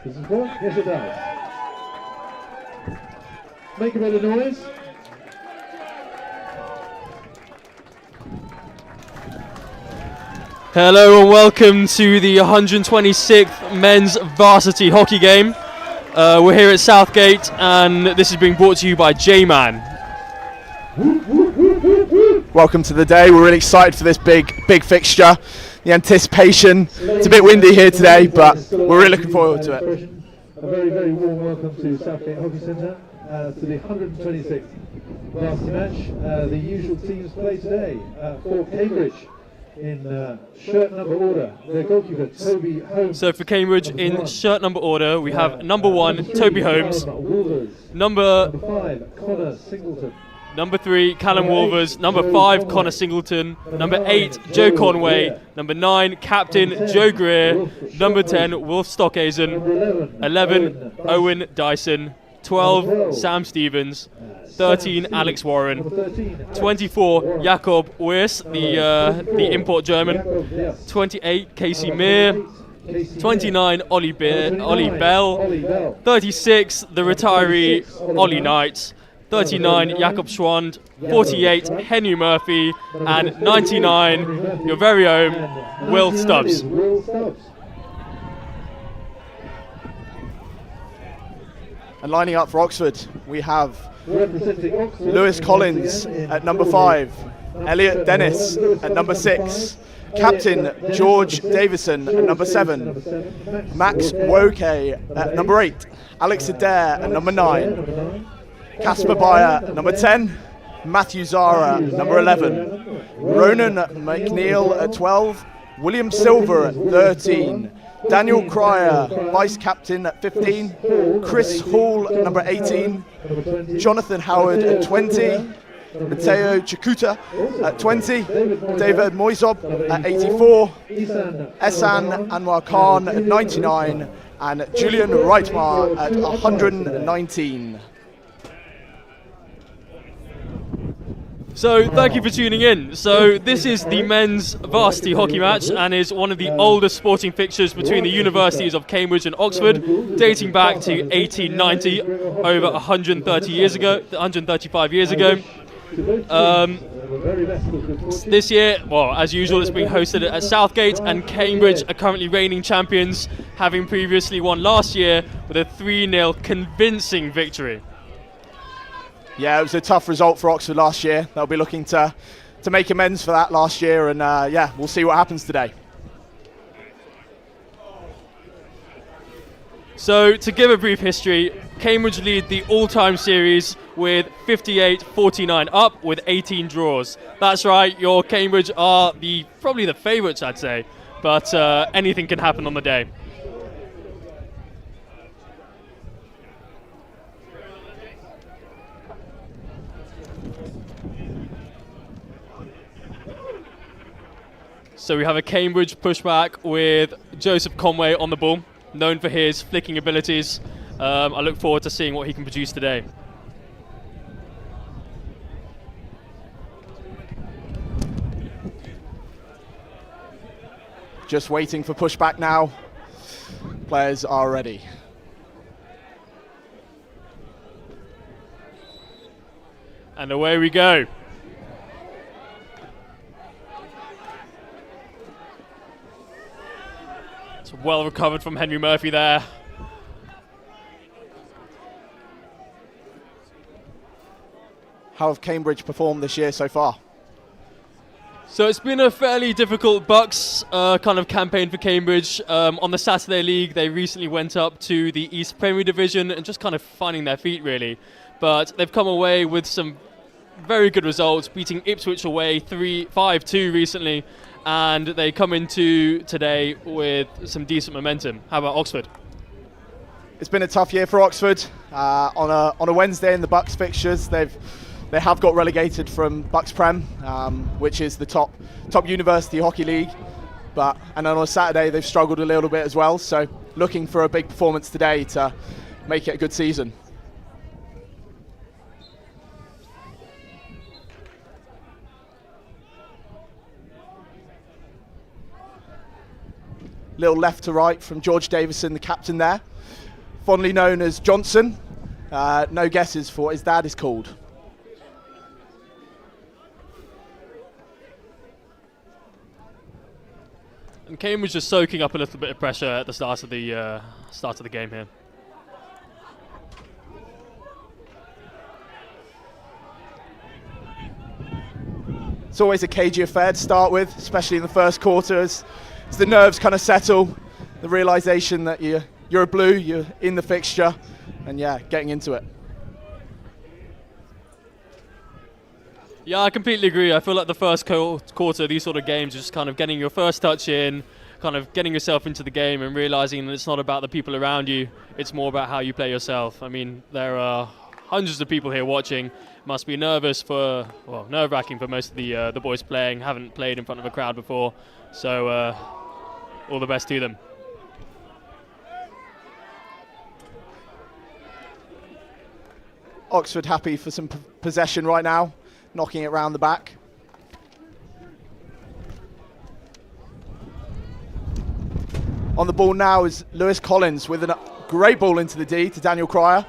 Does it work? Yes, it does. Make a bit of noise. Hello and welcome to the 126th Men's Varsity Hockey Game. We're here at Southgate and this is being brought to you by JMAN. Welcome to the day. We're really excited for this big fixture. The anticipation, it's a bit windy here today, but we're really looking forward to it. A very, very warm welcome to Southgate Hockey Centre to the 126th Varsity match. The usual teams play today for Cambridge in shirt number order. Their goalkeeper, Toby Holmes. So for Cambridge in shirt number order, we have number 1, Toby Holmes, number 5, Connor Singleton. Number 3, Callum Wolvers. Number 5, Connor Singleton. Number 8, Joe Conway. Number 9, Captain Joe Greer. Number 10, Wolf Stockhausen. 11, Owen Dyson. 12, Sam Stevens. 13, Alex Warren. 24, Jakob Weiss, the import German. 28, Casey Meir. 29, Ollie Bell. 36, the retiree Ollie Knight. 39, Jakob Schwand, 48, Henry Murphy, and 99, your very own, Will Stubbs. And lining up for Oxford, we have Lewis Collins at number 5, Elliot Dennis at number 6, Captain George Davison at number 7, Max Woke at number 8, Alex Adair at number 9, Casper Beyer, number 10, Matthew Zara, number 11, Ronan McNeil at 12, William Silver at 13, Daniel Cryer, Vice Captain at 15, Chris Hall at number 18, Jonathan Howard at 20, Mateo Chikuta at 20, David Moisob at 84, Ehsan Anwar Khan at 99, and Julian Reitmar at 119. So thank you for tuning in. So this is the men's varsity hockey match and is one of the oldest sporting fixtures between the universities of Cambridge and Oxford, dating back to 1890, over 135 years ago. This year, well, as usual, it's being hosted at Southgate, and Cambridge are currently reigning champions, having previously won last year with a 3-0 convincing victory. Yeah, it was a tough result for Oxford last year. They'll be looking to make amends for that last year, and yeah, we'll see what happens today. So, to give a brief history, Cambridge lead the all-time series with 58-49 up with 18 draws. That's right, your Cambridge are probably the favourites, I'd say, but anything can happen on the day. So we have a Cambridge pushback with Joseph Conway on the ball, known for his flicking abilities. I look forward to seeing what he can produce today. Just waiting for pushback now. Players are ready. And away we go. Well recovered from Henry Murphy there. How have Cambridge performed this year so far? So it's been a fairly difficult Bucks kind of campaign for Cambridge. On the Saturday League, they recently went up to the East Premier Division and just kind of finding their feet, really. But they've come away with some very good results, beating Ipswich away 5-2 recently. And they come into today with some decent momentum. How about Oxford? It's been a tough year for Oxford. On a Wednesday in the Bucks fixtures, they have got relegated from Bucks Prem, which is the top university hockey league. And then on a Saturday they've struggled a little bit as well. So looking for a big performance today to make it a good season. Little left to right from George Davison, the captain there, fondly known as Johnson. No guesses for what his dad is called. And Cambridge just soaking up a little bit of pressure at the start of the game here. It's always a cagey affair to start with, especially in the first quarter, as the nerves kind of settle, the realisation that you're a blue, you're in the fixture, and yeah, getting into it. Yeah, I completely agree. I feel like the first quarter, these sort of games, just kind of getting your first touch in, kind of getting yourself into the game and realising that it's not about the people around you, it's more about how you play yourself. I mean, there are hundreds of people here watching. Must be nerve-wracking for most of the boys playing. Haven't played in front of a crowd before, so all the best to them. Oxford happy for some possession right now, knocking it round the back. On the ball now is Lewis Collins with a great ball into the D to Daniel Cryer.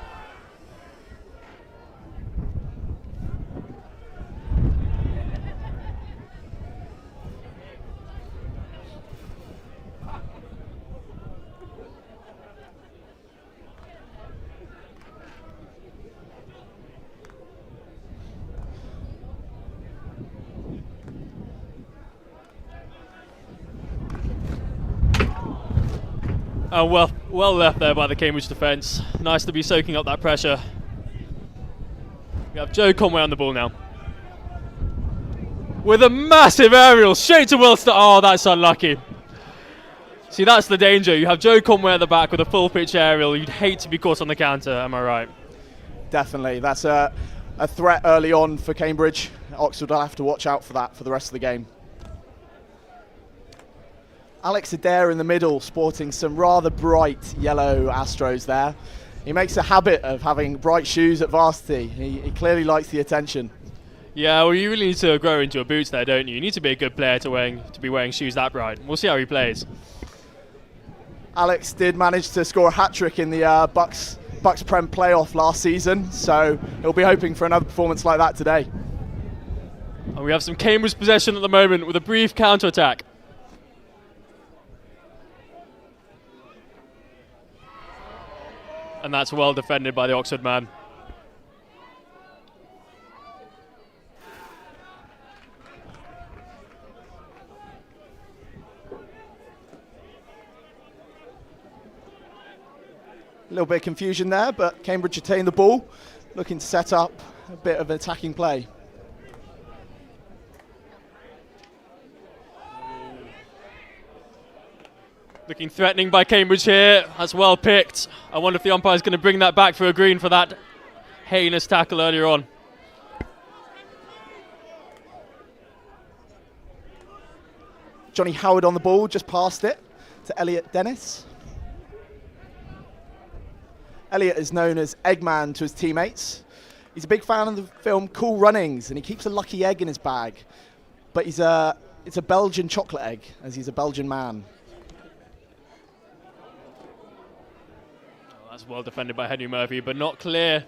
Well left there by the Cambridge defence. Nice to be soaking up that pressure. We have Joe Conway on the ball now. With a massive aerial straight to Wilster. Oh, that's unlucky. See, that's the danger. You have Joe Conway at the back with a full pitch aerial. You'd hate to be caught on the counter, am I right? Definitely. That's a threat early on for Cambridge. Oxford will have to watch out for that for the rest of the game. Alex Adair in the middle, sporting some rather bright yellow Astros there. He makes a habit of having bright shoes at Varsity. He clearly likes the attention. Yeah, well, you really need to grow into your boots there, don't you? You need to be a good player to be wearing shoes that bright. We'll see how he plays. Alex did manage to score a hat-trick in the Bucks Prem playoff last season, so he'll be hoping for another performance like that today. And we have some Cambridge possession at the moment with a brief counter-attack. And that's well defended by the Oxford man. A little bit of confusion there, but Cambridge retain the ball, looking to set up a bit of attacking play. Looking threatening by Cambridge here. That's well picked. I wonder if the umpire's going to bring that back for a green for that heinous tackle earlier on. Johnny Howard on the ball, just past it to Elliot Dennis. Elliot is known as Eggman to his teammates. He's a big fan of the film Cool Runnings, and he keeps a lucky egg in his bag. But it's a Belgian chocolate egg, as he's a Belgian man. That's well defended by Henry Murphy, but not clear.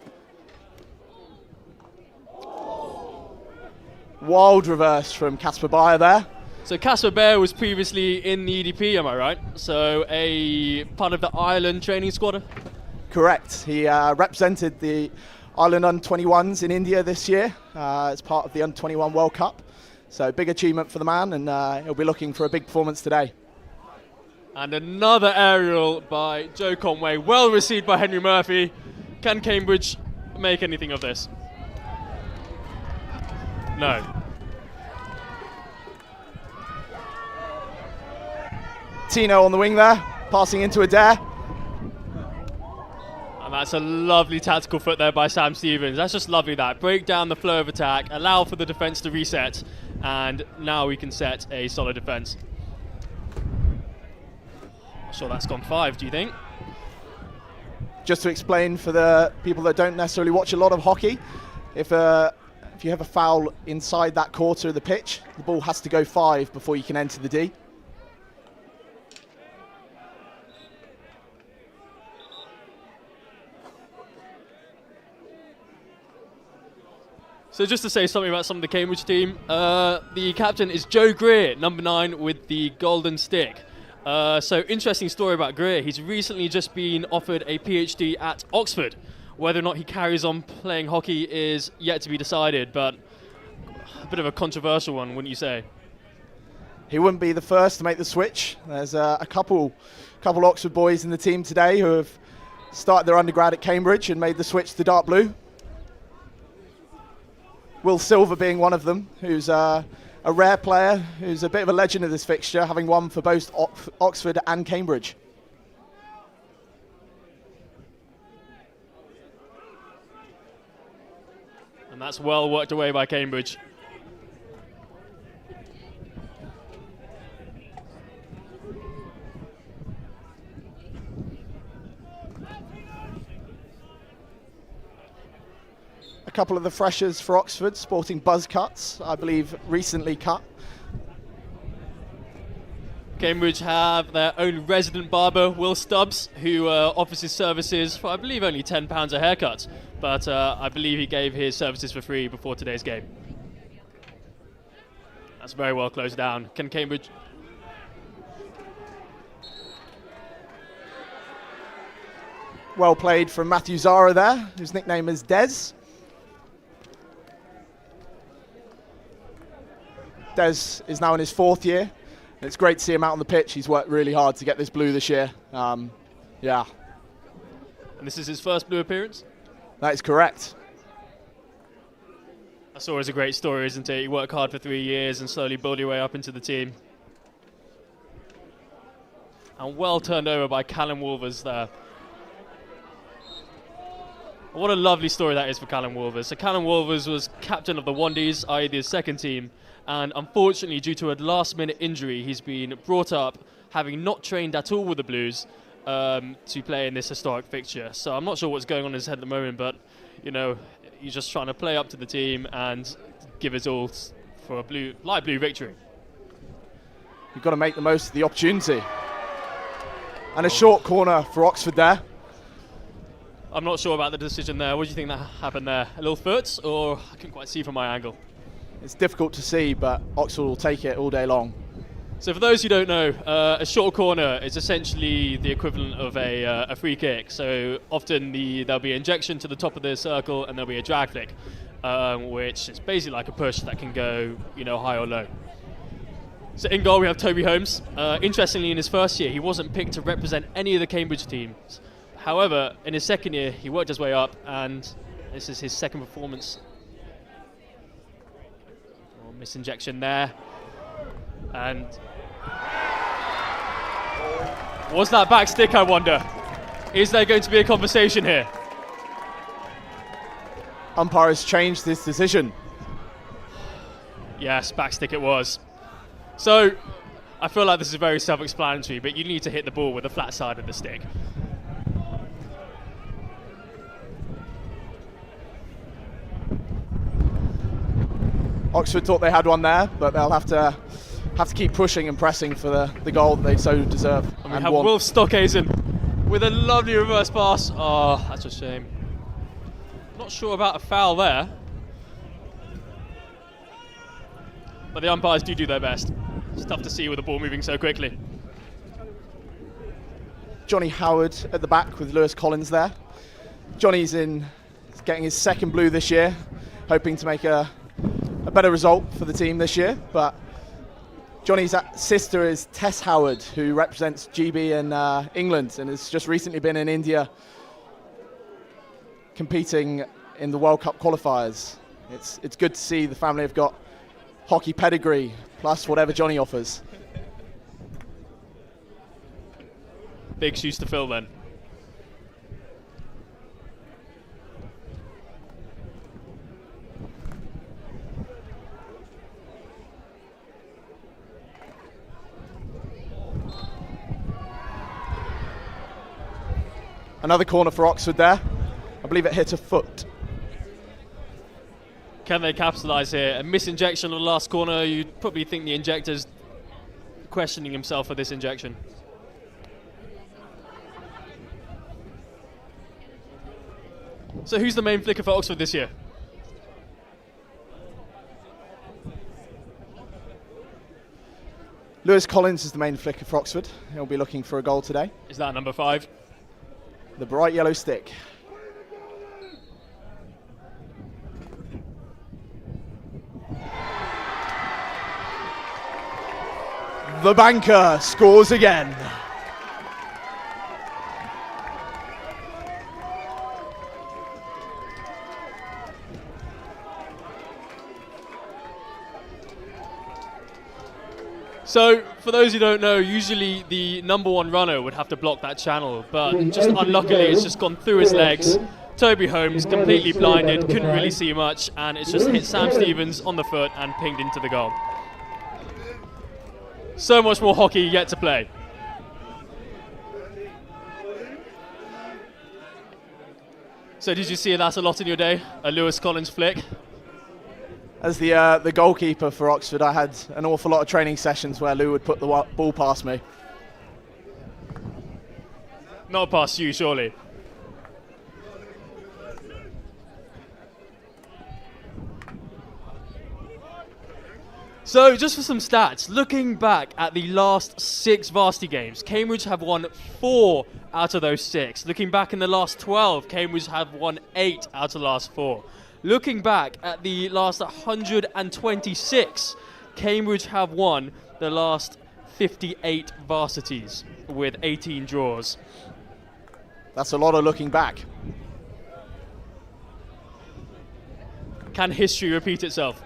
Wild reverse from Casper Beyer there. So Casper Beyer was previously in the EDP, am I right? So a part of the Ireland training squad? Correct. He represented the Ireland Under-21s in India this year as part of the Under-21 World Cup. So big achievement for the man, and he'll be looking for a big performance today. And another aerial by Joe Conway, well received by Henry Murphy. Can Cambridge make anything of this? No. Tino on the wing there, passing into Adair. And that's a lovely tactical foot there by Sam Stevens. That's just lovely that. Break down the flow of attack, allow for the defence to reset, and now we can set a solid defence. I'm sure that's gone 5, do you think? Just to explain for the people that don't necessarily watch a lot of hockey, if you have a foul inside that quarter of the pitch, the ball has to go 5 before you can enter the D. So just to say something about some of the Cambridge team, the captain is Joe Greer, number 9 with the golden stick. So interesting story about Greer. He's recently just been offered a PhD at Oxford. Whether or not he carries on playing hockey is yet to be decided, but a bit of a controversial one, wouldn't you say? He wouldn't be the first to make the switch. There's a couple Oxford boys in the team today who have started their undergrad at Cambridge and made the switch to dark blue. Will Silver being one of them, who's a rare player, who's a bit of a legend of this fixture, having won for both Oxford and Cambridge. And that's well worked away by Cambridge. A couple of the freshers for Oxford sporting buzz cuts, I believe recently cut. Cambridge have their own resident barber, Will Stubbs, who offers his services for, I believe, only £10 a haircut. But I believe he gave his services for free before today's game. That's very well closed down. Can Cambridge... Well played from Matthew Zara there, whose nickname is Des. Des is now in his 4th year. It's great to see him out on the pitch. He's worked really hard to get this blue this year. Yeah. And this is his first blue appearance? That is correct. That's always a great story, isn't it? You work hard for 3 years and slowly build your way up into the team. And well turned over by Callum Wolvers there. What a lovely story that is for Callum Wolvers. So Callum Wolvers was captain of the Wandies, i.e. the second team, and unfortunately due to a last-minute injury, he's been brought up, having not trained at all with the Blues, to play in this historic fixture. So I'm not sure what's going on in his head at the moment, but you know, he's just trying to play up to the team and give his all for a light blue victory. You've got to make the most of the opportunity. And a short corner for Oxford there. I'm not sure about the decision there. What do you think that happened there? A little foot, or I couldn't quite see from my angle? It's difficult to see, but Oxford will take it all day long. So for those who don't know, a short corner is essentially the equivalent of a free kick. So often there'll be injection to the top of the circle and there'll be a drag flick, which is basically like a push that can go, you know, high or low. So in goal we have Toby Holmes. Interestingly, in his first year, he wasn't picked to represent any of the Cambridge teams. However, in his second year, he worked his way up, and this is his second performance. Oh, misinjection there. And was that back stick, I wonder? Is there going to be a conversation here? Umpire has changed his decision. Yes, back stick it was. So, I feel like this is very self-explanatory, but you need to hit the ball with the flat side of the stick. Oxford thought they had one there, but they'll have to keep pushing and pressing for the goal that they so deserve. And we have Wilf Stockhausen with a lovely reverse pass. Oh, that's a shame. Not sure about a foul there. But the umpires do their best. It's tough to see with the ball moving so quickly. Johnny Howard at the back with Lewis Collins there. Johnny's getting his second blue this year, hoping to make a better result for the team this year. But Johnny's sister is Tess Howard, who represents GB in England and has just recently been in India competing in the World Cup qualifiers. It's good to see the family have got hockey pedigree plus whatever Johnny offers. Big shoes to fill then. Another corner for Oxford there. I believe it hit a foot. Can they capitalise here? A misinjection on the last corner. You'd probably think the injector's questioning himself for this injection. So who's the main flicker for Oxford this year? Lewis Collins is the main flicker for Oxford. He'll be looking for a goal today. Is that number 5? The bright yellow stick. The banker scores again. So, for those who don't know, usually the number 1 runner would have to block that channel, but just unluckily it's just gone through his legs. Toby Holmes, completely blinded, couldn't really see much, and it's just hit Sam Stevens on the foot and pinged into the goal. So much more hockey yet to play. So did you see that a lot in your day? A Lewis Collins flick? As the goalkeeper for Oxford, I had an awful lot of training sessions where Lou would put the ball past me. Not past you, surely. So, just for some stats, looking back at the last 6 Varsity games, Cambridge have won 4 out of those 6. Looking back in the last 12, Cambridge have won 8 out of the last 4. Looking back at the last 126, Cambridge have won the last 58 Varsities with 18 draws. That's a lot of looking back. Can history repeat itself?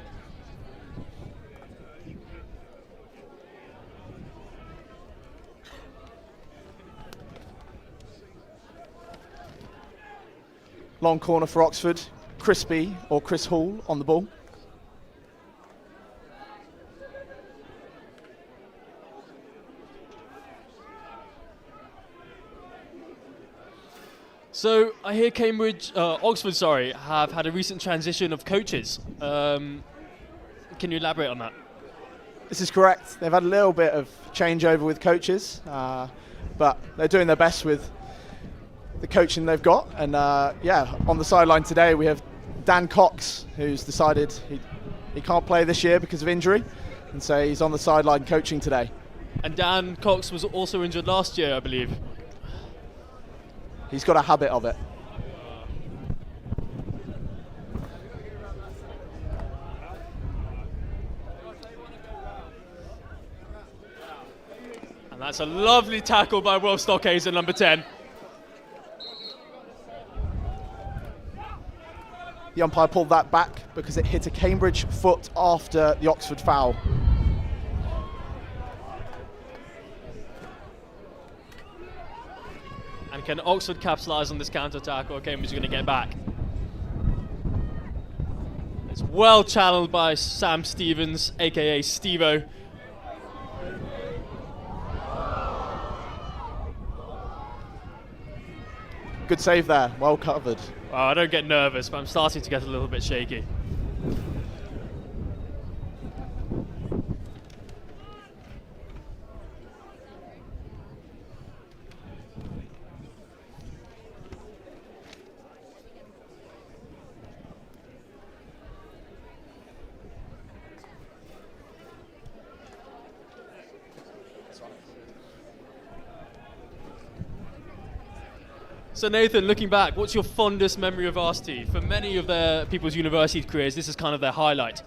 Long corner for Oxford. Crispy or Chris Hall on the ball. So I hear Oxford, have had a recent transition of coaches. Can you elaborate on that? This is correct. They've had a little bit of changeover with coaches, but they're doing their best with the coaching they've got. And on the sideline today we have Dan Cox, who's decided he can't play this year because of injury, and so he's on the sideline coaching today. And Dan Cox was also injured last year, I believe. He's got a habit of it. And that's a lovely tackle by Will Stockhausen, number 10. The umpire pulled that back because it hit a Cambridge foot after the Oxford foul. And can Oxford capitalise on this counter-attack, or Cambridge are going to get back? It's well channeled by Sam Stevens, aka Stevo. Good save there, well covered. Well, I don't get nervous, but I'm starting to get a little bit shaky. So Nathan, looking back, what's your fondest memory of Varsity? For many of their people's university careers, this is kind of their highlight.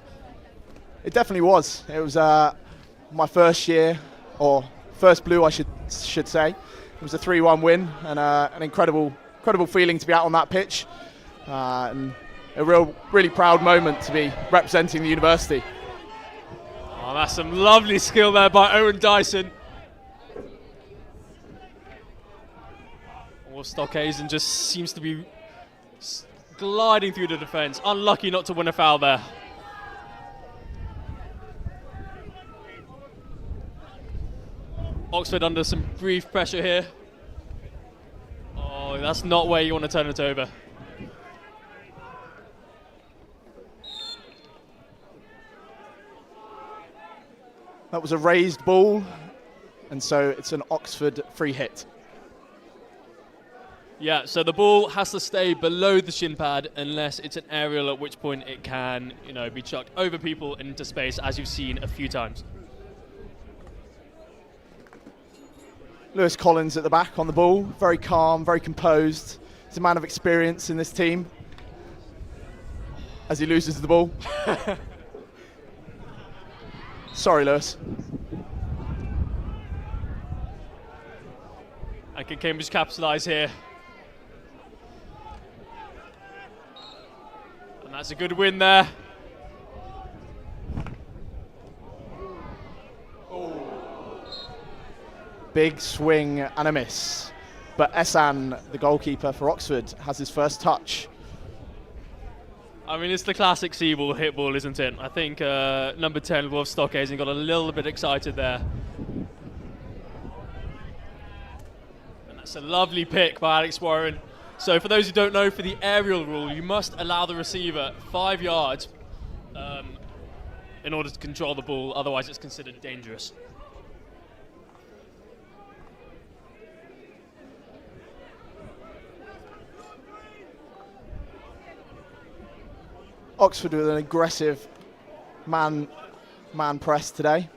It definitely was. It was my first year, or first blue I should say. It was a 3-1 win, and an incredible feeling to be out on that pitch, and a really proud moment to be representing the university. Oh, that's some lovely skill there by Owen Dyson. Well, Stockhausen just seems to be gliding through the defence. Unlucky not to win a foul there. Oxford under some brief pressure here. Oh, that's not where you want to turn it over. That was a raised ball, and so it's an Oxford free hit. Yeah, so the ball has to stay below the shin pad unless it's an aerial, at which point it can, be chucked over people and into space, as you've seen a few times. Lewis Collins at the back on the ball, very calm, very composed. He's a man of experience in this team as he loses the ball. Sorry, Lewis. And can Cambridge capitalise here? And that's a good win there. Big swing and a miss. But Esan, the goalkeeper for Oxford, has his first touch. I mean, it's the classic C-ball, hit ball, isn't it? I think number 10, Wolf Stockhausen, got a little bit excited there. And that's a lovely pick by Alex Warren. So for those who don't know, for the aerial rule, you must allow the receiver 5 yards in order to control the ball, otherwise it's considered dangerous. Oxford with an aggressive man press today.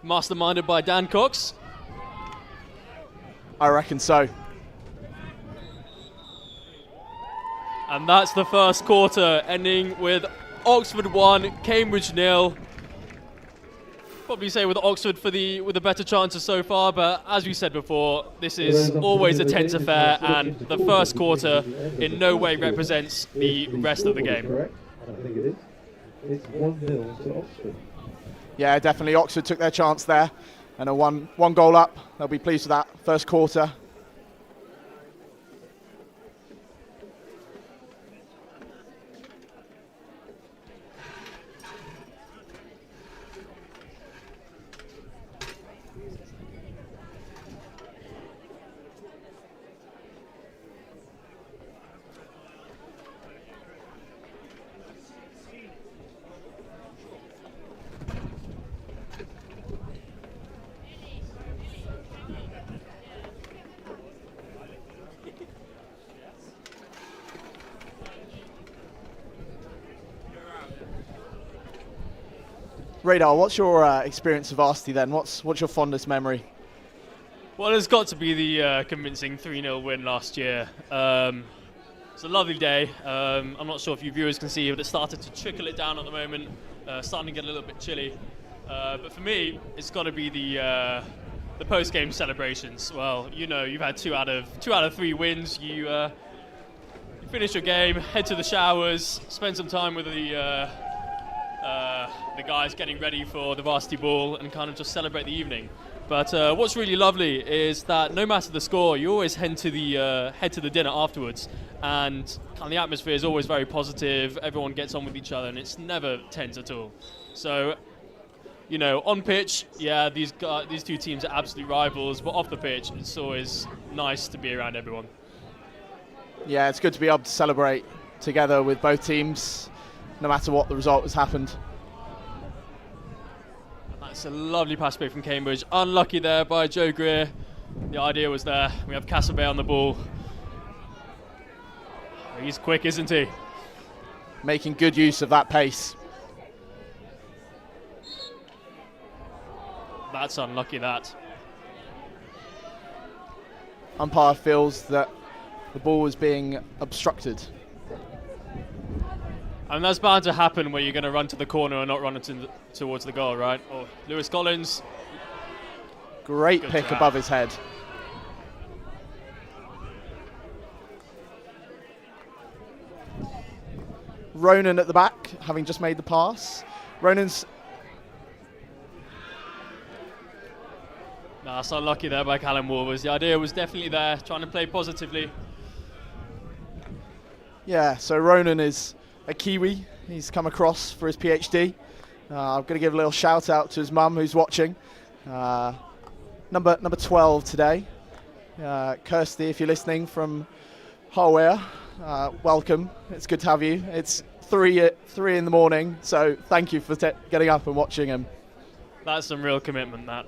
Masterminded by Dan Cox. I reckon so. And that's the first quarter, ending with Oxford 1, Cambridge 0. Probably say with Oxford with a better chances so far, but as we said before, this is always a tense affair, and the first quarter in no way represents the rest of the game. Correct. I think it is. It's 1-0 to Oxford. Yeah, definitely Oxford took their chance there, and a one goal up. They'll be pleased with that first quarter. Radar, what's your experience of Varsity then? What's your fondest memory? Well, it's got to be the convincing 3-0 win last year. It's a lovely day. I'm not sure if you viewers can see, but it started to trickle it down at the moment, starting to get a little bit chilly. But for me, it's got to be the post-game celebrations. Well, you know, you've had two out of 3 wins. You finish your game, head to the showers, spend some time with the guys getting ready for the varsity ball, and kind of just celebrate the evening. But what's really lovely is that no matter the score, you always head to the dinner afterwards, and kind of the atmosphere is always very positive. Everyone gets on with each other, and it's never tense at all. So, you know, on pitch, yeah, these two teams are absolute rivals, but off the pitch, it's always nice to be around everyone. Yeah, it's good to be able to celebrate together with both teams, no matter what the result has happened. That's a lovely pass break from Cambridge. Unlucky there by Joe Greer. The idea was there. We have Castlebay on the ball. He's quick, isn't he? Making good use of that pace. That's unlucky, that. Umpire feels that the ball was being obstructed. And that's bound to happen where you're going to run to the corner and not run towards the goal, right? Or Lewis Collins. Great pick above his head. Ronan at the back, having just made the pass. Ronan's... Nah, so unlucky there by Callum Wolvers. The idea was definitely there, trying to play positively. Yeah, so Ronan is a Kiwi. He's come across for his PhD. I'm going to give a little shout out to his mum who's watching. Number 12 today. Kirsty, if you're listening from Harware, welcome. It's good to have you. It's 3 in the morning, so thank you for getting up and watching him. That's some real commitment, that.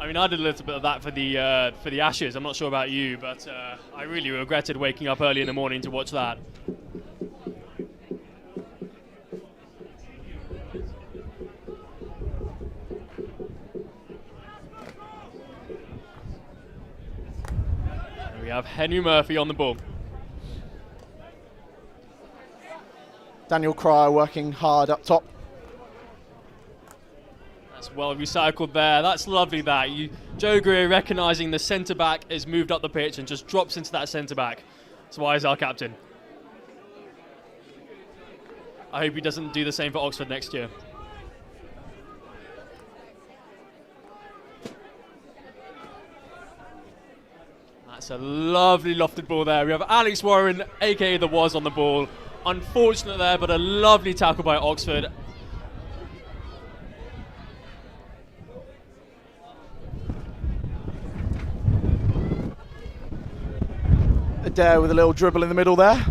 I mean, I did a little bit of that for the Ashes. I'm not sure about you, but I really regretted waking up early in the morning to watch that. We have Henry Murphy on the ball. Daniel Cryer working hard up top. That's well recycled there. That's lovely, that. Joe Greer recognising the centre-back has moved up the pitch and just drops into that centre-back. That's why he's our captain. I hope he doesn't do the same for Oxford next year. That's a lovely lofted ball there. We have Alex Warren, aka The Was, on the ball. Unfortunate there, but a lovely tackle by Oxford. Adair with a little dribble in the middle there.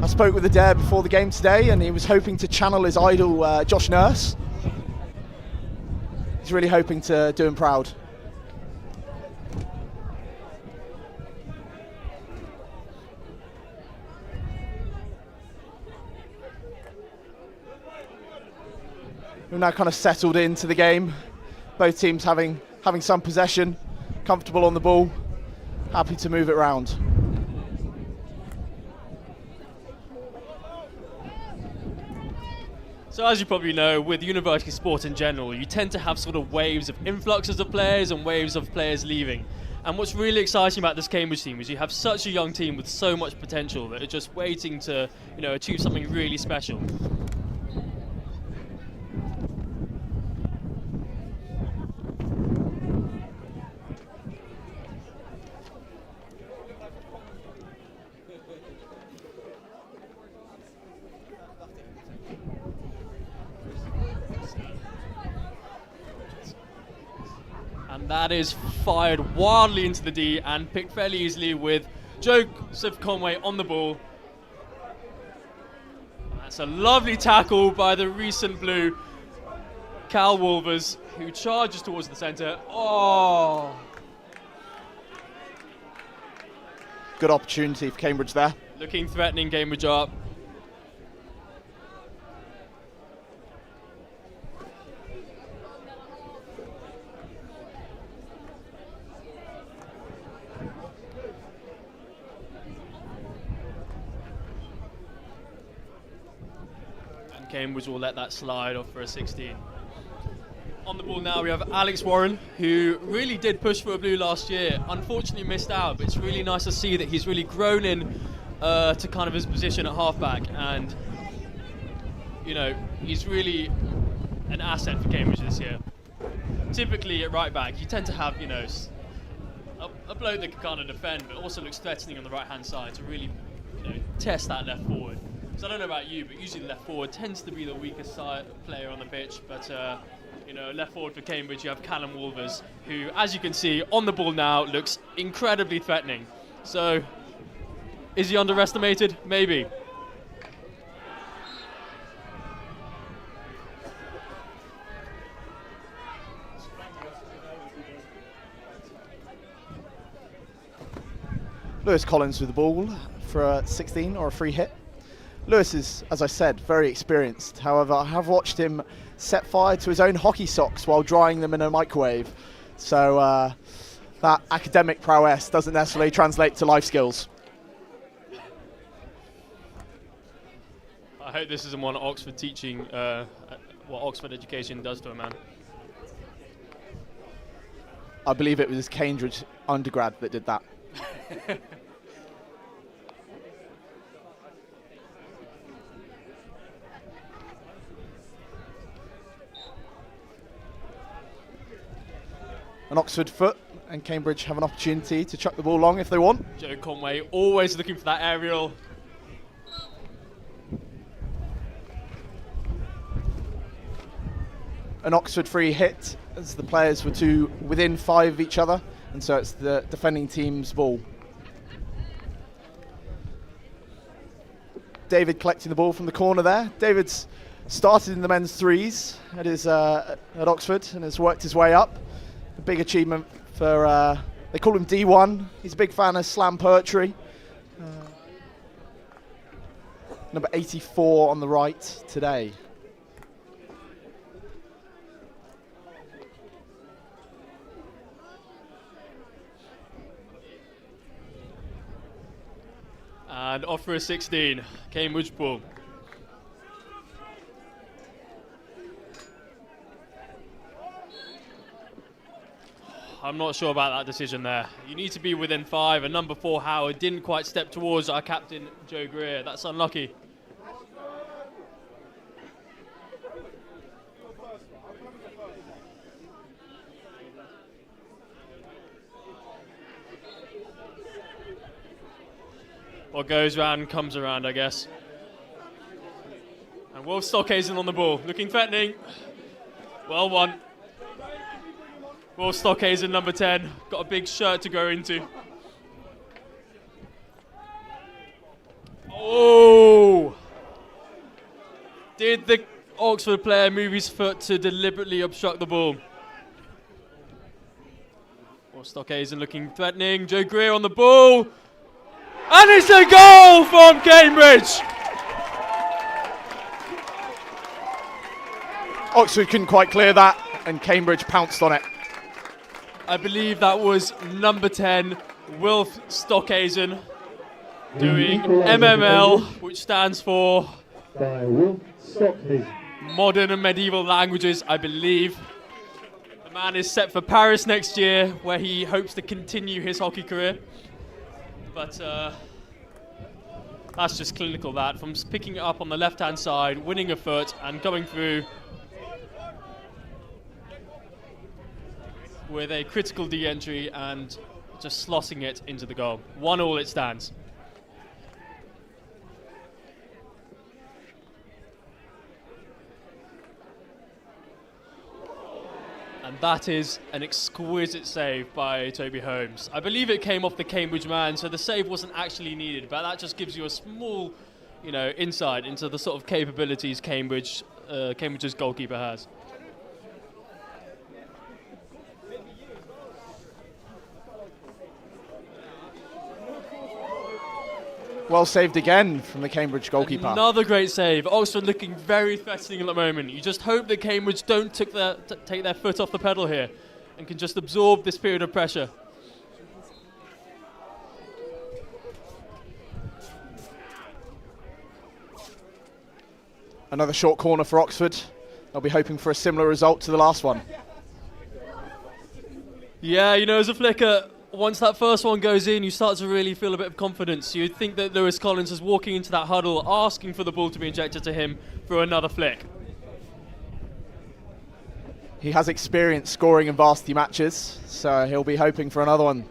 I spoke with Adair before the game today, and he was hoping to channel his idol, Josh Nurse. He's really hoping to do him proud. We've now kind of settled into the game. Both teams having some possession, comfortable on the ball, happy to move it round. So as you probably know, with university sport in general, you tend to have sort of waves of influxes of players and waves of players leaving. And what's really exciting about this Cambridge team is you have such a young team with so much potential that are just waiting to, you know, achieve something really special. That is fired wildly into the D and picked fairly easily with Joseph Conway on the ball. That's a lovely tackle by the recent blue, Cal Wolvers, who charges towards the centre. Oh! Good opportunity for Cambridge there. Looking threatening, Cambridge up. Cambridge will let that slide off for a 16. On the ball now we have Alex Warren, who really did push for a blue last year. Unfortunately missed out, but it's really nice to see that he's really grown in to kind of his position at halfback, and you know, he's really an asset for Cambridge this year. Typically at right back, you tend to have, you know, a bloke that can kind of defend, but also looks threatening on the right hand side to really, you know, test that left forward. So I don't know about you, but usually the left forward tends to be the weakest side player on the pitch. But you know, left forward for Cambridge, you have Callum Wolvers, who, as you can see on the ball now, looks incredibly threatening. So, is he underestimated? Maybe. Lewis Collins with the ball for a 16 or a free hit. Lewis is, as I said, very experienced. However, I have watched him set fire to his own hockey socks while drying them in a microwave. So that academic prowess doesn't necessarily translate to life skills. I hope this isn't one Oxford teaching what Oxford education does to a man. I believe it was Cambridge undergrad that did that. An Oxford foot, and Cambridge have an opportunity to chuck the ball long if they want. Joe Conway always looking for that aerial. An Oxford free hit, as the players were within 5 of each other, and so it's the defending team's ball. David collecting the ball from the corner there. David's started in the men's threes at Oxford and has worked his way up. A big achievement for, they call him D1. He's a big fan of slam poetry. Number 84 on the right today. And off for a 16, Cambridge ball. I'm not sure about that decision there. You need to be within 5, and number 4, Howard, didn't quite step towards our captain, Joe Greer. That's unlucky. What goes round comes around, I guess. And Wolf Stockhausen on the ball, looking threatening. Well won. Wolf Stockhausen, number 10, got a big shirt to go into. Oh! Did the Oxford player move his foot to deliberately obstruct the ball? Wolf Stockhausen looking threatening. Joe Greer on the ball. And it's a goal from Cambridge! Oxford couldn't quite clear that, and Cambridge pounced on it. I believe that was number 10, Wilf Stockhausen, doing MML, which stands for By Wilf Stockhausen. Modern and Medieval Languages, I believe. The man is set for Paris next year, where he hopes to continue his hockey career. But that's just clinical, that, from picking it up on the left-hand side, winning a foot, and coming through with a critical D entry and just slotting it into the goal. 1-1 it stands. And that is an exquisite save by Toby Holmes. I believe it came off the Cambridge man, so the save wasn't actually needed, but that just gives you a small, you know, insight into the sort of capabilities Cambridge's goalkeeper has. Well saved again from the Cambridge goalkeeper. Another great save. Oxford looking very threatening at the moment. You just hope that Cambridge don't take their foot off the pedal here and can just absorb this period of pressure. Another short corner for Oxford. They'll be hoping for a similar result to the last one. Yeah, you know, as a flicker, once that first one goes in, you start to really feel a bit of confidence. You'd think that Lewis Collins is walking into that huddle, asking for the ball to be injected to him for another flick. He has experience scoring in varsity matches, so he'll be hoping for another one.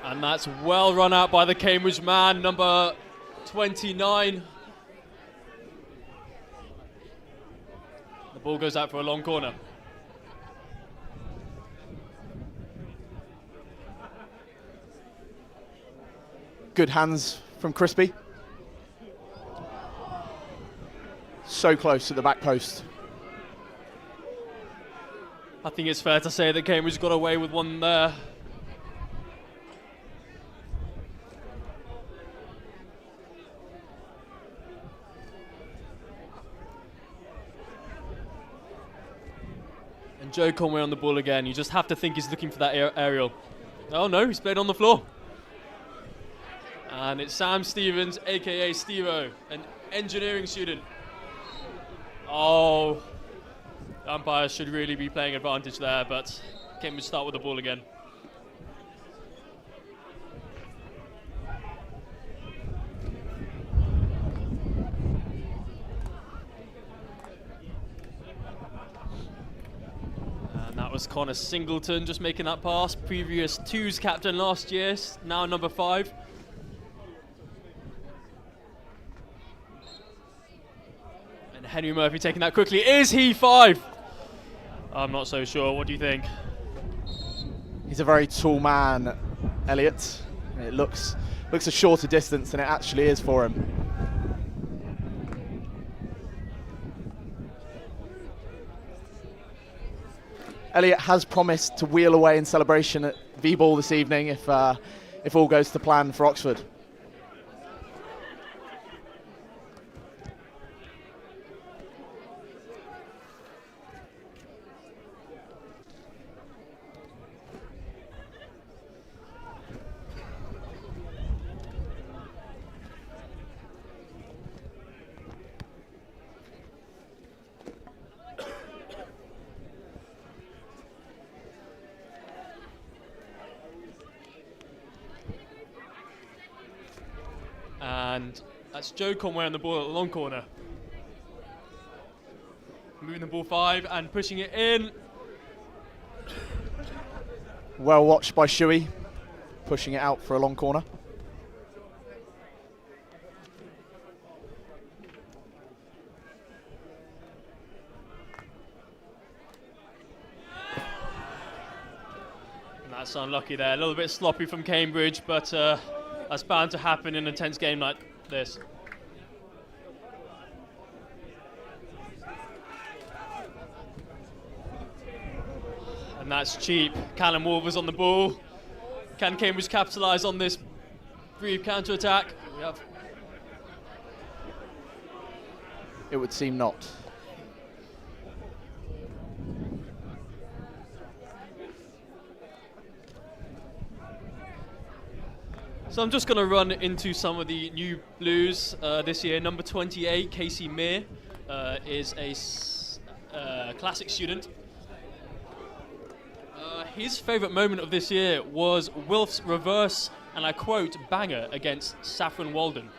And that's well run out by the Cambridge man, number 29. The ball goes out for a long corner. Good hands from Crispy. So close to the back post. I think it's fair to say that Cambridge got away with one there. And Joe Conway on the ball again. You just have to think he's looking for that aerial. Oh no, he's played on the floor. And it's Sam Stevens, aka Stevo, an engineering student. Oh, the umpire should really be playing advantage there, but Cambridge start with the ball again. And that was Connor Singleton just making that pass. Previous 2's captain last year, now number 5. And Henry Murphy taking that quickly. Is he 5? I'm not so sure. What do you think? He's a very tall man, Elliot. It looks a shorter distance than it actually is for him. Elliot has promised to wheel away in celebration at V-Ball this evening if all goes to plan for Oxford. And that's Joe Conway on the ball at the long corner. Moving the ball 5 and pushing it in. Well watched by Shuey, pushing it out for a long corner. And that's unlucky there. A little bit sloppy from Cambridge, but that's bound to happen in an intense game like this. And that's cheap. Callum Wolvers on the ball. Can Cambridge capitalise on this brief counter-attack? It would seem not. So I'm just going to run into some of the new Blues this year. Number 28, Casey Meir, is a classic student. His favourite moment of this year was Wilf's reverse, and I quote, banger against Saffron Walden.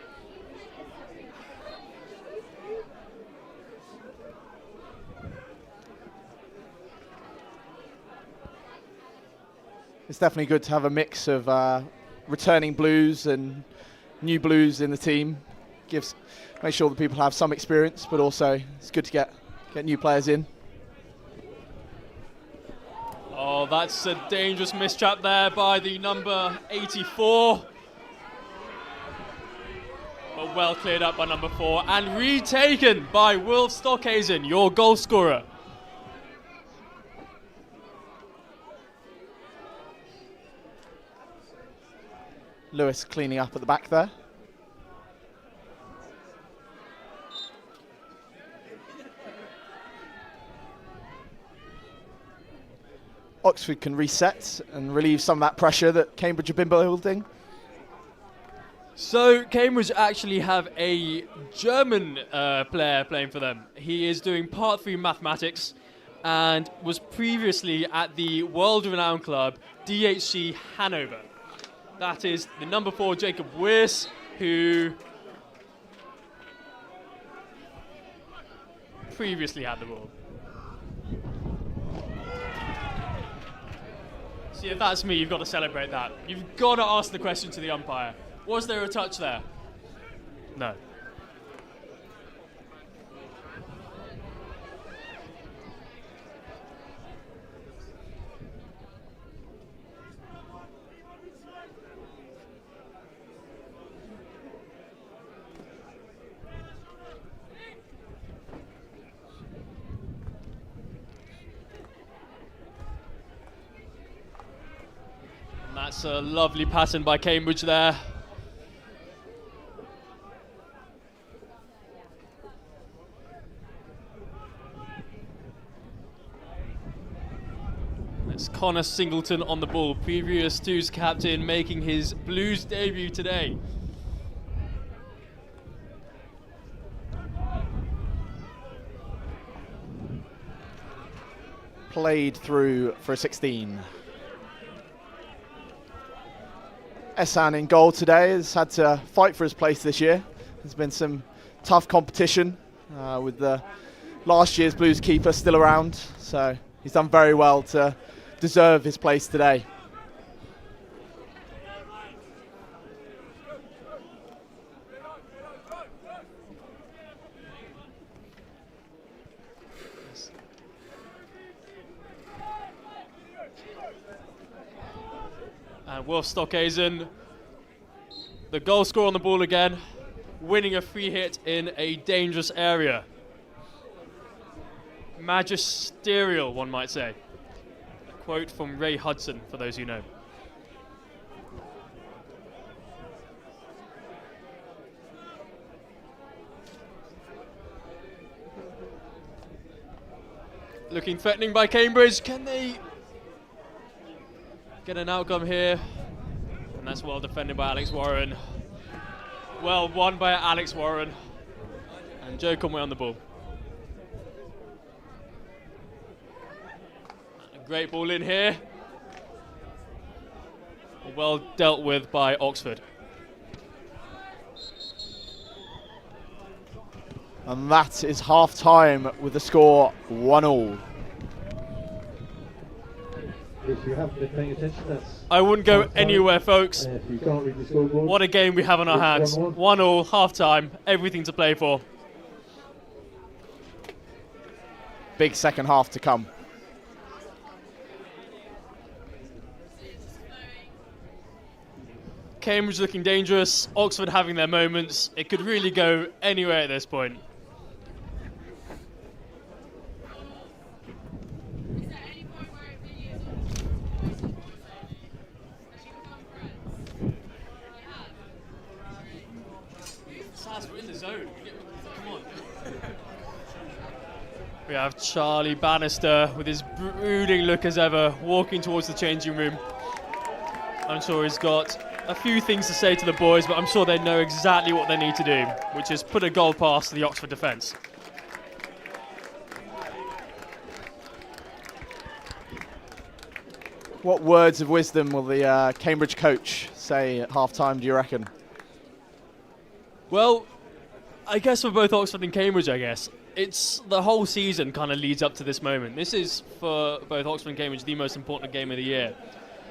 It's definitely good to have a mix of returning Blues and new Blues in the team. Make sure that people have some experience, but also it's good to get new players in. Oh, that's a dangerous mistrap there by the number 84. But well cleared up by number 4 and retaken by Wilf Stockhausen, your goal scorer. Lewis cleaning up at the back there. Oxford can reset and relieve some of that pressure that Cambridge have been building. So Cambridge actually have a German player playing for them. He is doing Part 3 mathematics and was previously at the world-renowned club DHC Hanover. That is the number 4 Jacob Weiss, who previously had the ball. See, if that's me, you've got to celebrate that. You've got to ask the question to the umpire. Was there a touch there? No. And that's a lovely pattern by Cambridge there. It's Connor Singleton on the ball, previous two's captain, making his Blues debut today. Played through for a 16. Esan in goal today, has had to fight for his place this year. There's been some tough competition with the last year's Blues keeper still around, so he's done very well to deserve his place today. And Wolf Stockhausen, the goal scorer on the ball again, winning a free hit in a dangerous area. Magisterial, one might say. A quote from Ray Hudson, for those who know. Looking threatening by Cambridge. Can they get an outcome here? And that's well defended by Alex Warren. Well won by Alex Warren. And Joe Conway on the ball. A great ball in here. Well dealt with by Oxford. And that is half time with the score 1-1. If you haven't been paying attention, that's I wouldn't go anywhere, folks. if you can't read the scoreboard. What a game we have on our hands. 1-1. 1-1, half time, everything to play for. Big second half to come. Cambridge looking dangerous, Oxford having their moments. It could really go anywhere at this point. We're in the zone. Come on. We have Charlie Bannister with his brooding look as ever, walking towards the changing room. I'm sure he's got a few things to say to the boys, but I'm sure they know exactly what they need to do, which is put a goal past the Oxford defence. What words of wisdom will the Cambridge coach say at half-time, do you reckon? Well, I guess for both Oxford and Cambridge, it's the whole season kind of leads up to this moment. This is, for both Oxford and Cambridge, the most important game of the year.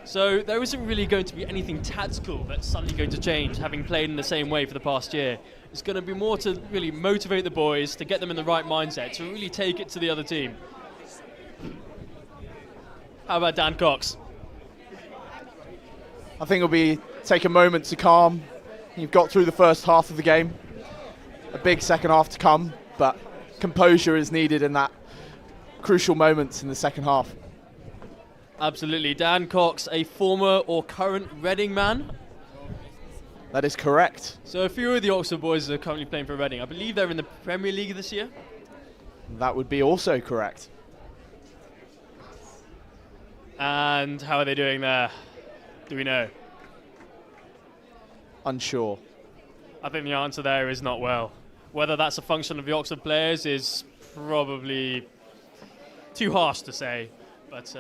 So there isn't really going to be anything tactical that's suddenly going to change, having played in the same way for the past year. It's going to be more to really motivate the boys, to get them in the right mindset, to really take it to the other team. How about Dan Cox? I think it'll take a moment to calm. You've got through the first half of the game. A big second half to come, but composure is needed in that crucial moments in the second half. Absolutely. Dan Cox, a former or current Reading man. That is correct. So a few of the Oxford boys are currently playing for Reading. I believe they're in the Premier League this year. That would be also correct. And how are they doing there? Do we know? Unsure. I think the answer there is not well. Whether that's a function of the Oxford players is probably too harsh to say, but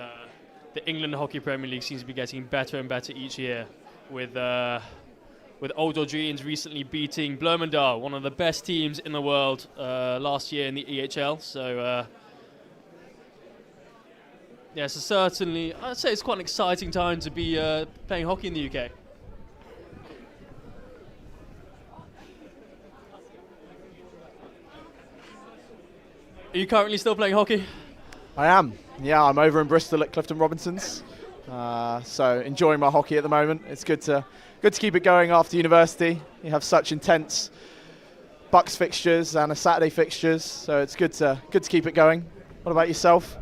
the England Hockey Premier League seems to be getting better and better each year, with Old Dodrians recently beating Bloemendal, one of the best teams in the world, last year in the EHL. So yeah, so certainly I'd say it's quite an exciting time to be playing hockey in the UK. Are you currently still playing hockey? I am. Yeah, I'm over in Bristol at Clifton Robinson's. So enjoying my hockey at the moment. It's good to keep it going after university. You have such intense Bucks fixtures and a Saturday fixtures, so it's good to keep it going. What about yourself?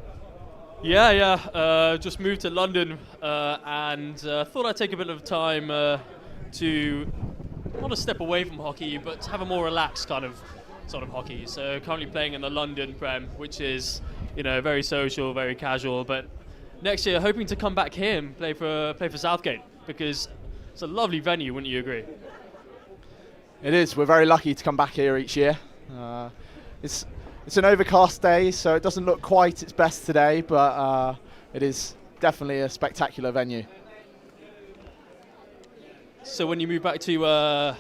Yeah. Just moved to London and thought I'd take a bit of time to not a step away from hockey, but have a more relaxed kind of sort of hockey. So currently playing in the London Prem, which is, you know, very social, very casual. But next year, hoping to come back here and play for Southgate, because it's a lovely venue, wouldn't you agree? It is. We're very lucky to come back here each year. It's an overcast day, so it doesn't look quite its best today, but it is definitely a spectacular venue. So when you move back to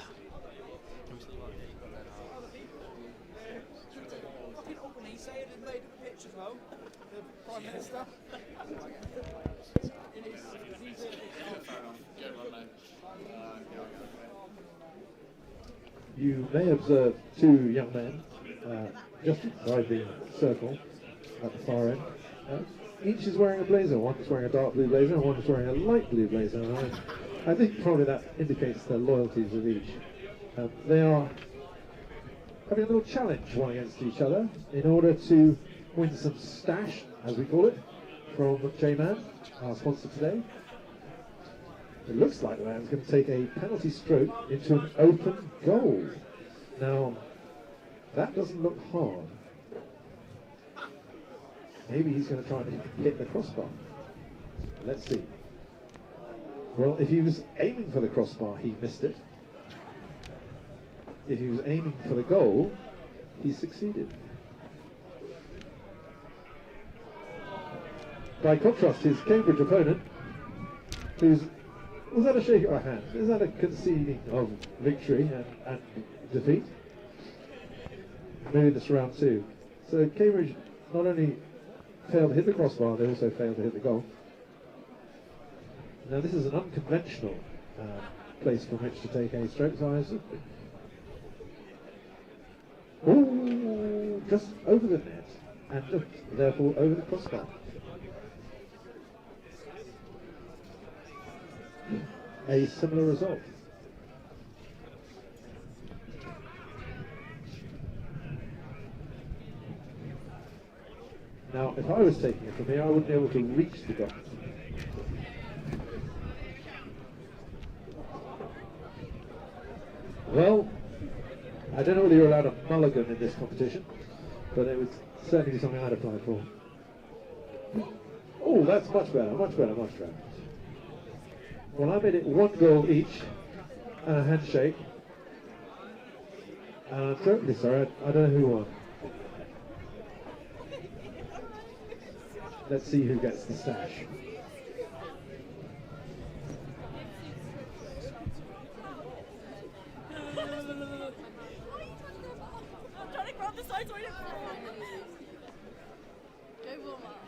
You may observe two young men just inside the circle at the far end. Each is wearing a blazer. One is wearing a dark blue blazer and one is wearing a light blue blazer. And I think probably that indicates the loyalties of each. They are having a little challenge one against each other in order to win some stash, as we call it, from JMAN, our sponsor today. It looks like the man's going to take a penalty stroke into an open goal. Now, that doesn't look hard. Maybe he's going to try and hit the crossbar. Let's see. Well, if he was aiming for the crossbar, he missed it. If he was aiming for the goal, he succeeded. By contrast, his Cambridge opponent, was that a shake of a hand? Is that a conceding of victory and defeat? Maybe this round two. So Cambridge not only failed to hit the crossbar, they also failed to hit the goal. Now this is an unconventional place from which to take a stroke. So just over the net and just therefore over the crossbar. A similar result. Now, if I was taking it from here, I wouldn't be able to reach the goal. Well, I don't know whether you're allowed a mulligan in this competition, but it would certainly be something I'd apply for. Oh, that's much better, much better, much better. Well, I made it one goal each and a handshake. And I'm totally sorry, I don't know who won. Let's see who gets the stash. I'm trying to grab the side so I don't fall. Go warm up.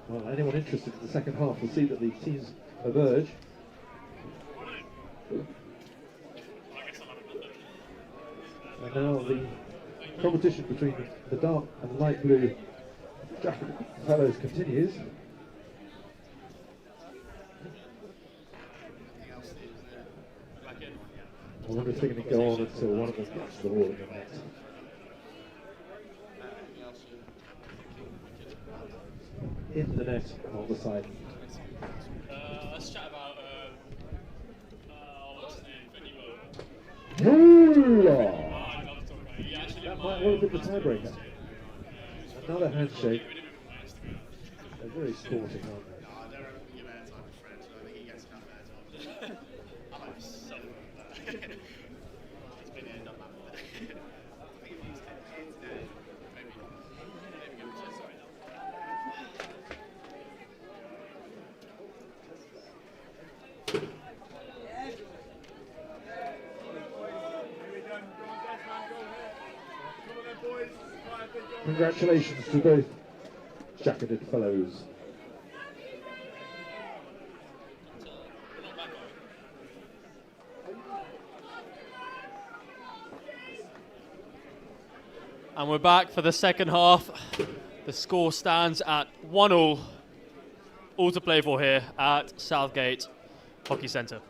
Well, anyone interested in the second half will see that the teams emerge. And now the competition between the dark and light blue jacket fellows continues. I wonder if they're going to go on until one of them gets the ball in the net. In the net on the side. Let's chat about what's his name, That might well have been the tiebreaker. Another handshake. They're very sporting, aren't they? Congratulations to both jacketed fellows. And we're back for the second half. The score stands at 1-1. All to play for here at Southgate Hockey Centre.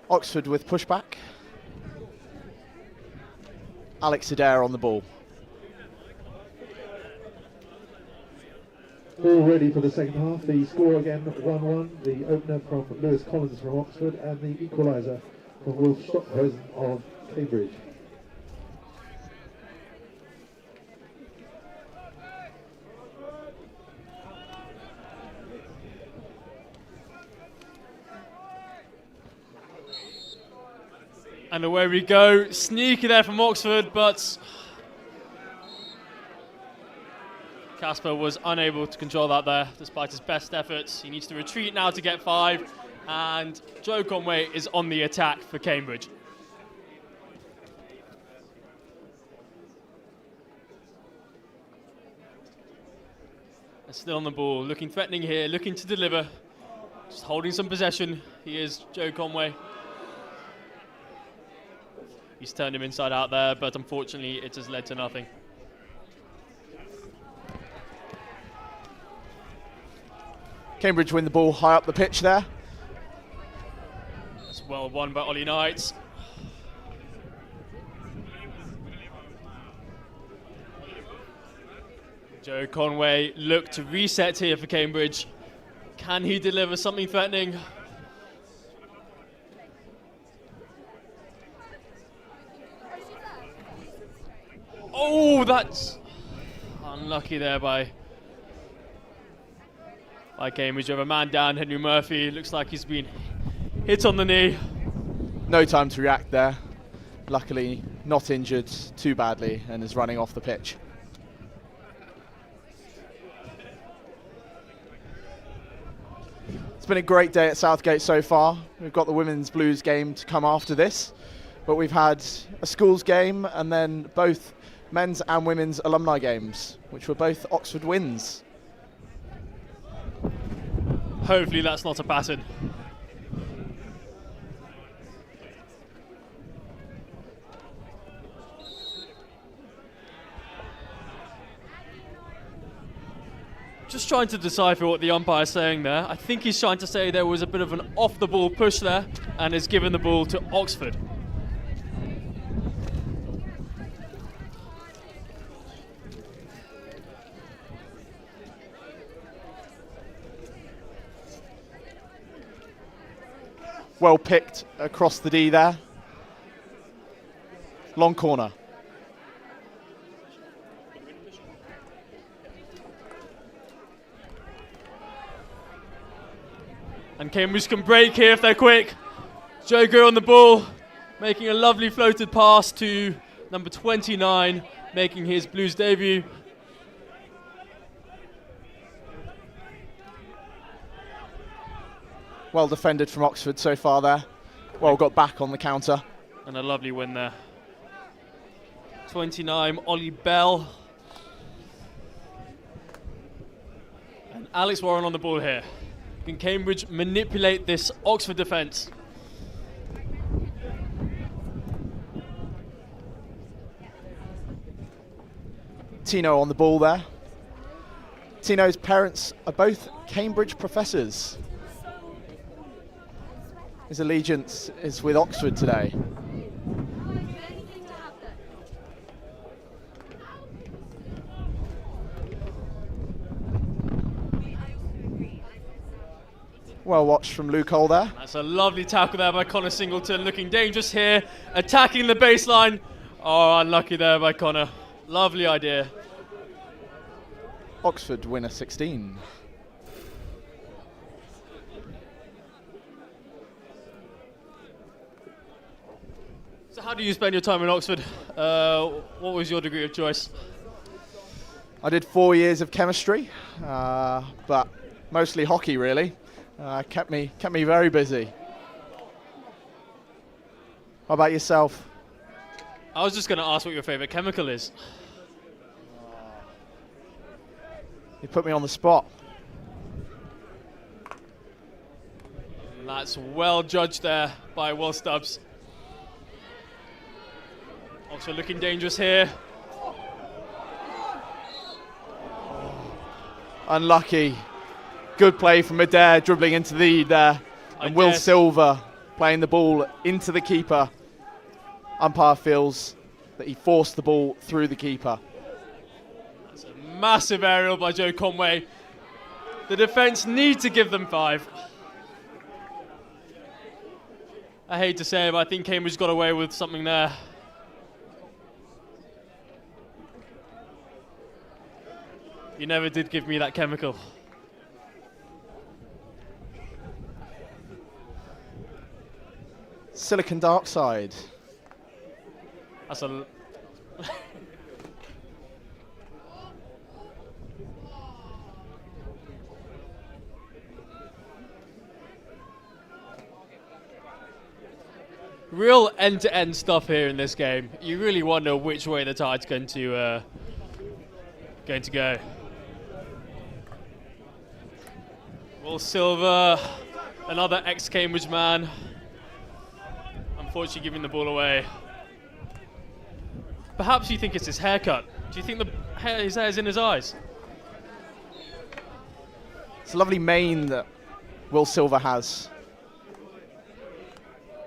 Oxford with pushback. Alex Adair on the ball. All ready for the second half. The score again 1-1. The opener from Lewis Collins from Oxford and the equaliser from Wolf Stockhausen of Cambridge. And away we go. Sneaky there from Oxford, but Casper was unable to control that there, despite his best efforts. He needs to retreat now to get 5, and Joe Conway is on the attack for Cambridge. And still on the ball, looking threatening here, looking to deliver. Just holding some possession. He is Joe Conway. He's turned him inside out there, but unfortunately it has led to nothing. Cambridge win the ball high up the pitch there. It's well won by Ollie Knight. Joe Conway looked to reset here for Cambridge. Can he deliver something threatening? Oh, that's unlucky there by Cambridge. You have a man down, Henry Murphy. Looks like he's been hit on the knee. No time to react there. Luckily not injured too badly and is running off the pitch. It's been a great day at Southgate so far. We've got the Women's Blues game to come after this, but we've had a schools game and then both men's and women's alumni games, which were both Oxford wins. Hopefully that's not a pattern. Just trying to decipher what the umpire's saying there. I think he's trying to say there was a bit of an off-the-ball push there and has given the ball to Oxford. Well picked across the D there. Long corner. And Cambridge can break here if they're quick. Joe Greer on the ball, making a lovely floated pass to number 29, making his Blues debut. Well defended from Oxford so far there. Well got back on the counter. And a lovely win there. 29, Ollie Bell. And Alex Warren on the ball here. Can Cambridge manipulate this Oxford defence? Tino on the ball there. Tino's parents are both Cambridge professors. His allegiance is with Oxford today. Well watched from Luke Cole there. That's a lovely tackle there by Connor Singleton, looking dangerous here, attacking the baseline. Oh, unlucky there by Connor. Lovely idea. Oxford winner 16. So how do you spend your time in Oxford? What was your degree of choice? I did 4 years of chemistry, but mostly hockey really. Kept me very busy. How about yourself? I was just going to ask what your favourite chemical is. You put me on the spot. And that's well judged there by Will Stubbs. Also looking dangerous here. Unlucky. Good play from Adair, dribbling into the lead there. And Will Silver playing the ball into the keeper. Umpire feels that he forced the ball through the keeper. That's a massive aerial by Joe Conway. The defence need to give them 5. I hate to say it, but I think Cambridge got away with something there. You never did give me that chemical. Silicon dioxide. That's a... Real end-to-end stuff here in this game. You really wonder which way the tide's going to go. Will Silver, another ex-Cambridge man, unfortunately giving the ball away. Perhaps you think it's his haircut. Do you think his hair's in his eyes? It's a lovely mane that Will Silver has.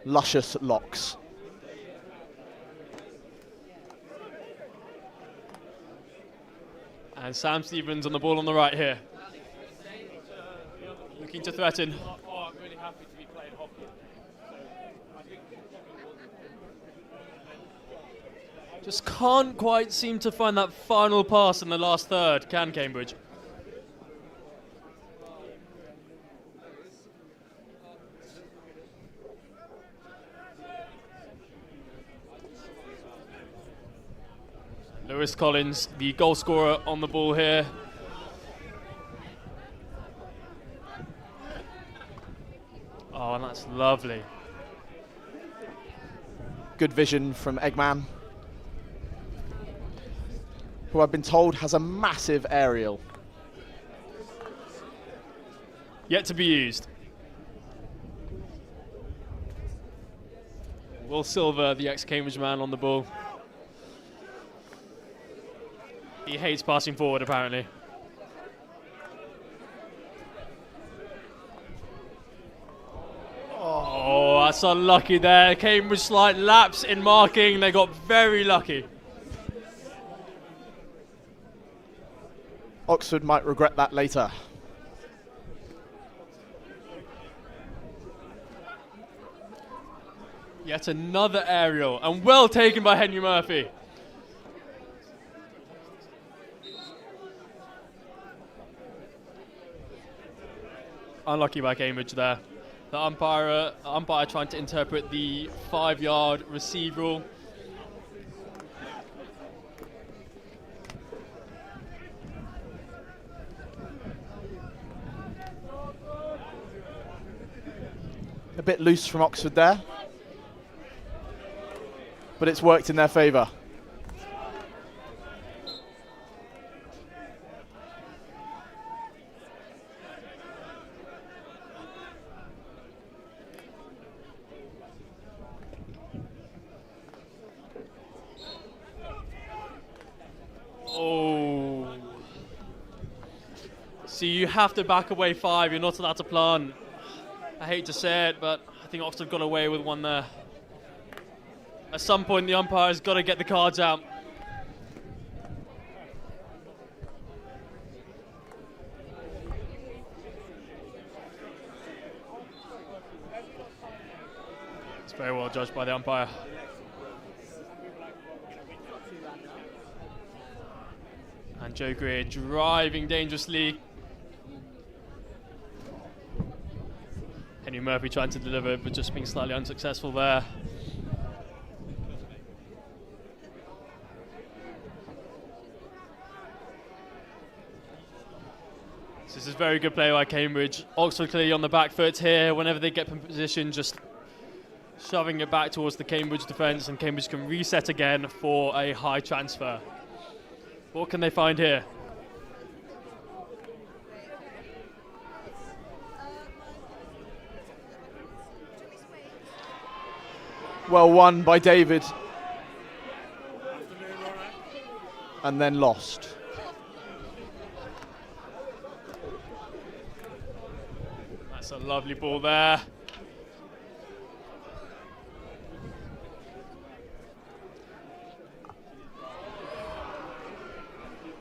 Luscious locks. And Sam Stevens on the ball on the right here. Looking to threaten. I'm really happy to be playing hockey. Just can't quite seem to find that final pass in the last third, can Cambridge? Lewis Collins, the goal scorer, on the ball here. Oh, and that's lovely. Good vision from Eggman, who I've been told has a massive aerial. Yet to be used. Will Silver, the ex-Cambridge man, on the ball. He hates passing forward, apparently. Oh, that's unlucky there. Cambridge slight lapse in marking. They got very lucky. Oxford might regret that later. Yet another aerial, and well taken by Henry Murphy. Unlucky by Cambridge there. The umpire trying to interpret the 5-yard receive rule. A bit loose from Oxford there, but it's worked in their favour. Varsity, you have to back away 5. You're not allowed to plant. I hate to say it, but I think Oxford got away with one there. At some point, the umpire's got to get the cards out. It's very well judged by the umpire. And Joe Greer driving dangerously. Henry Murphy trying to deliver, but just being slightly unsuccessful there. This is very good play by Cambridge. Oxford clearly on the back foot here. Whenever they get in position, just shoving it back towards the Cambridge defence, and Cambridge can reset again for a high transfer. What can they find here? Well won by David. And then lost. That's a lovely ball there.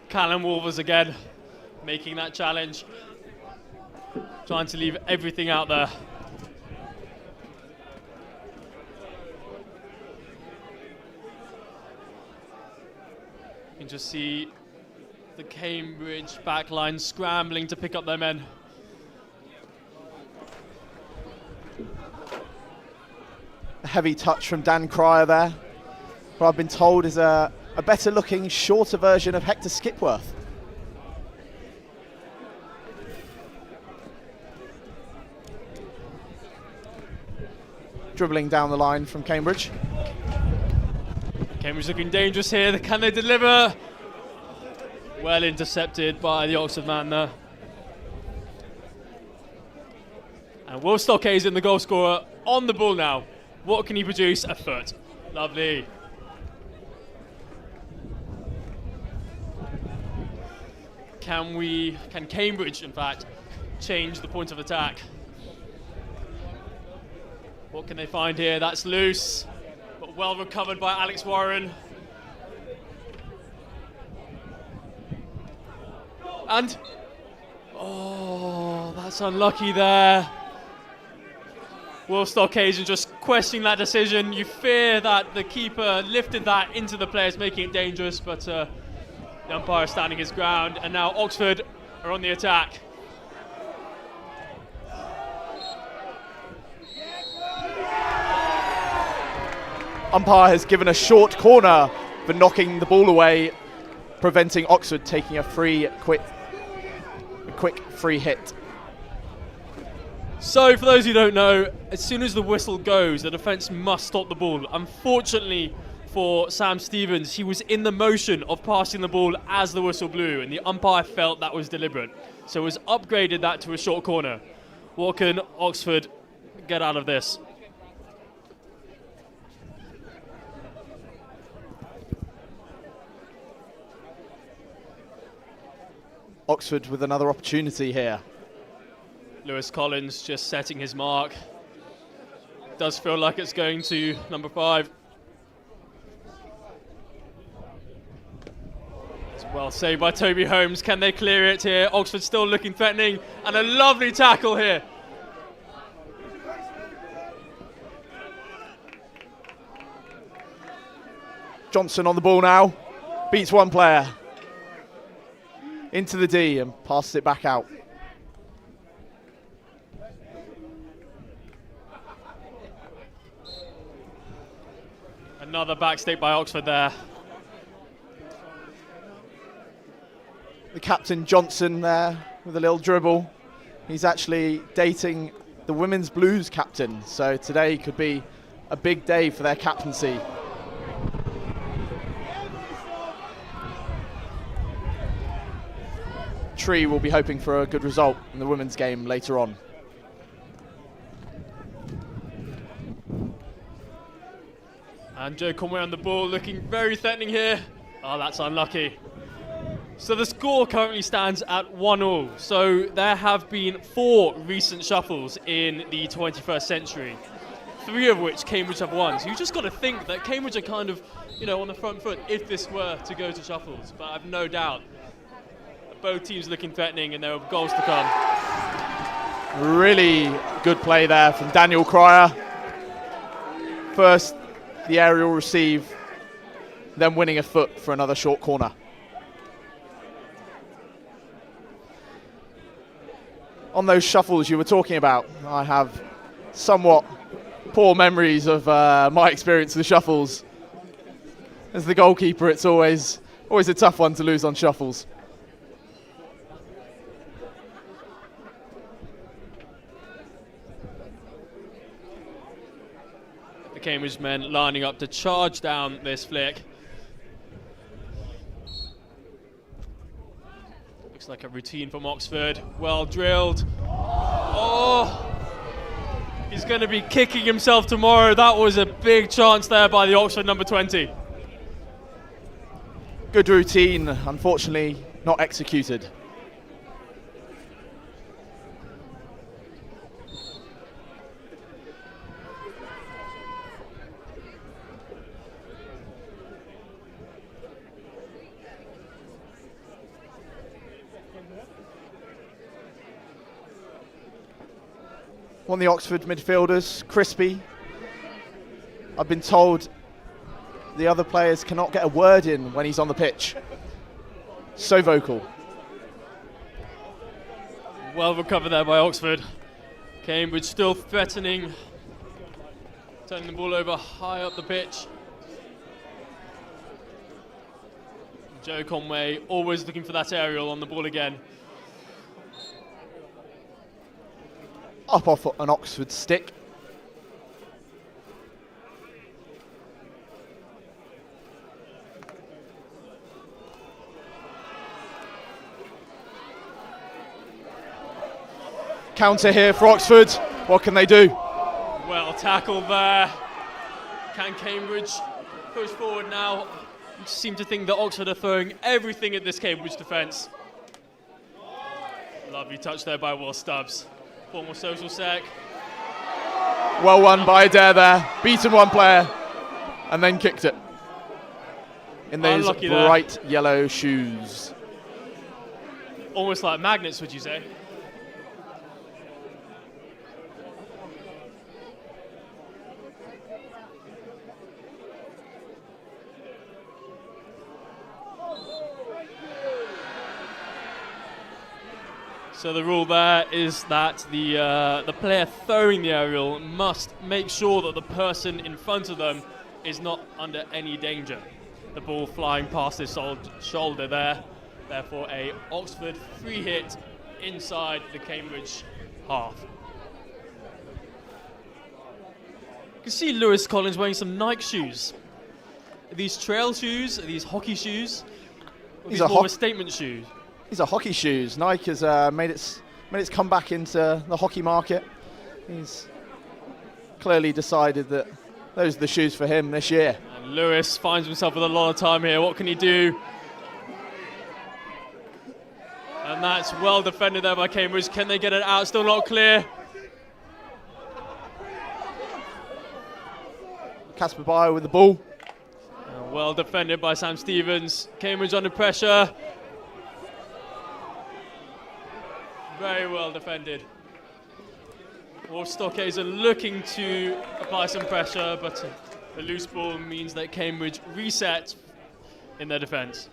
Callum Wolvers again, making that challenge. Trying to leave everything out there. You can just see the Cambridge backline scrambling to pick up their men. A heavy touch from Dan Cryer there, who I've been told is a better looking, shorter version of Hector Skipworth. Dribbling down the line from Cambridge. Cambridge looking dangerous here. Can they deliver? Well intercepted by the Oxford man there. And Will Stockhazen, the goal scorer, on the ball now. What can he produce? A foot. Lovely. Can Cambridge, in fact, change the point of attack? What can they find here? That's loose, but well recovered by Alex Warren. And, oh, that's unlucky there. Will Stockhazen just questioning that decision. You fear that the keeper lifted that into the players, making it dangerous, but the umpire standing his ground, and now Oxford are on the attack. Umpire has given a short corner for knocking the ball away, preventing Oxford taking a quick free hit. So, for those who don't know, as soon as the whistle goes, the defence must stop the ball. Unfortunately for Sam Stevens, he was in the motion of passing the ball as the whistle blew, and the umpire felt that was deliberate. So it was upgraded that to a short corner. What can Oxford get out of this? Oxford with another opportunity here. Lewis Collins just setting his mark. Does feel like it's going to number 5. It's well saved by Toby Holmes. Can they clear it here? Oxford still looking threatening, and a lovely tackle here. Johnson on the ball now. Beats one player. Into the D and passes it back out. Another backstep by Oxford there. The captain Johnson there with a little dribble. He's actually dating the women's Blues captain, so today could be a big day for their captaincy. Tree will be hoping for a good result in the women's game later on. And Joe Conway on the ball, looking very threatening here. Oh, that's unlucky. So the score currently stands at 1-1. So there have been 4 recent shuffles in the 21st century, 3 of which Cambridge have won. So you just got to think that Cambridge are kind of, on the front foot if this were to go to shuffles. But I've no doubt that both teams are looking threatening and there are goals to come. Really good play there from Daniel Cryer. First, the aerial receive, then winning a foot for another short corner. On those shuffles you were talking about, I have somewhat poor memories of my experience with shuffles. As the goalkeeper, it's always a tough one to lose on shuffles. The Cambridge men lining up to charge down this flick. Looks like a routine from Oxford. Well drilled. Oh! He's going to be kicking himself tomorrow. That was a big chance there by the Oxford number 20. Good routine, unfortunately not executed. One of the Oxford midfielders, Crispy. I've been told the other players cannot get a word in when he's on the pitch. So vocal. Well recovered there by Oxford. Cambridge still threatening. Turning the ball over high up the pitch. Joe Conway always looking for that aerial on the ball again. Up off an Oxford stick. Counter here for Oxford. What can they do? Well tackled there. Can Cambridge push forward now? You seem to think that Oxford are throwing everything at this Cambridge defence. Lovely touch there by Will Stubbs. Former social sec. Well won by Adair there. Beaten one player and then kicked it. In those Unlucky bright there. Yellow shoes. Almost like magnets, would you say? So the rule there is that the player throwing the aerial must make sure that the person in front of them is not under any danger. The ball flying past his shoulder there. Therefore, a Oxford free hit inside the Cambridge half. You can see Lewis Collins wearing some Nike shoes. Are these trail shoes? Are these hockey shoes? Or these more of a statement shoes? These are hockey shoes. Nike has made its comeback into the hockey market. He's clearly decided that those are the shoes for him this year. And Lewis finds himself with a lot of time here. What can he do? And that's well defended there by Cambridge. Can they get it out? Still not clear. Casper Bayer with the ball. Well defended by Sam Stevens. Cambridge under pressure. Very well defended. Wolf Stockades are looking to apply some pressure, but a loose ball means that Cambridge reset in their defence.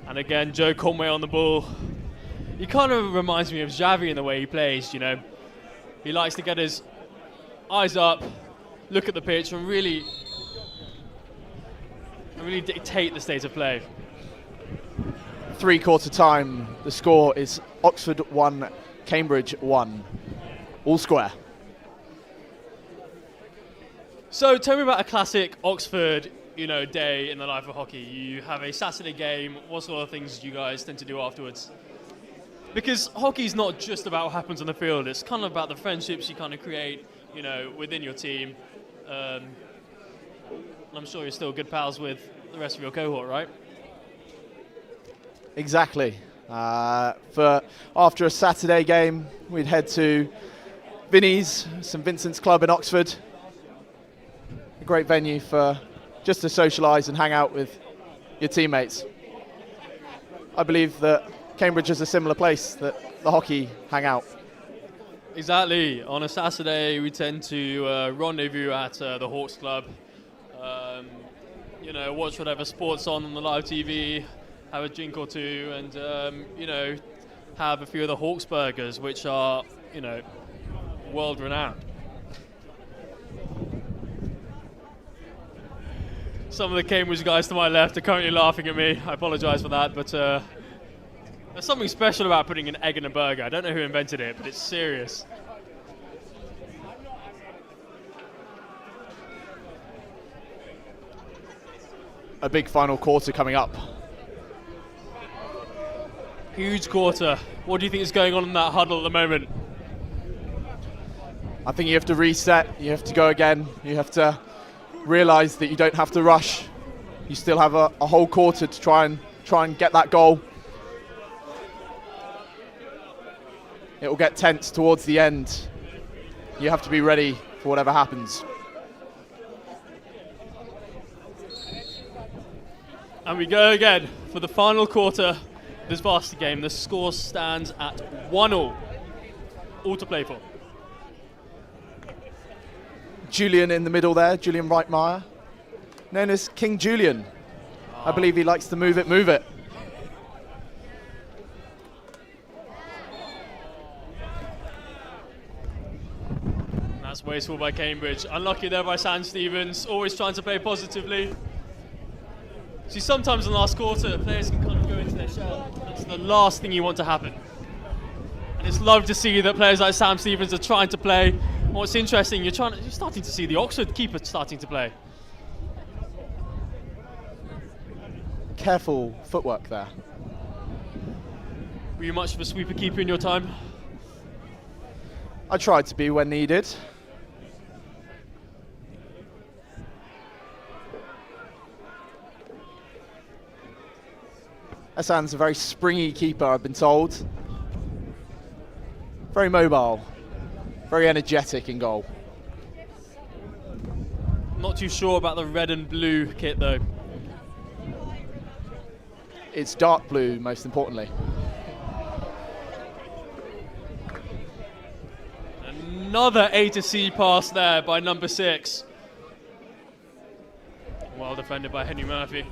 And again, Joe Conway on the ball. He kind of reminds me of Xavi in the way he plays, you know. He likes to get his eyes up, look at the pitch, and really dictate the state of play. Three-quarter time, the score is Oxford 1, Cambridge 1. All square. So tell me about a classic Oxford, day in the life of hockey. You have a Saturday game. What sort of things do you guys tend to do afterwards? Because hockey's not just about what happens on the field. It's kind of about the friendships you kind of create, within your team. I'm sure you're still good pals with the rest of your cohort, right? Exactly. After a Saturday game, we'd head to Vinnie's, St Vincent's Club in Oxford. A great venue for just to socialise and hang out with your teammates. I believe that Cambridge is a similar place that the hockey hang out. Exactly. On a Saturday, we tend to rendezvous at the Hawks Club. Watch whatever sports on the live TV, have a drink or two, and have a few of the Hawks burgers, which are world renowned. Some of the Cambridge guys to my left are currently laughing at me. I apologise for that, but there's something special about putting an egg in a burger. I don't know who invented it, but it's serious. A big final quarter coming up. Huge quarter. What do you think is going on in that huddle at the moment? I think you have to reset, you have to go again, you have to realise that you don't have to rush. You still have a whole quarter to try and get that goal. It will get tense towards the end. You have to be ready for whatever happens. And we go again for the final quarter of this Varsity game. The score stands at 1-1. All to play for. Julian in the middle there, Julian Reitmeyer, known as King Julian. I believe he likes to move it. That's wasteful by Cambridge. Unlucky there by Sam Stevens, always trying to play positively. See, sometimes in the last quarter, players can kind of go into their shell. That's the last thing you want to happen. And it's lovely to see that players like Sam Stevens are trying to play. And what's interesting, you're starting to see the Oxford keeper starting to play. Careful footwork there. Were you much of a sweeper keeper in your time? I tried to be when needed. Hassan's a very springy keeper, I've been told. Very mobile, very energetic in goal. Not too sure about the red and blue kit though. It's dark blue, most importantly. Another A to C pass there by number 6. Well defended by Henry Murphy.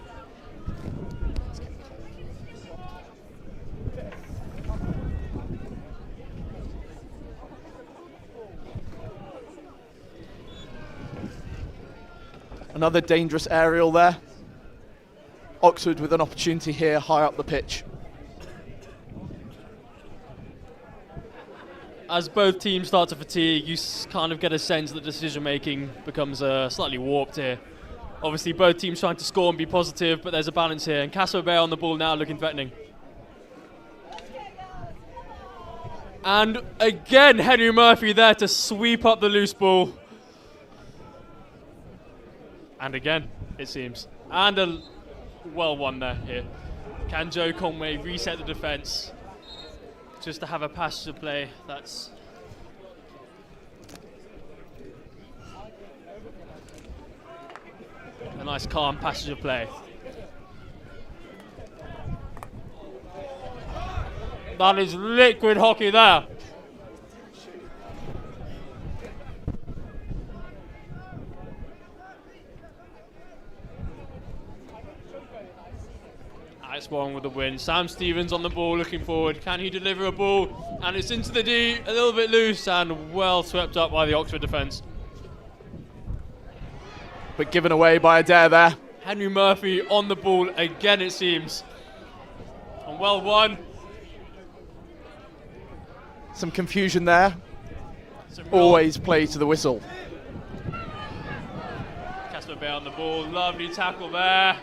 Another dangerous aerial there. Oxford with an opportunity here high up the pitch. As both teams start to fatigue, you kind of get a sense that decision making becomes slightly warped here. Obviously both teams trying to score and be positive, but there's a balance here, and Casper Bay on the ball now looking threatening. And again Henry Murphy there to sweep up the loose ball. And again, it seems. And a well won there here. Can Joe Conway reset the defence just to have a passage of play that's a nice calm passage of play. That is liquid hockey there. Nice one with the win. Sam Stevens on the ball looking forward. Can he deliver a ball? And it's into the D, a little bit loose and well swept up by the Oxford defence. But given away by Adair there. Henry Murphy on the ball again, it seems. And well won. Some confusion there. Always play to the whistle. Southgate on the ball. Lovely tackle there.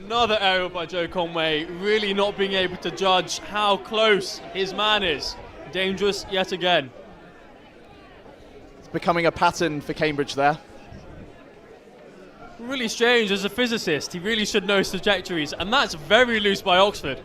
Another aerial by Joe Conway, really not being able to judge how close his man is. Dangerous yet again. It's becoming a pattern for Cambridge there. Really strange as a physicist. He really should know his trajectories, and that's very loose by Oxford.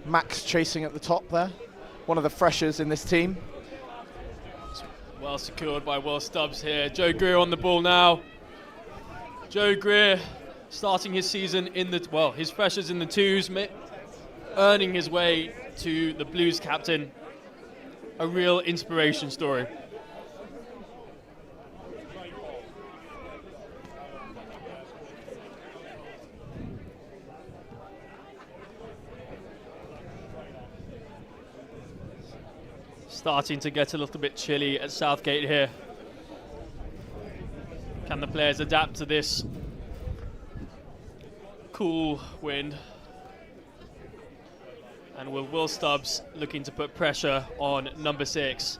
Max chasing at the top there. One of the freshers in this team. Well secured by Will Stubbs here. Joe Greer on the ball now. Joe Greer starting his season in the, well, his freshers in the twos, earning his way to the Blues captain. A real inspiration story. Starting to get a little bit chilly at Southgate here. Can the players adapt to this cool wind? And Will Stubbs looking to put pressure on number 6.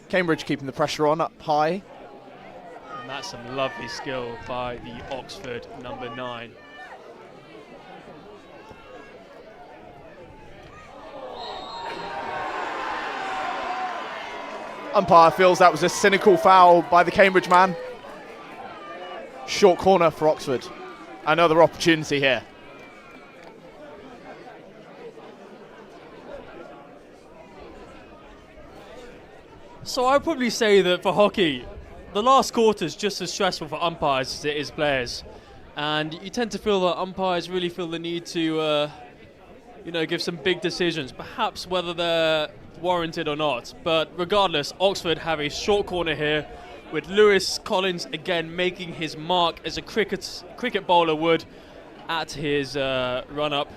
Cambridge keeping the pressure on up high. And that's some lovely skill by the Oxford number 9. Umpire feels that was a cynical foul by the Cambridge man. Short corner for Oxford. Another opportunity here. So I'd probably say that for hockey, the last quarter is just as stressful for umpires as it is players. And you tend to feel that umpires really feel the need to, give some big decisions, perhaps whether they're warranted or not. But regardless, Oxford have a short corner here with Lewis Collins again making his mark as a cricket bowler would at his run-up.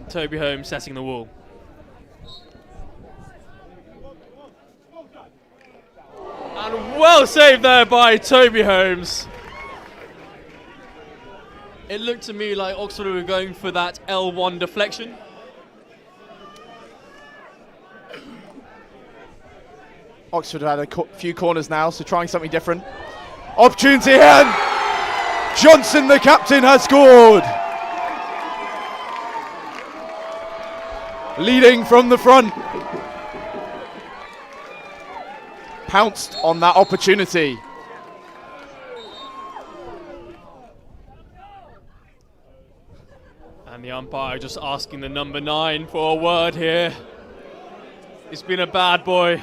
Toby Holmes setting the wall. And well saved there by Toby Holmes. It looked to me like Oxford were going for that L1 deflection. Oxford had a few corners now, so trying something different. Opportunity here, and Johnson, the captain, has scored. Leading from the front. Pounced on that opportunity. And the umpire just asking the number 9 for a word here. He's been a bad boy.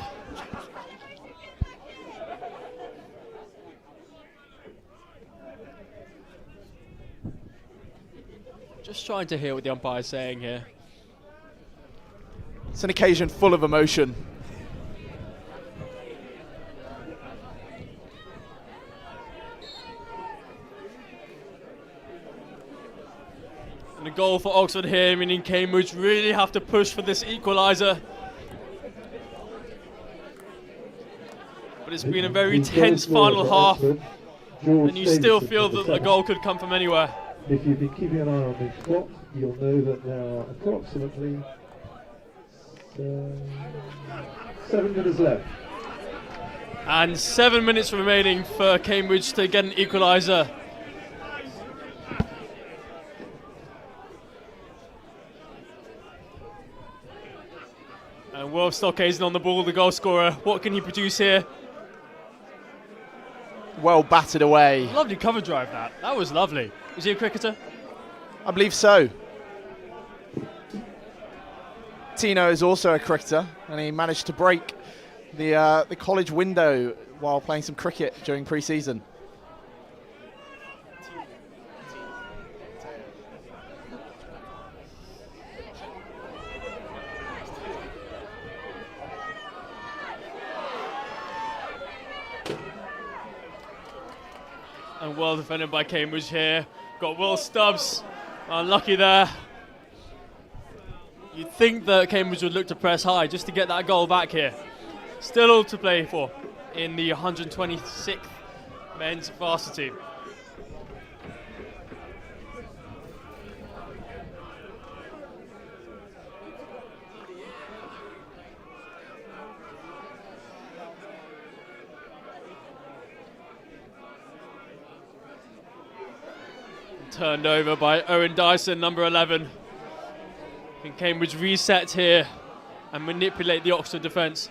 Just trying to hear what the umpire's saying here. It's an occasion full of emotion. And a goal for Oxford here, meaning Cambridge really have to push for this equaliser. But it's been a very tense final half, and you still feel that the goal could come from anywhere. If you've been keeping an eye on the clock, you'll know that there are approximately 7 minutes left. And 7 minutes remaining for Cambridge to get an equaliser. And Will Stockhausen on the ball, the goal scorer. What can he produce here? Well batted away. Lovely cover drive that. That was lovely. Is he a cricketer? I believe so. Tino is also a cricketer, and he managed to break the college window while playing some cricket during pre-season. And well defended by Cambridge here. Got Will Stubbs. Unlucky there. You'd think that Cambridge would look to press high just to get that goal back here. Still all to play for in the 126th men's varsity. Turned over by Owen Dyson, number 11. Can Cambridge reset here and manipulate the Oxford defence?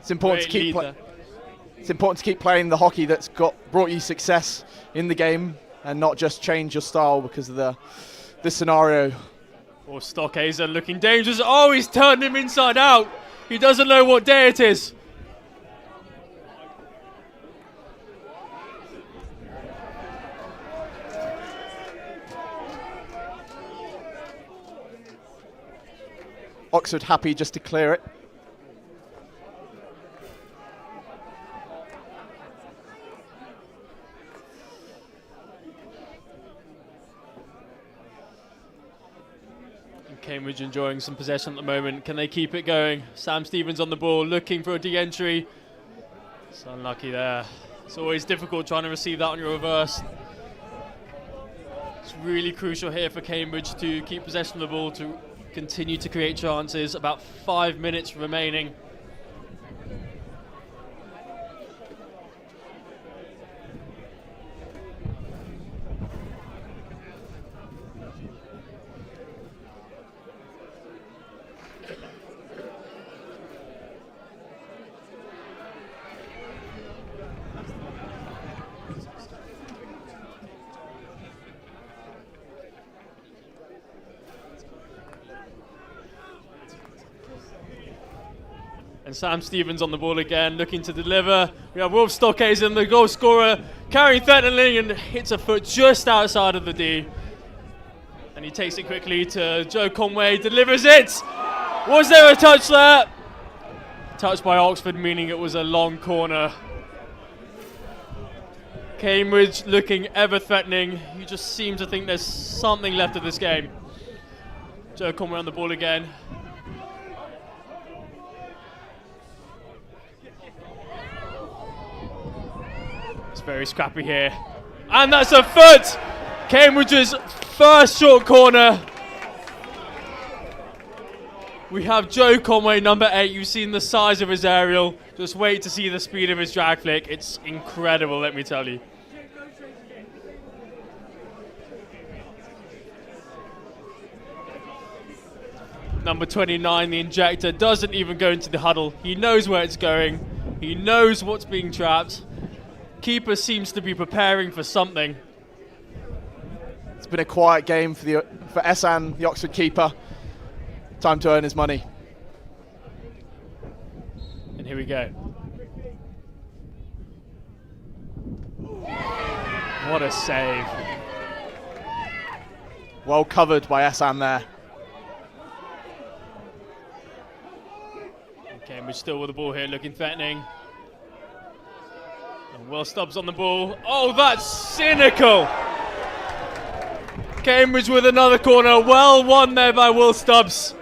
It's important it's important to keep playing the hockey that's brought you success in the game and not just change your style because of this scenario. Or Stockazer looking dangerous. Oh, he's turned him inside out. He doesn't know what day it is. Oxford happy just to clear it. Cambridge enjoying some possession at the moment. Can they keep it going? Sam Stevens on the ball, looking for a de-entry. It's unlucky there. It's always difficult trying to receive that on your reverse. It's really crucial here for Cambridge to keep possession of the ball, to continue to create chances. About 5 minutes remaining. And Sam Stevens on the ball again, looking to deliver. We have Wolf Stockazen, the goal scorer, carrying threateningly and hits a foot just outside of the D. And he takes it quickly to Joe Conway, delivers it. Was there a touch there? Touch by Oxford, meaning it was a long corner. Cambridge looking ever threatening. You just seem to think there's something left of this game. Joe Conway on the ball again. Very scrappy here. And that's a foot! Cambridge's first short corner. We have Joe Conway, number 8. You've seen the size of his aerial. Just wait to see the speed of his drag flick. It's incredible, let me tell you. Number 29, the injector, doesn't even go into the huddle. He knows where it's going. He knows what's being trapped. Keeper seems to be preparing for something. It's been a quiet game for Esan, the Oxford keeper. Time to earn his money. And here we go. What a save. Well covered by Esan there. Cambridge still with the ball here, looking threatening. And Will Stubbs on the ball. Oh, that's cynical! Cambridge with another corner. Well won there by Will Stubbs.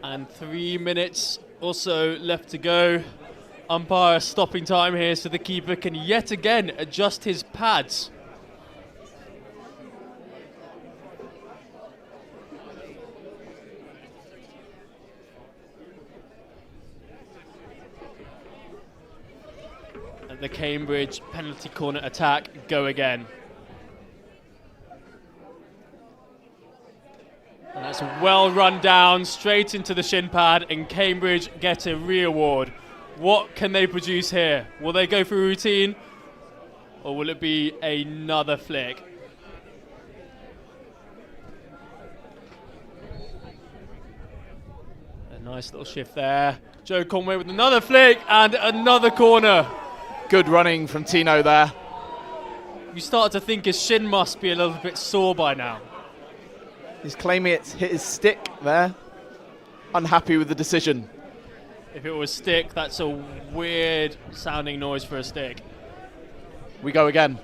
And 3 minutes or so left to go. Umpire stopping time here so the keeper can yet again adjust his pads. The Cambridge penalty corner attack go again. And that's well run down, straight into the shin pad, and Cambridge get a re-award. What can they produce here? Will they go for a routine, or will it be another flick? A nice little shift there. Joe Conway with another flick and another corner. Good running from Tino there. You start to think his shin must be a little bit sore by now. He's claiming it's hit his stick there. Unhappy with the decision. If it was stick, that's a weird sounding noise for a stick. We go again.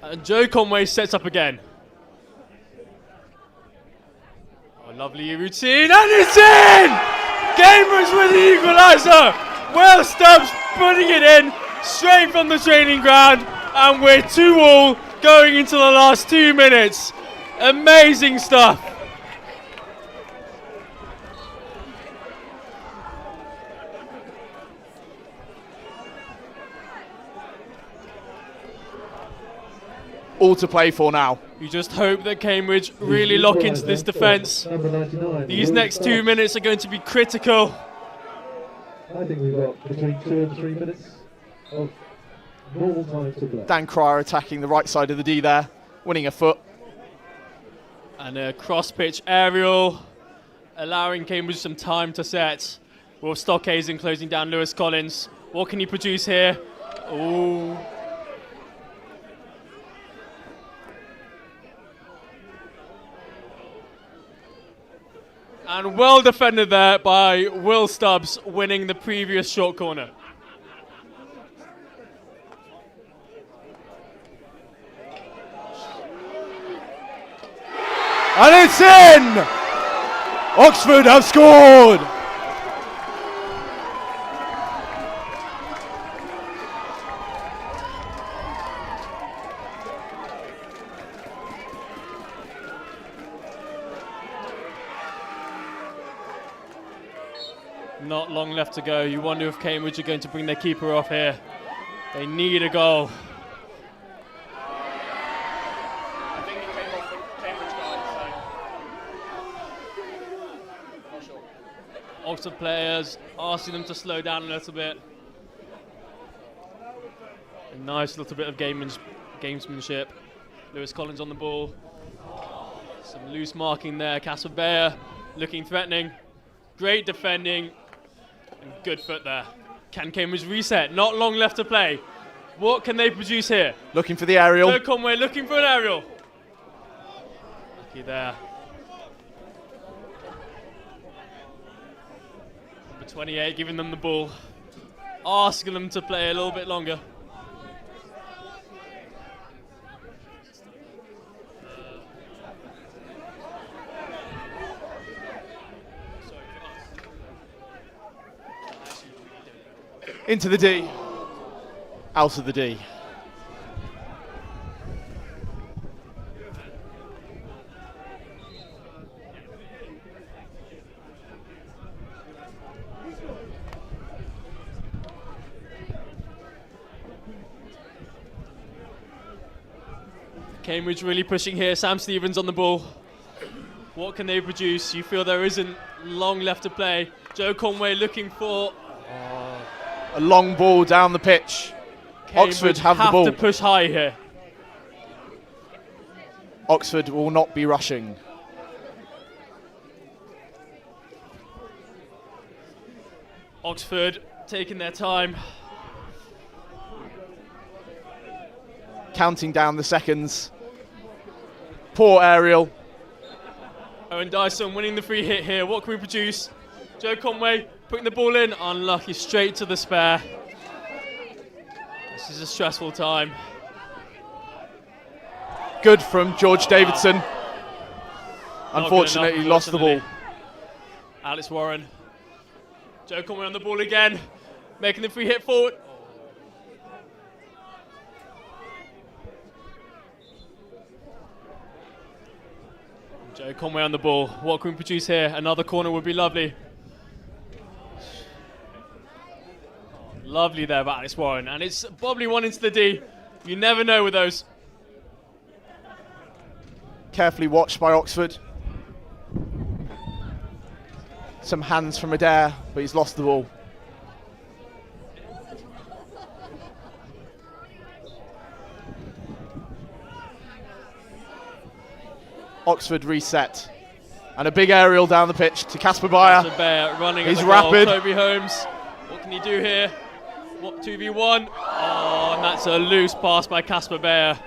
And Joe Conway sets up again. Oh, lovely routine, and it's in! Gamers with the equaliser! Will Stubbs putting it in straight from the training ground, and we're 2-2 going into the last 2 minutes. Amazing stuff. All to play for now. You just hope that Cambridge really lock into this defence. These next 2 minutes are going to be critical. I think we've got between 2 and 3 minutes of normal time to play. Dan Cryer attacking the right side of the D there, winning a foot. And a cross-pitch aerial, allowing Cambridge some time to set. Will Stockhausen closing down Lewis Collins. What can he produce here? Ooh. And well defended there by Will Stubbs, winning the previous short corner. And it's in! Oxford have scored! Not long left to go. You wonder if Cambridge are going to bring their keeper off here. They need a goal. I think he came off the Cambridge guy, so not sure. Oxford players asking them to slow down a little bit. A nice little bit of gamesmanship. Lewis Collins on the ball. Some loose marking there. Casper Bayer looking threatening. Great defending. And good foot there. Can Cambridge reset? Not long left to play. What can they produce here? Looking for the aerial. Joe Conway looking for an aerial. Lucky there. Number 28 giving them the ball. Asking them to play a little bit longer. Into the D. Out of the D. Cambridge really pushing here. Sam Stevens on the ball. What can they produce? You feel there isn't long left to play. Joe Conway looking for A long ball down the pitch. Cambridge Oxford have the ball. to push high here. Oxford will not be rushing. Oxford taking their time. Counting down the seconds. Poor aerial. Owen Dyson winning the free hit here. What can we produce? Joe Conway putting the ball in. Unlucky, straight to the spare. This is a stressful time. Good from George Davidson. Not good Unfortunately, enough, lost the ball. Alex Warren. Joe Conway on the ball again. Making the free hit forward. Joe Conway on the ball. What can we produce here? Another corner would be lovely. Lovely there by Alex Warren. And it's probably one into the D. You never know with those. Carefully watched by Oxford. Some hands from Adair, but he's lost the ball. Oxford reset. And a big aerial down the pitch to Casper Bayer. Casper Bayer running He's at the goal. rapid. Toby Holmes. What can he do here? What, 2v1? Oh, and that's a loose pass by Casper Bear.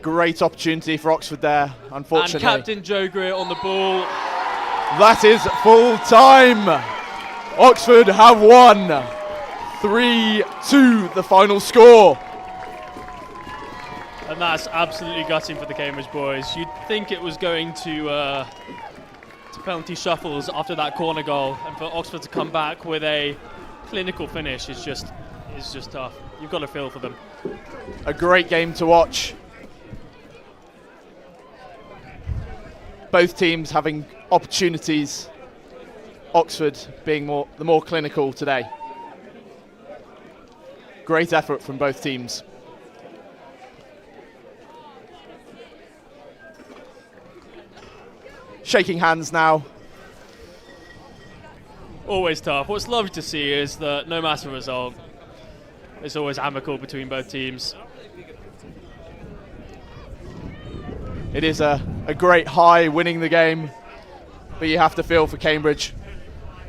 Great opportunity for Oxford there, unfortunately. And Captain Joe Greer on the ball. That is full time. Oxford have won. 3-2 the final score. And that's absolutely gutting for the Cambridge boys. You'd think it was going to penalty shuffles after that corner goal, and for Oxford to come back with a clinical finish is just tough. You've got to feel for them. A great game to watch. Both teams having opportunities. Oxford being the more clinical today. Great effort from both teams. Shaking hands now. Always tough. What's lovely to see is that no matter the result, it's always amicable between both teams. It is a great high winning the game, but you have to feel for Cambridge.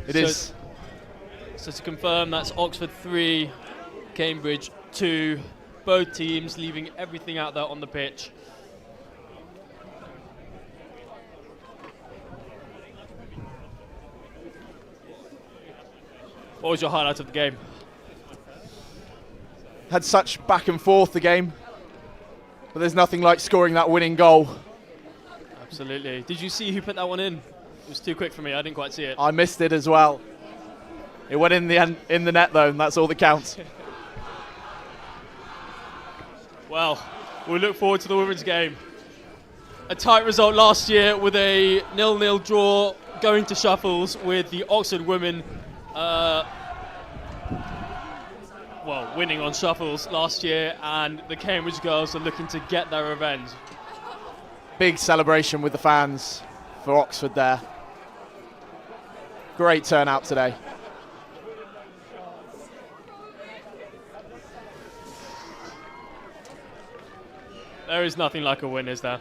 So to confirm, that's Oxford 3, Cambridge 2, both teams leaving everything out there on the pitch. What was your highlight of the game? Had such back and forth the game, but there's nothing like scoring that winning goal. Absolutely. Did you see who put that one in? It was too quick for me. I didn't quite see it. I missed it as well. It went in the net though, and that's all that counts. Well, we look forward to the women's game. A tight result last year with a 0-0 draw going to shuffles with the Oxford women winning on shuffles last year, and the Cambridge girls are looking to get their revenge. Big celebration with the fans for Oxford there. Great turnout today. There is nothing like a win, is there?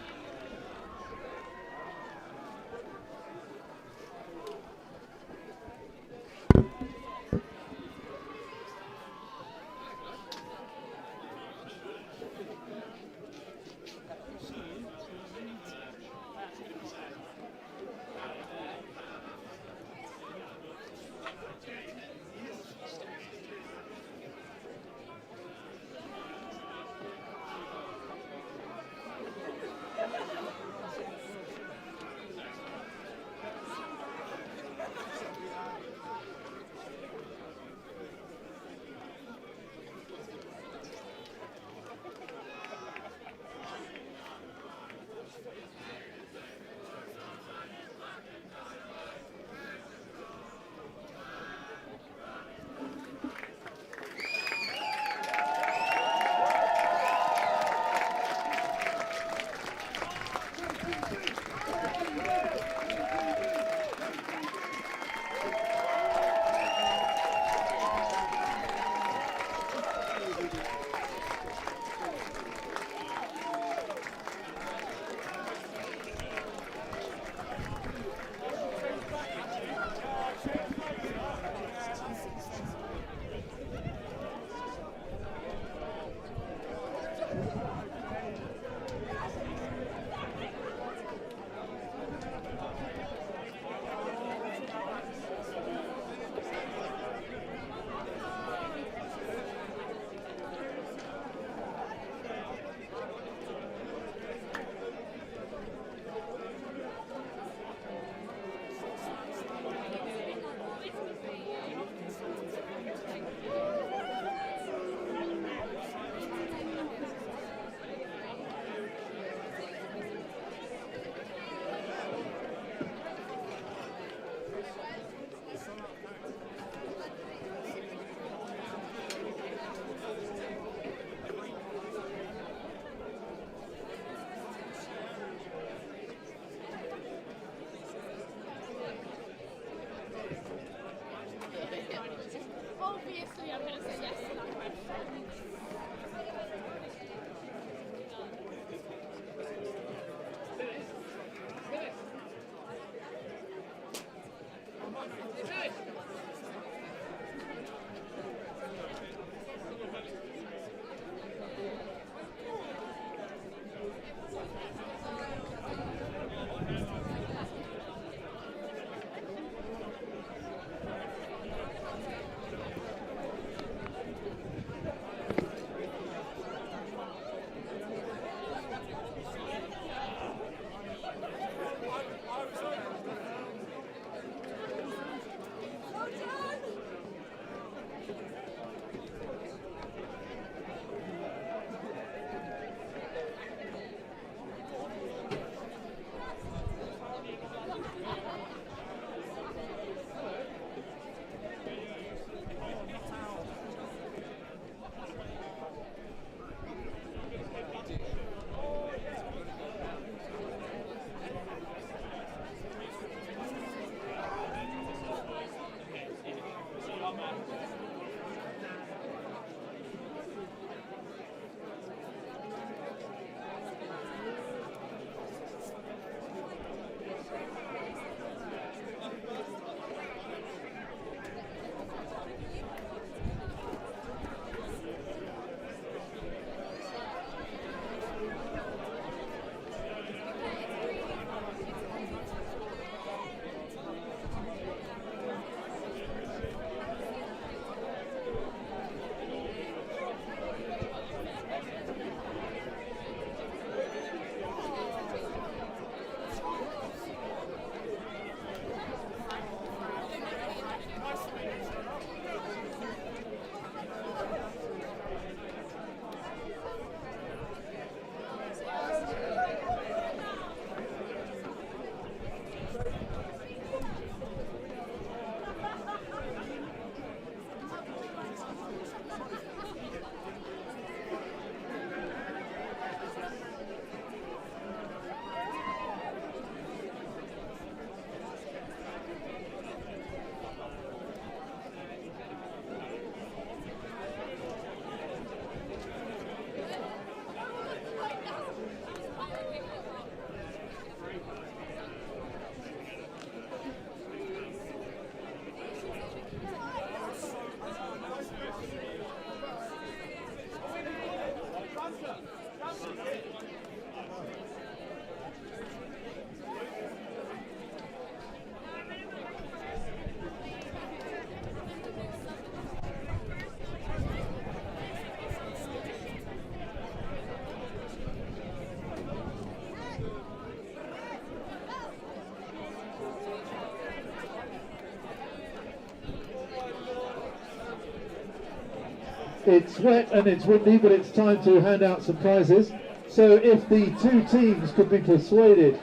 It's wet and it's windy, but it's time to hand out some prizes. So if the two teams could be persuaded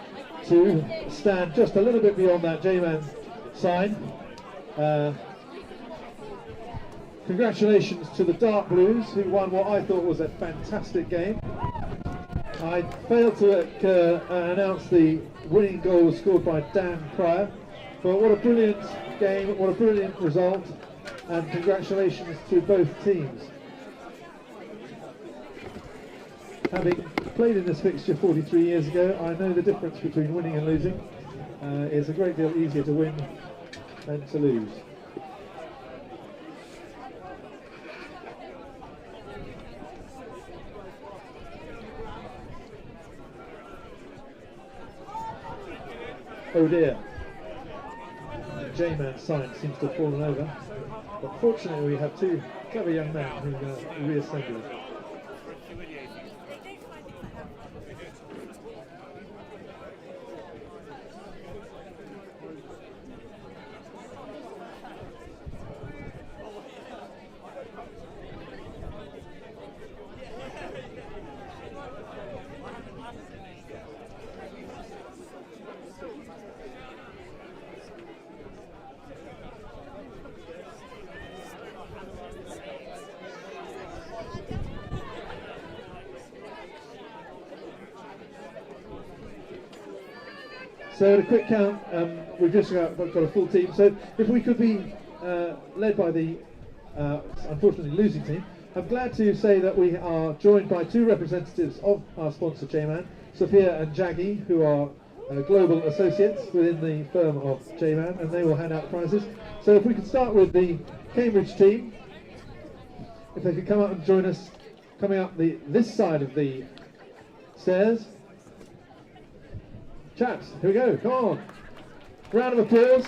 to stand just a little bit beyond that JMAN sign. Congratulations to the Dark Blues, who won what I thought was a fantastic game. I failed to announce the winning goal scored by Dan Pryor, but what a brilliant game, what a brilliant result, and congratulations to both teams. Having played in this fixture 43 years ago, I know the difference between winning and losing. It's a great deal easier to win than to lose. Oh dear, the JMAN sign seems to have fallen over, but fortunately we have two clever young men who reassemble it. So at a quick count, we've just got a full team. So if we could be led by the unfortunately losing team, I'm glad to say that we are joined by two representatives of our sponsor JMAN, Sophia and Jaggy, who are global associates within the firm of JMAN, and they will hand out prizes. So if we could start with the Cambridge team, if they could come up and join us, coming up this side of the stairs. Chaps, here we go, come on. Round of applause.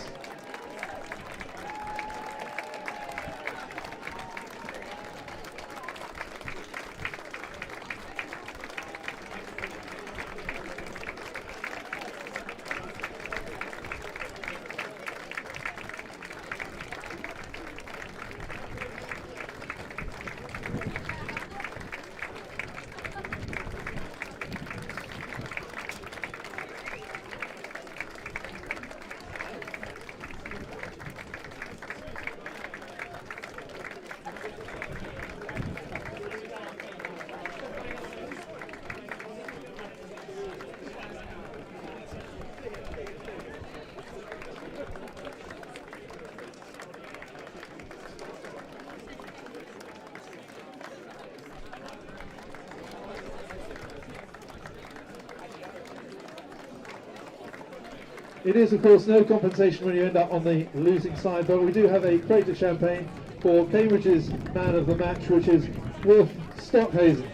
It is, of course, no compensation when you end up on the losing side, but we do have a crate of champagne for Cambridge's man of the match, which is Wolf Stockhazen.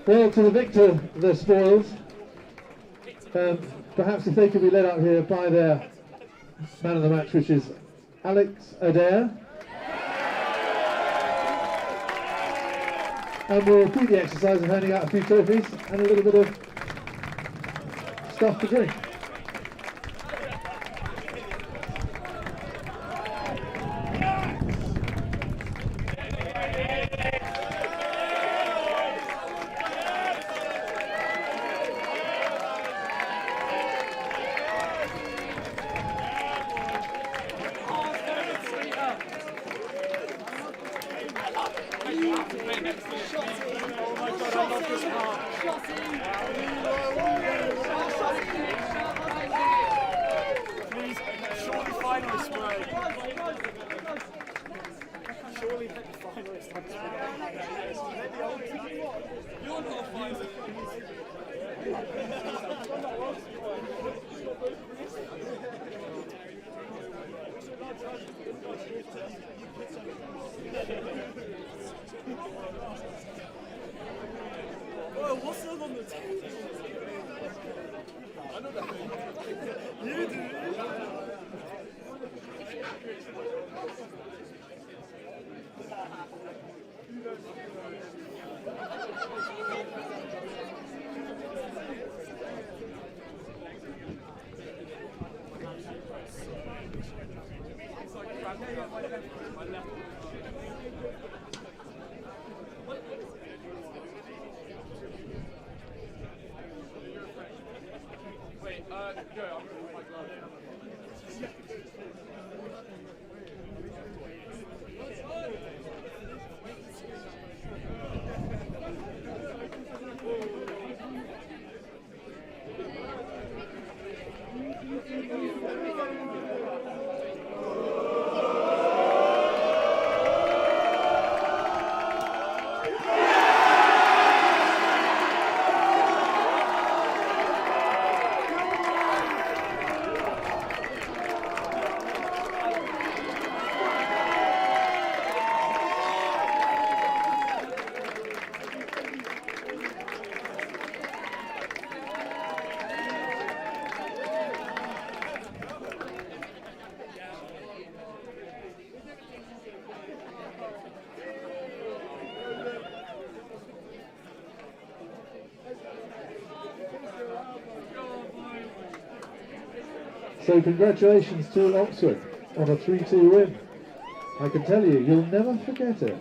Well, to the victor, the spoils. Perhaps if they could be led up here by their man of the match, which is Alex Adair. And we'll repeat the exercise of handing out a few trophies and a little bit of stuff to drink. So congratulations to Oxford on a 3-2 win. I can tell you, you'll never forget it.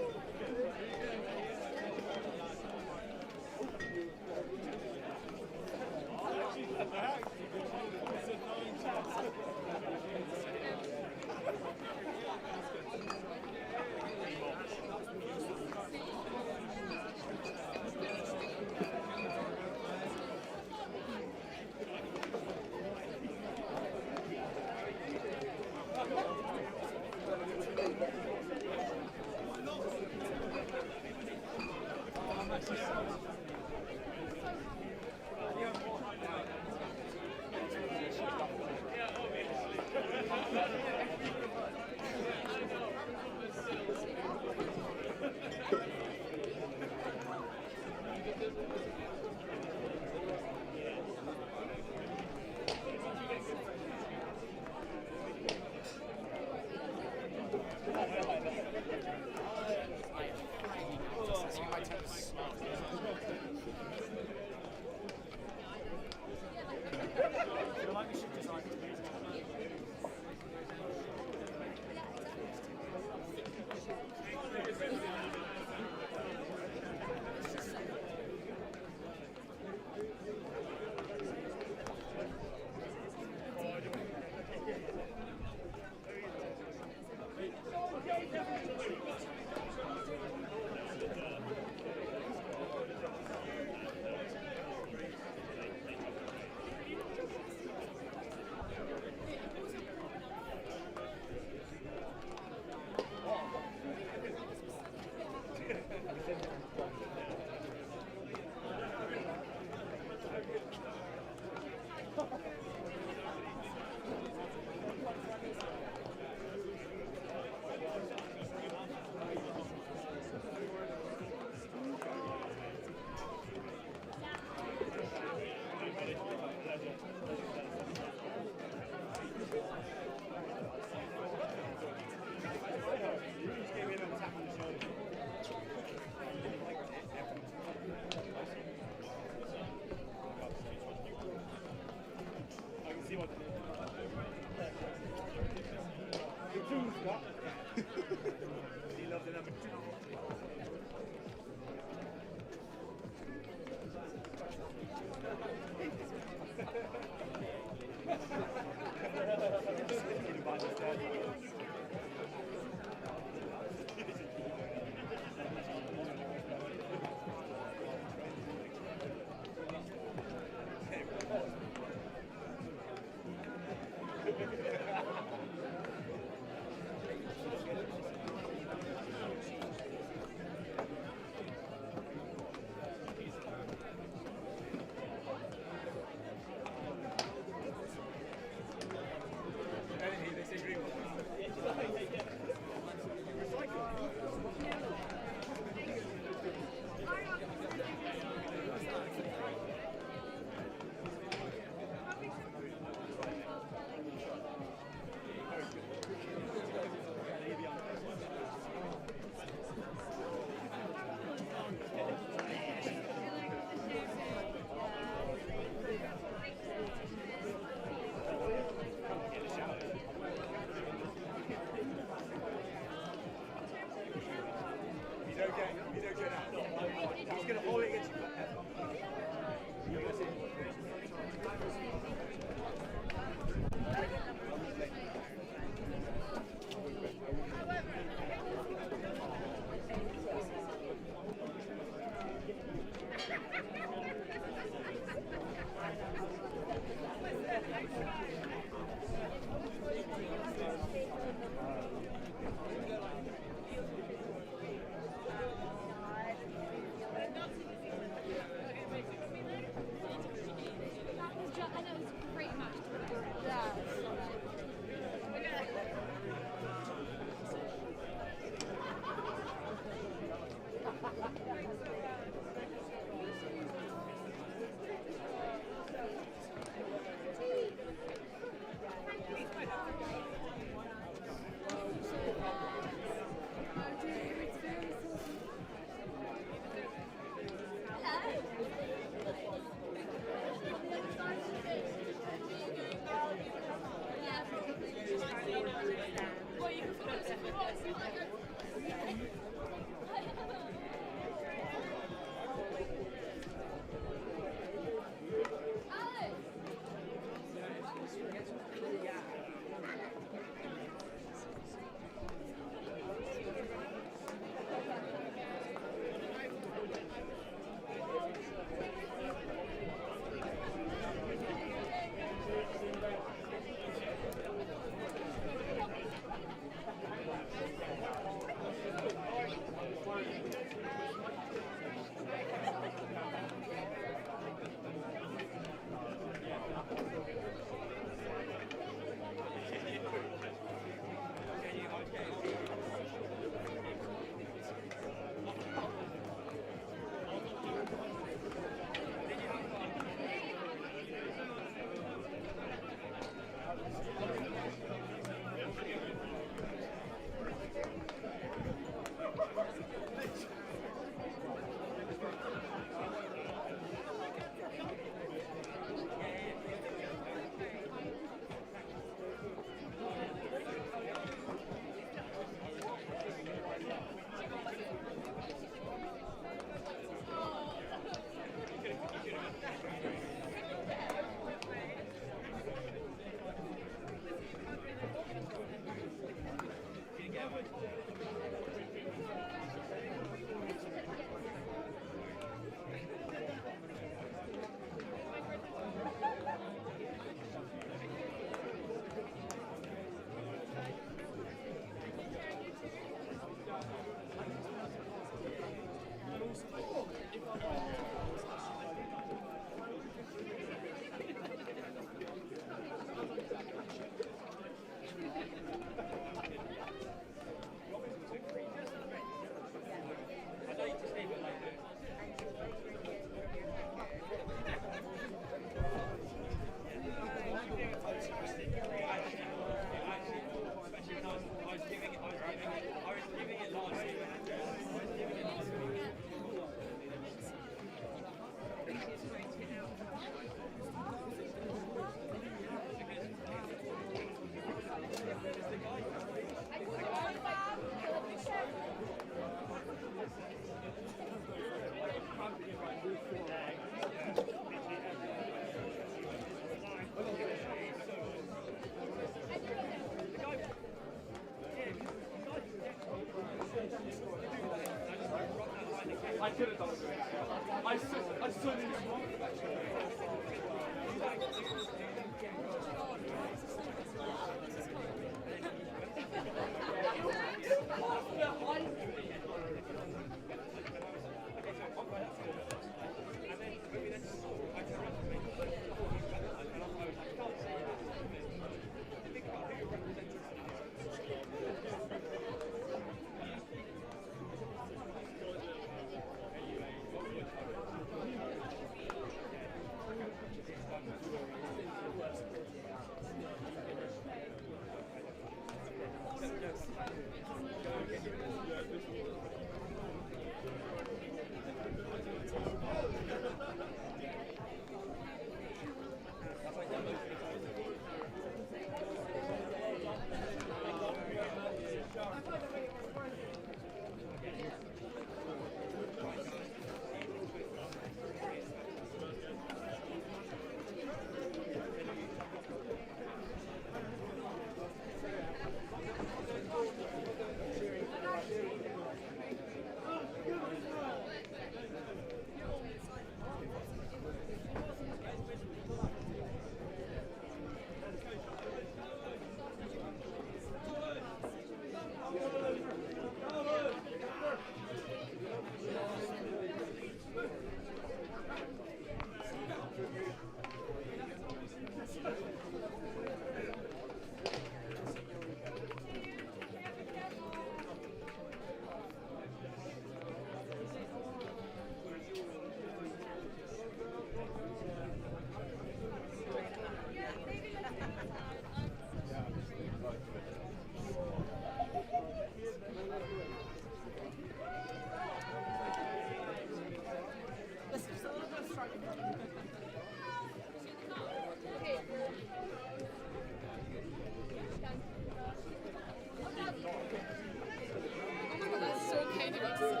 That's so kind of exciting.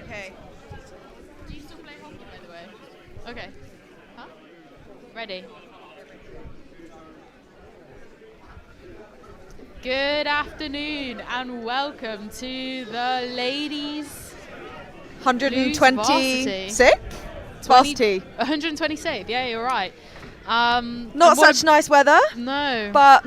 Okay. Do you still play hockey, by the way? Okay. Huh? Ready. Good afternoon and welcome to the ladies 126th Varsity. 126th. Yeah, you're right. Not such nice weather, No. but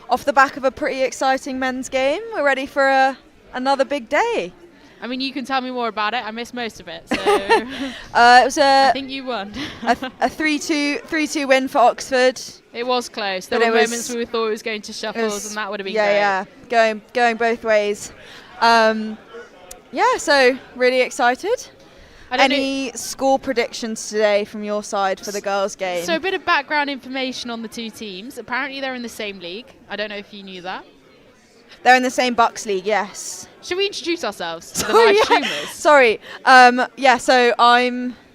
off the back of a pretty exciting men's game, we're ready for another big day. I mean, you can tell me more about it. I missed most of it, so It was I think you won. a 3-2 win for Oxford. It was close. There But were it was- moments where we thought it was going to shuffles, and that would have been Yeah, great. yeah, going both ways. So really excited. I don't know- Any score predictions today from your side for the girls' game? So a bit of background information on the two teams. Apparently they're in the same league. I don't know if you knew that. They're in the same Bucks league, yes. Should we introduce ourselves to the Oh, live yeah. streamers? Sorry. So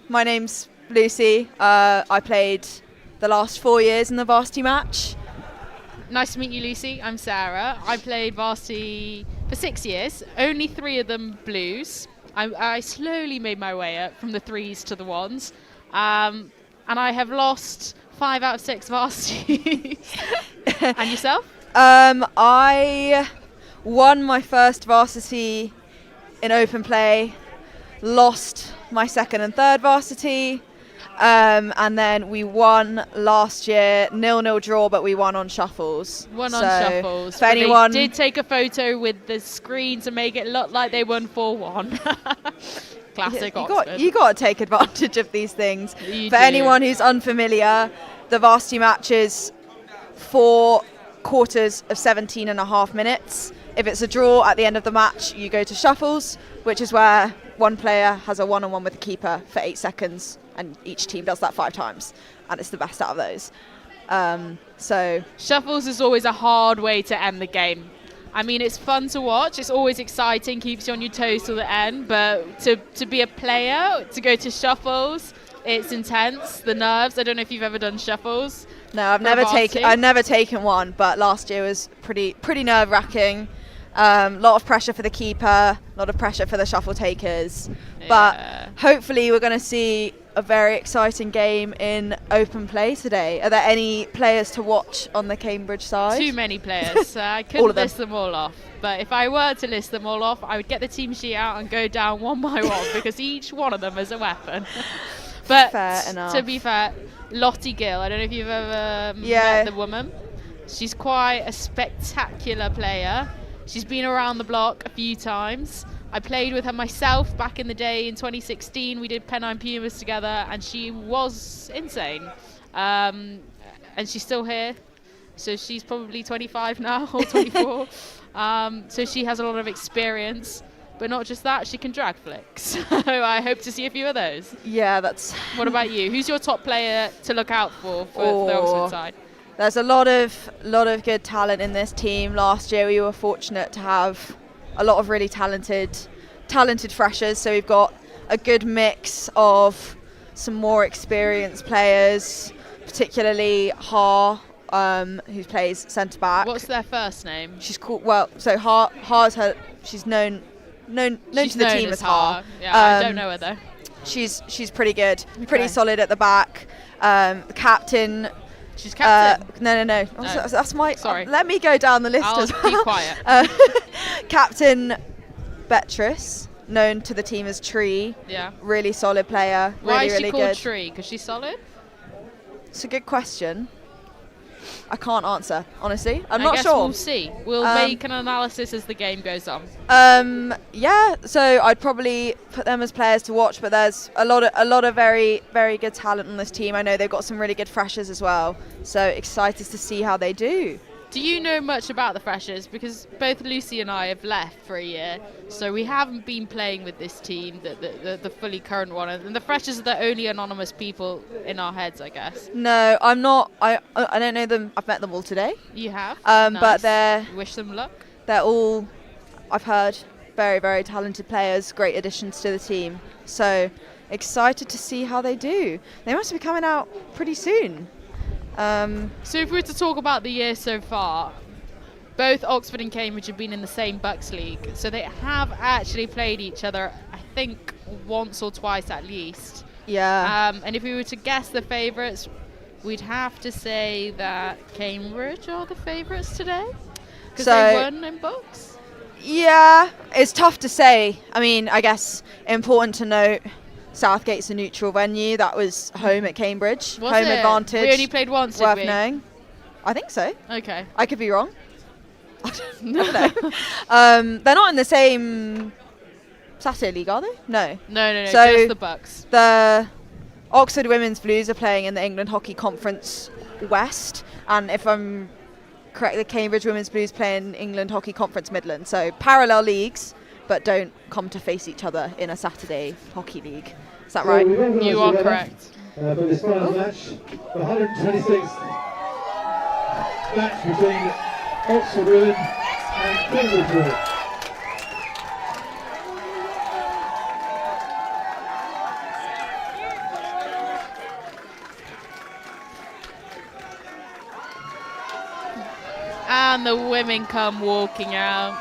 my name's Lucy. I played the last 4 years in the Varsity match. Nice to meet you, Lucy. I'm Sarah. I played Varsity for 6 years. Only 3 of them blues. I slowly made my way up from the 3s to the 1s. And I have lost 5 out of 6 Varsity. And yourself? I won my first Varsity in open play, lost my second and third Varsity, and then we won last year, 0-0 draw, but we won on shuffles. One on So, shuffles. If but anyone they did take a photo with the screen to make it look like they won 4-1. Classic Oxford. you got to take advantage of these things. You For do. anyone who's unfamiliar, the Varsity match is 4 quarters of 17 and a half minutes. If it's a draw at the end of the match, you go to shuffles, which is where one player has a one-on-one with the keeper for 8 seconds, and each team does that 5 times, and it's the best out of those. So Shuffles is always a hard way to end the game. I mean, it's fun to watch. It's always exciting, keeps you on your toes till the end. But to be a player, to go to shuffles, it's intense. The nerves. I don't know if you've ever done shuffles. no, I've never taken one, but last year was pretty nerve-wracking. Lot of pressure for the keeper, a lot of pressure for the shuffle takers. Yeah. But hopefully we're going to see a very exciting game in open play today. Are there any players to watch on the Cambridge side? Too many players. I All couldn't of them. list them all off. But if I were to list them all off, I would get the team sheet out and go down one by one because each one of them is a weapon. But Fair enough. to be fair, Lottie Gill, I don't know if you've ever Yeah. met the woman. She's quite a spectacular player. She's been around the block a few times. I played with her myself back in the day in 2016. We did Pennine Pumas together, and she was insane. And she's still here. So she's probably 25 now or 24. So she has a lot of experience. But not just that, she can drag flicks. So I hope to see a few of those. Yeah, that's. What about you? Who's your top player to look out for the Oxford side? There's a lot of good talent in this team. Last year we were fortunate to have a lot of really talented freshers. So we've got a good mix of some more experienced players, particularly Ha, who plays centre back. What's their first name? She's called Ha's her. She's known She's to the known team as as Ha. Ha. Yeah, I don't know her though. She's pretty good, pretty Okay. solid at the back. Captain. She's captain. No. No. That's my. Sorry. Let me go down the list I'll as be well. quiet. Captain Beatrice, known to the team as Tree. Yeah. Really solid player. Why Really, is she really called good. Tree? Because she's solid? It's a good question. I can't answer, honestly. I'm I not guess sure. We'll see. We'll make an analysis as the game goes on. Yeah, so I'd probably put them as players to watch, but there's a lot of very, very good talent on this team. I know they've got some really good freshers as well, so excited to see how they do. Do you know much about the freshers? Because both Lucy and I have left for a year, so we haven't been playing with this team, the fully current one. And the freshers are the only anonymous people in our heads, I guess. No, I'm not. I don't know them. I've met them all today. You have? But Nice. Wish them luck. they're all, I've heard, very, very talented players, great additions to the team. So excited to see how they do. They must be coming out pretty soon. So if we were to talk about the year so far, both Oxford and Cambridge have been in the same Bucks League, so they have actually played each other, I think, once or twice at least. Yeah. And if we were to guess the favourites, we'd have to say that Cambridge are the favourites today. Because they won in box? Yeah, it's tough to say. I mean, I guess important to note, Southgate's a neutral venue. That was home at Cambridge. Was home it? advantage. We only played once, worth did we? knowing. I think so. Okay. I could be wrong. I don't know. They're not in the same Saturday league, are they? No. No, So just the Bucks. The Oxford Women's Blues are playing in the England Hockey Conference West, and if I'm correct, the Cambridge Women's Blues play in England Hockey Conference Midland. So parallel leagues, but don't come to face each other in a Saturday hockey league. Is that right? You are correct. For this final match, the 126th match between Oxford Women and Cambridge Women. And the women come walking out.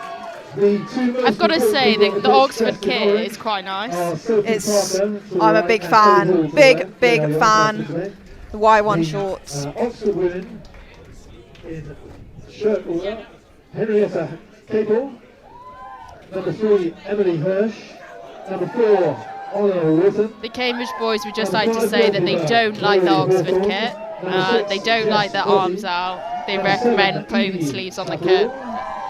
I've got to say, the Oxford kit is quite nice. I'm a big fan. Big fan. The Y1 shorts. Oxford Women in shirt order. Henrietta Capel. Number 3, Emily Hirsch. Number 4, Honor Wilson. The Cambridge boys would just like to say that they don't like the Oxford kit. They don't like their arms out. They recommend pulling the sleeves on the kit.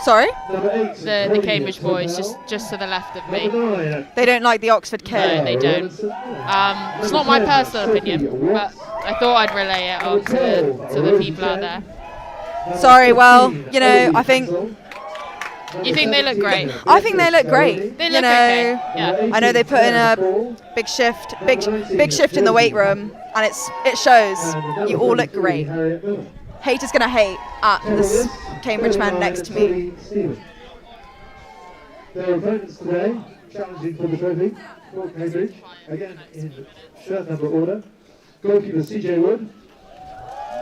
Sorry? The Cambridge boys, just to the left of me. They don't like the Oxford No, kit. they don't. It's not my personal opinion, but I thought I'd relay it on to the people out there. Sorry, well, you know, I think... You think they look great? I think they look great. They look okay. Yeah. I know they put in a big shift in the weight room, and it shows. You all look great. Haters gonna hate at this Cambridge man next to me. Their opponents today, challenging for the trophy, for Cambridge, again in shirt number order. Goalkeeper CJ Wood.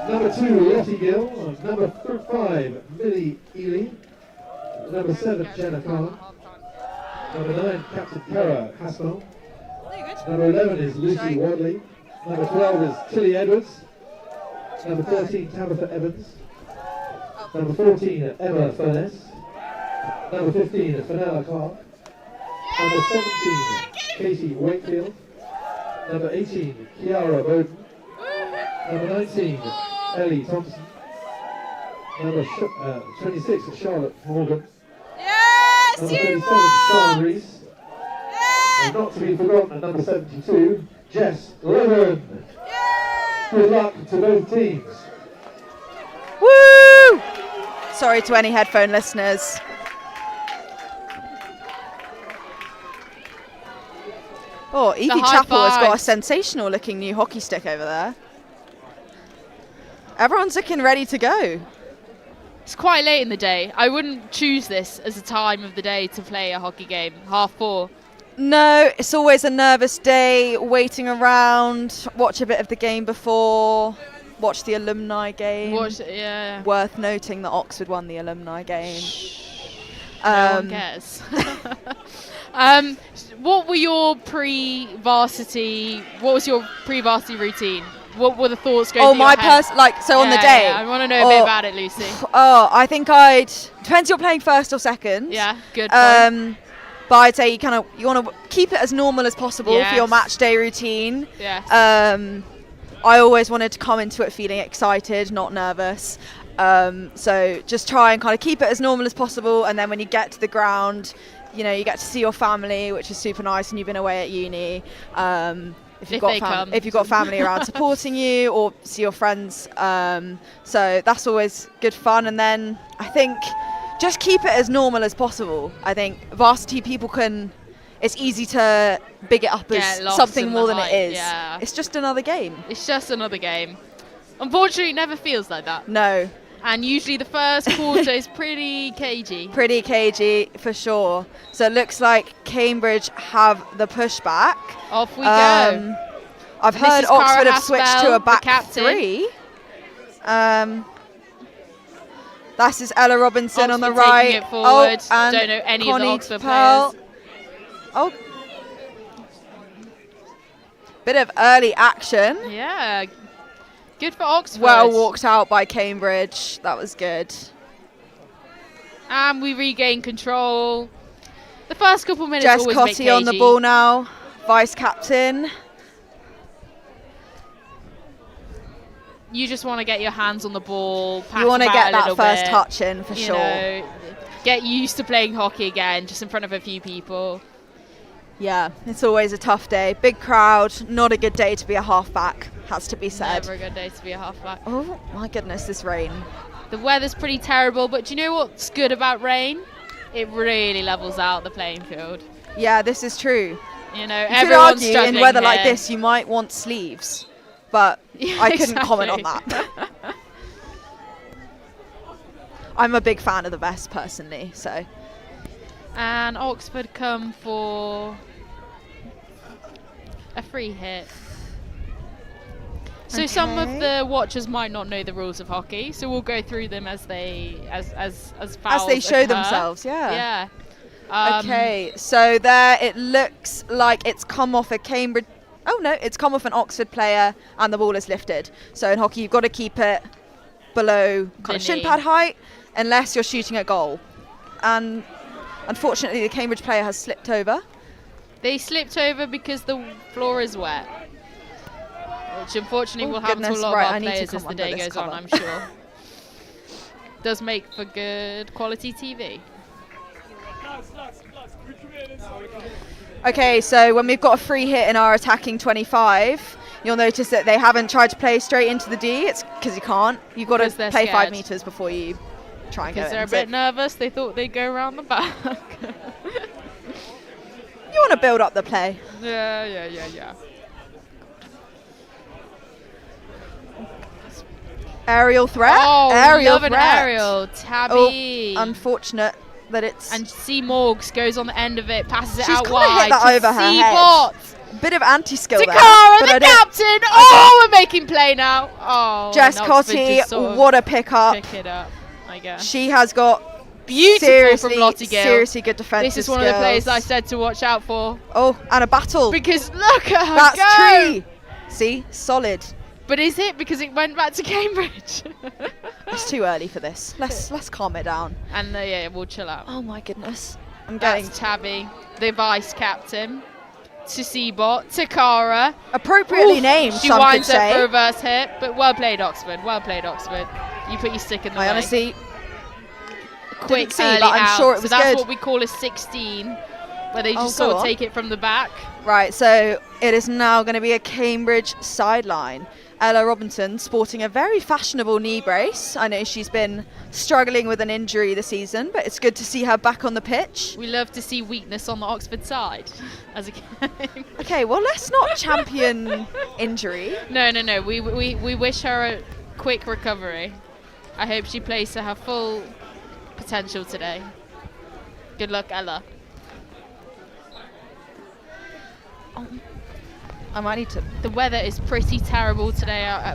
Number 2, Lottie Gill. Number 5, Millie Ely. Number 7, Jenna Khan. Number 9, Captain Kara Haspel. Number 11 is Lucy Wadley. Number 12 is Tilly Edwards. Number 13, Tabitha Evans. Number 14, Emma Furness. Number 15, Fenella Clark. Number 17, Katie Wakefield. Number 18, Kiara Bowden. Number 19, Ellie Thompson. Number 26, Charlotte Morgan. Yes, Number 37, Charlotte Reese. And not to be forgotten, number 72, Jess Levin. Good luck to both teams. Woo! Sorry to any headphone listeners. Oh, Evie Chappell has got a sensational looking new hockey stick over there. Everyone's looking ready to go. It's quite late in the day. I wouldn't choose this as a time of the day to play a hockey game, 4:30. No, it's always a nervous day, waiting around, watch a bit of the game before, watch the alumni game. Yeah. Worth noting that Oxford won the alumni game. No one cares. What was your pre-varsity routine? What were the thoughts going through your head? On the day? Yeah, I want to know a bit about it, Lucy. I think depends you're playing first or second. Yeah, good point. But I'd say you want to keep it as normal as possible for your match day routine. Yes. I always wanted to come into it feeling excited, not nervous. So just try and kind of keep it as normal as possible, and then when you get to the ground, you get to see your family, which is super nice, and you've been away at uni. If you've got family around supporting you, or see your friends, so that's always good fun. And then I think just keep it as normal as possible. I think varsity people it's easy to big it up as something more than it is. Yeah. It's just another game. It's just another game. Unfortunately, it never feels like that. No. And usually the first quarter is pretty cagey. Pretty cagey, for sure. So it looks like Cambridge have the pushback. Off we go. I've heard Oxford have switched to a back three. That is Ella Robinson on the right. Taking it forward. And don't know any Connie of the Oxford Pearl. players. Oh. Bit of early action. Yeah. Good for Oxford. Well walked out by Cambridge. That was good. And we regain control. The first couple minutes Jess always make Cotty on the cagey. ball now, vice captain. You just want to get your hands on the ball. Pass You want to about get a that little first bit, touch in for you sure. know, get used to playing hockey again, just in front of a few people. Yeah, it's always a tough day. Big crowd, not a good day to be a halfback, has to be said. Never a good day to be a halfback. Oh my goodness, this rain. The weather's pretty terrible, but do you know what's good about rain? It really levels out the playing field. Yeah, this is true. You know, You could everyone's argue struggling in weather like here. this, you might want sleeves, but Yeah, I couldn't comment on exactly. that. I'm a big fan of the vest personally, so. And Oxford come for a free hit. So some of Okay. the watchers might not know the rules of hockey, so we'll go through them as fouls As they show occur. themselves, yeah. Yeah. Okay, so there it looks like it's come off a Cambridge. Oh no, it's come off an Oxford player and the ball is lifted. So in hockey, you've got to keep it below kind of shin knee. pad height unless you're shooting at goal. And unfortunately, the Cambridge player has slipped over. They slipped over because the floor is wet, which unfortunately Oh, will happen to a goodness, lot right, of I our need to players come as the under day this goes on, cover. I'm sure. Does make for good quality TV. Okay, so when we've got a free hit in our attacking 25, you'll notice that they haven't tried to play straight into the D. It's because you can't. You've got to 'Cause they're play 5 scared. meters before you try and go Because they're a in. bit nervous, they thought they'd go around the back. You want to build up the play. Yeah. Aerial threat. Oh, aerial love an threat. aerial. Tabby. Oh, unfortunate that it's And C. Morgs goes on the end of it, passes it She's out kinda hit wide that to over her C. head. Bot. a bit of anti-skill there. Takara, but I the don't- captain. Oh, we're making play now. Oh, Jess and Oxford Cotty, just sort of what a pickup. pick it up, I guess. She has got Beautiful seriously, from Lottie Gill. seriously good defensive This is one of the players skills. I said to watch out for. Oh, and a battle. Because look at her That's go. tree. See, solid. But is it because it went back to Cambridge? It's too early for this. Let's calm it down. And yeah, we'll chill out. Oh my goodness. I'm going That's Tabby, the vice captain. To Seabot, Takara. appropriately Oof, named. She some winds could up say. for a reverse hit, but well played, Oxford. Well played, Oxford. You put your stick in the I way. honestly Quick, didn't see, early but I'm out. sure it So was that's good. what we call a 16, where they just go sort of on. take it from the back. Right, so it is now going to be a Cambridge sideline. Ella Robinson sporting a very fashionable knee brace. I know she's been struggling with an injury this season, but it's good to see her back on the pitch. We love to see weakness on the Oxford side as a game. Okay, well, let's not champion injury. No. We wish her a quick recovery. I hope she plays to her full potential today. Good luck, Ella. I might need to. The weather is pretty terrible today.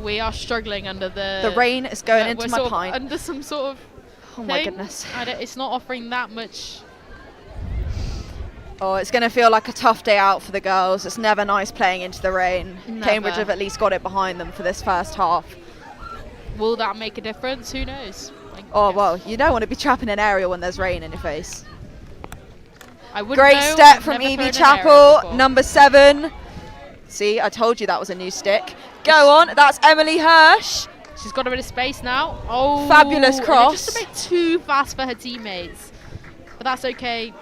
We are struggling under The rain is going into we're my sort of pint. under some sort of Oh my thing. goodness. It's not offering that much. Oh, it's going to feel like a tough day out for the girls. It's never nice playing into the rain. Never. Cambridge have at least got it behind them for this first half. Will that make a difference? Who knows? Oh, well, you don't want to be trapping an aerial when there's rain in your face. I wouldn't Great know. step I've from never Evie thrown an aerial Chappell, before. number 7. See, I told you that was a new stick. Go on, that's Emily Hirsch. She's got a bit of space now. Oh, Fabulous and cross. Just a bit too fast for her teammates, but that's okay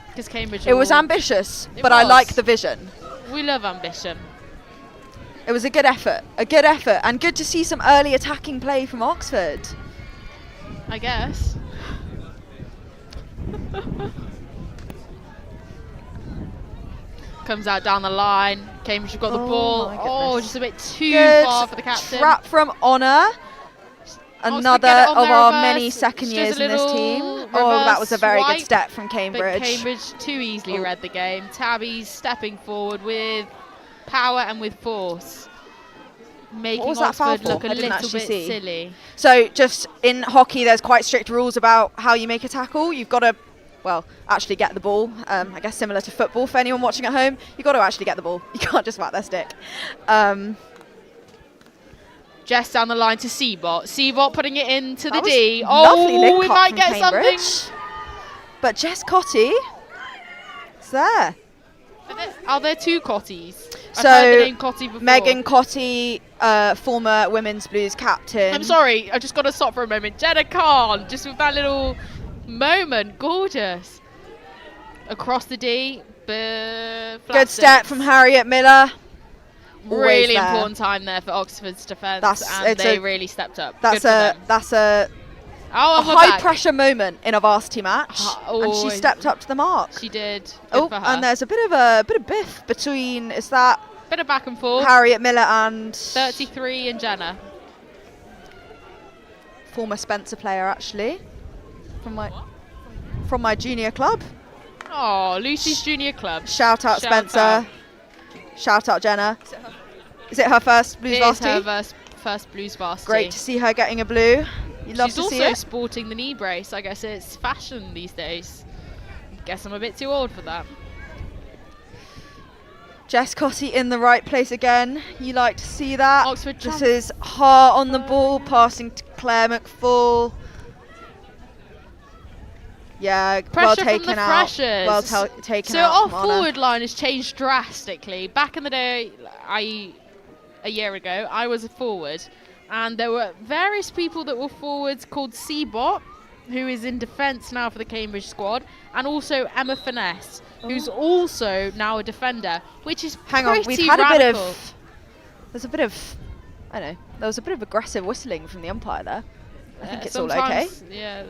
because Cambridge. It was will- ambitious, It but I was. like the vision. We love ambition. It was a good effort, and good to see some early attacking play from Oxford. I guess. Comes out down the line. Cambridge have got the Oh ball. my Oh, goodness. just a bit too Good far for the captain. trap from Honor. Oxford Another get it on of their our reverse. many second Just years a in this little team. Oh, that was a very good reverse step from But Cambridge. Cambridge too easily Oh. read the game. Tabby's stepping forward with power and with force, making was that foul Oxford for? look a I didn't little actually bit see. silly. So just in hockey, there's quite strict rules about how you make a tackle. You've got to, well, actually get the ball. I guess similar to football for anyone watching at home. You've got to actually get the ball. You can't just whack their stick. Jess down the line to Seabot. Seabot putting it into the That was D. lovely Oh, link we up might from get Cambridge. something. But Jess Cotty is there. Are there two Cotties? So, I've heard the name Cotty before. Megan Cotty, former Women's Blues captain. I'm sorry, I've just got to stop for a moment. Jenna Khan, just with that little moment, gorgeous. Across the D, flat Good step six. from Harriet Miller. Always Really there. important time there for Oxford's defence, That's- and it's they a- really stepped up. That's Good for them. a Oh, and we're high back. pressure moment in a varsity match, Oh, and she stepped up to the mark. She did. Good Oh, for her. and there's a bit of biff between, is that Bit of back and forth. Harriet Miller and 33 and Jenna. former Spencer player actually from my junior club. Oh, Lucy's Junior Club. Shout out Shout Spencer. out. Shout out Jenna. Is it her first Blues It is varsity? her first Blues varsity. Great to see her getting a blue. You love She's to see also it. sporting the knee brace. I guess it's fashion these days. Guess I'm a bit too old for that. Jess Cotty in the right place again. You like to see that. Oxford This champ. is Hart on the ball, passing to Claire McFall. Yeah, Pressure well from taken the out. freshers. Well taken So out. our from Honor. forward line has changed drastically. Back in the day, a year ago, I was a forward, and there were various people that were forwards called Seabot, who is in defence now for the Cambridge squad, and also Emma Finesse, who's also now a defender, which is Hang on, pretty we've had radical. a bit of. There's a bit of. I don't know. There was a bit of aggressive whistling from the umpire there. I think it's all okay. Sometimes, yeah.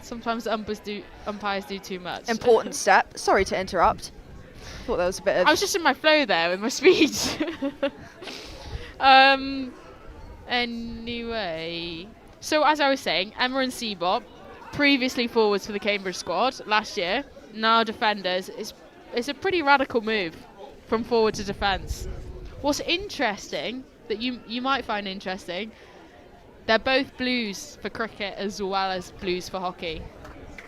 Sometimes umpires do too much. Important step. Sorry to interrupt. Thought there was a bit of. I was just in my flow there with my speech. Anyway, so as I was saying, Emma and Seabot, previously forwards for the Cambridge squad last year, now defenders. It's a pretty radical move from forward to defence. What's interesting, that you might find interesting, they're both blues for cricket as well as blues for hockey.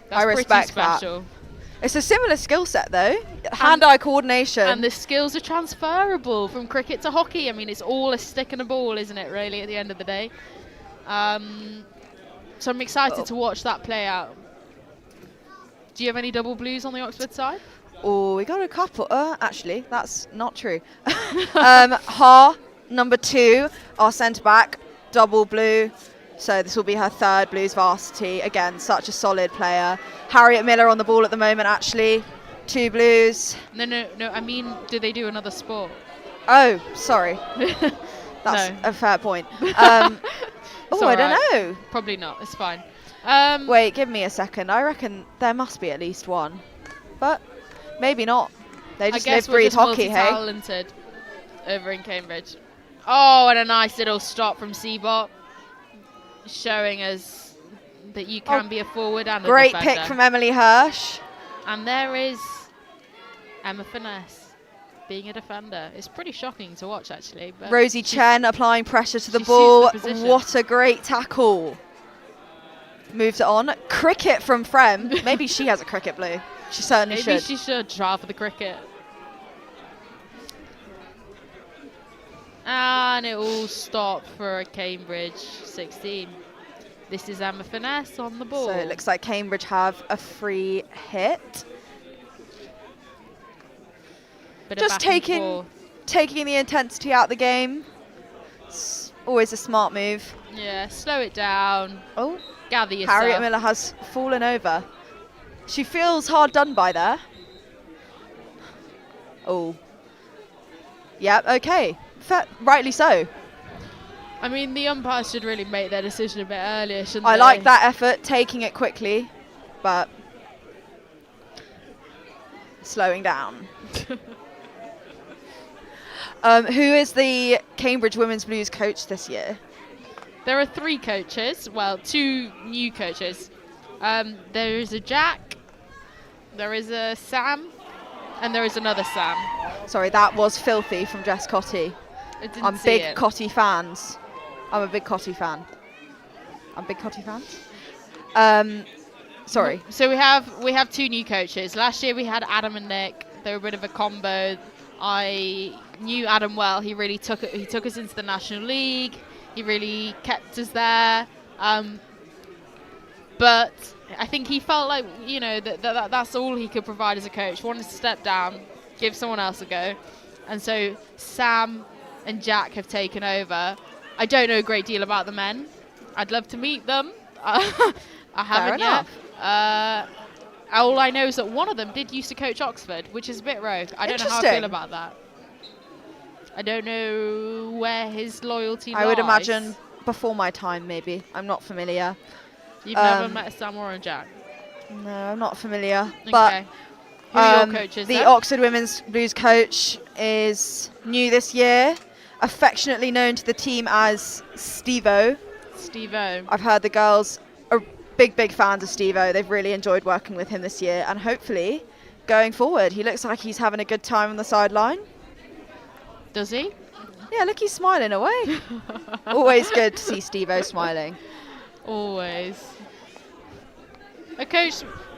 That's I respect pretty special. It's a similar skill set though. Hand-eye coordination. And the skills are transferable from cricket to hockey. I mean, it's all a stick and a ball, isn't it, really, at the end of the day? So I'm excited to watch that play out. Do you have any double blues on the Oxford side? Oh, we got a couple. Actually, that's not true. Ha, number 2, our centre back, double blue. So this will be her third Blues varsity. Again, such a solid player. Harriet Miller on the ball at the moment, actually. 2 blues. No. I mean, do they do another sport? Oh, sorry. That's No. a fair point. It's I alright. don't know. Probably not. It's fine. Wait, give me a second. I reckon there must be at least one. But maybe not. They just I guess live, we're breathe just hockey, hey? multi-talented over in Cambridge. Oh, and a nice little stop from Seabot, showing us that you can be a forward and Great a defender. pick from Emily Hirsch. And there is Emma Finesse being a defender. It's pretty shocking to watch, actually. But Rosie she's- Chen applying pressure to the she suits ball. the position. What a great tackle. Moves it on. Cricket from Frem. Maybe she has a cricket blue. She certainly Maybe should. she should try for the cricket. And it all stopped for a Cambridge 16. This is Emma Finesse on the ball. So it looks like Cambridge have a free hit. Bit of Just back and taking forth. the intensity out the game. It's always a smart move. Yeah, slow it down. Oh, Gather yourself. Harriet Miller has fallen over. She feels hard done by there. Oh. Yep, okay. Rightly so. I mean, the umpires should really make their decision a bit earlier, shouldn't I they? like that effort, taking it quickly, but slowing down. Who is the Cambridge Women's Blues coach this year? There are 3 coaches. Well, 2 new coaches. There is a Jack, there is a Sam, and there is another Sam. Sorry, that was filthy from Jess Cotty. I didn't I'm see big it. Cotty fans. I'm a big Cotty fan. I'm big Cotty fans. Sorry. So we have 2 new coaches. Last year we had Adam and Nick. They were a bit of a combo. I knew Adam well. He really took us into the National League. He really kept us there. But I think he felt like, you know, that's all he could provide as a coach. Wanted to step down, give someone else a go. And so Sam and Jack have taken over. I don't know a great deal about the men. I'd love to meet them. I haven't yet. All I know is that one of them did used to coach Oxford, which is a bit rogue. I don't know how I feel about that. I don't know where his loyalty lies. I would imagine before my time, maybe. I'm not familiar. You've never met Sam or Jack? No, I'm not familiar. Okay. But who are your coaches the then? Oxford Women's Blues coach is new this year, affectionately known to the team as Steve-O. Steve-O. I've heard the girls are big fans of Steve-O. They've really enjoyed working with him this year, and hopefully going forward, he looks like he's having a good time on the sideline. Does he? Yeah, look, he's smiling away. Always good to see Steve-O smiling. Always.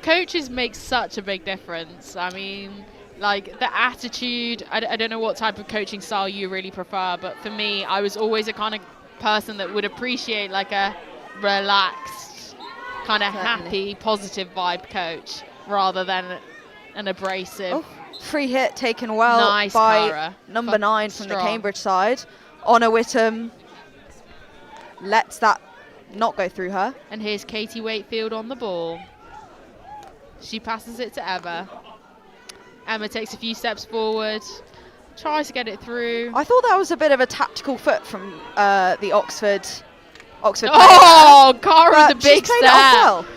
Coaches make such a big difference. I mean, like the attitude, I don't know what type of coaching style you really prefer, but for me, I was always a kind of person that would appreciate like a relaxed, kind of happy, positive vibe coach rather than an abrasive. Oh, free hit taken well nice by Cara. number 9 from Strong. the Cambridge side. Honor Whittam lets that not go through her. And here's Katie Wakefield on the ball. She passes it to Emma. Emma takes a few steps forward, tries to get it through. I thought that was a bit of a tactical foot from the Oxford player. Oh, Cara with the But big she's played it off step.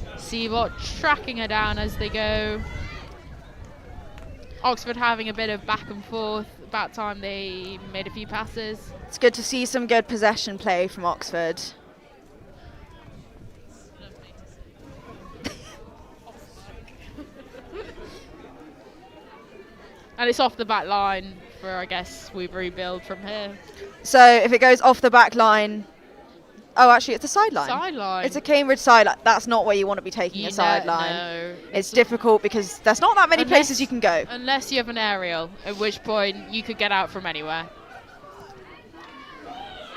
well. Seabot tracking her down as they go. Oxford having a bit of back and forth. About time they made a few passes. It's good to see some good possession play from Oxford. And it's off the back line for, I guess, we rebuild from here. So if it goes off the back line, oh, actually, it's a sideline. Sideline. It's a Cambridge sideline. That's not where you want to be taking a sideline. No. It's difficult because there's not that many places you can go. Unless you have an aerial, at which point you could get out from anywhere.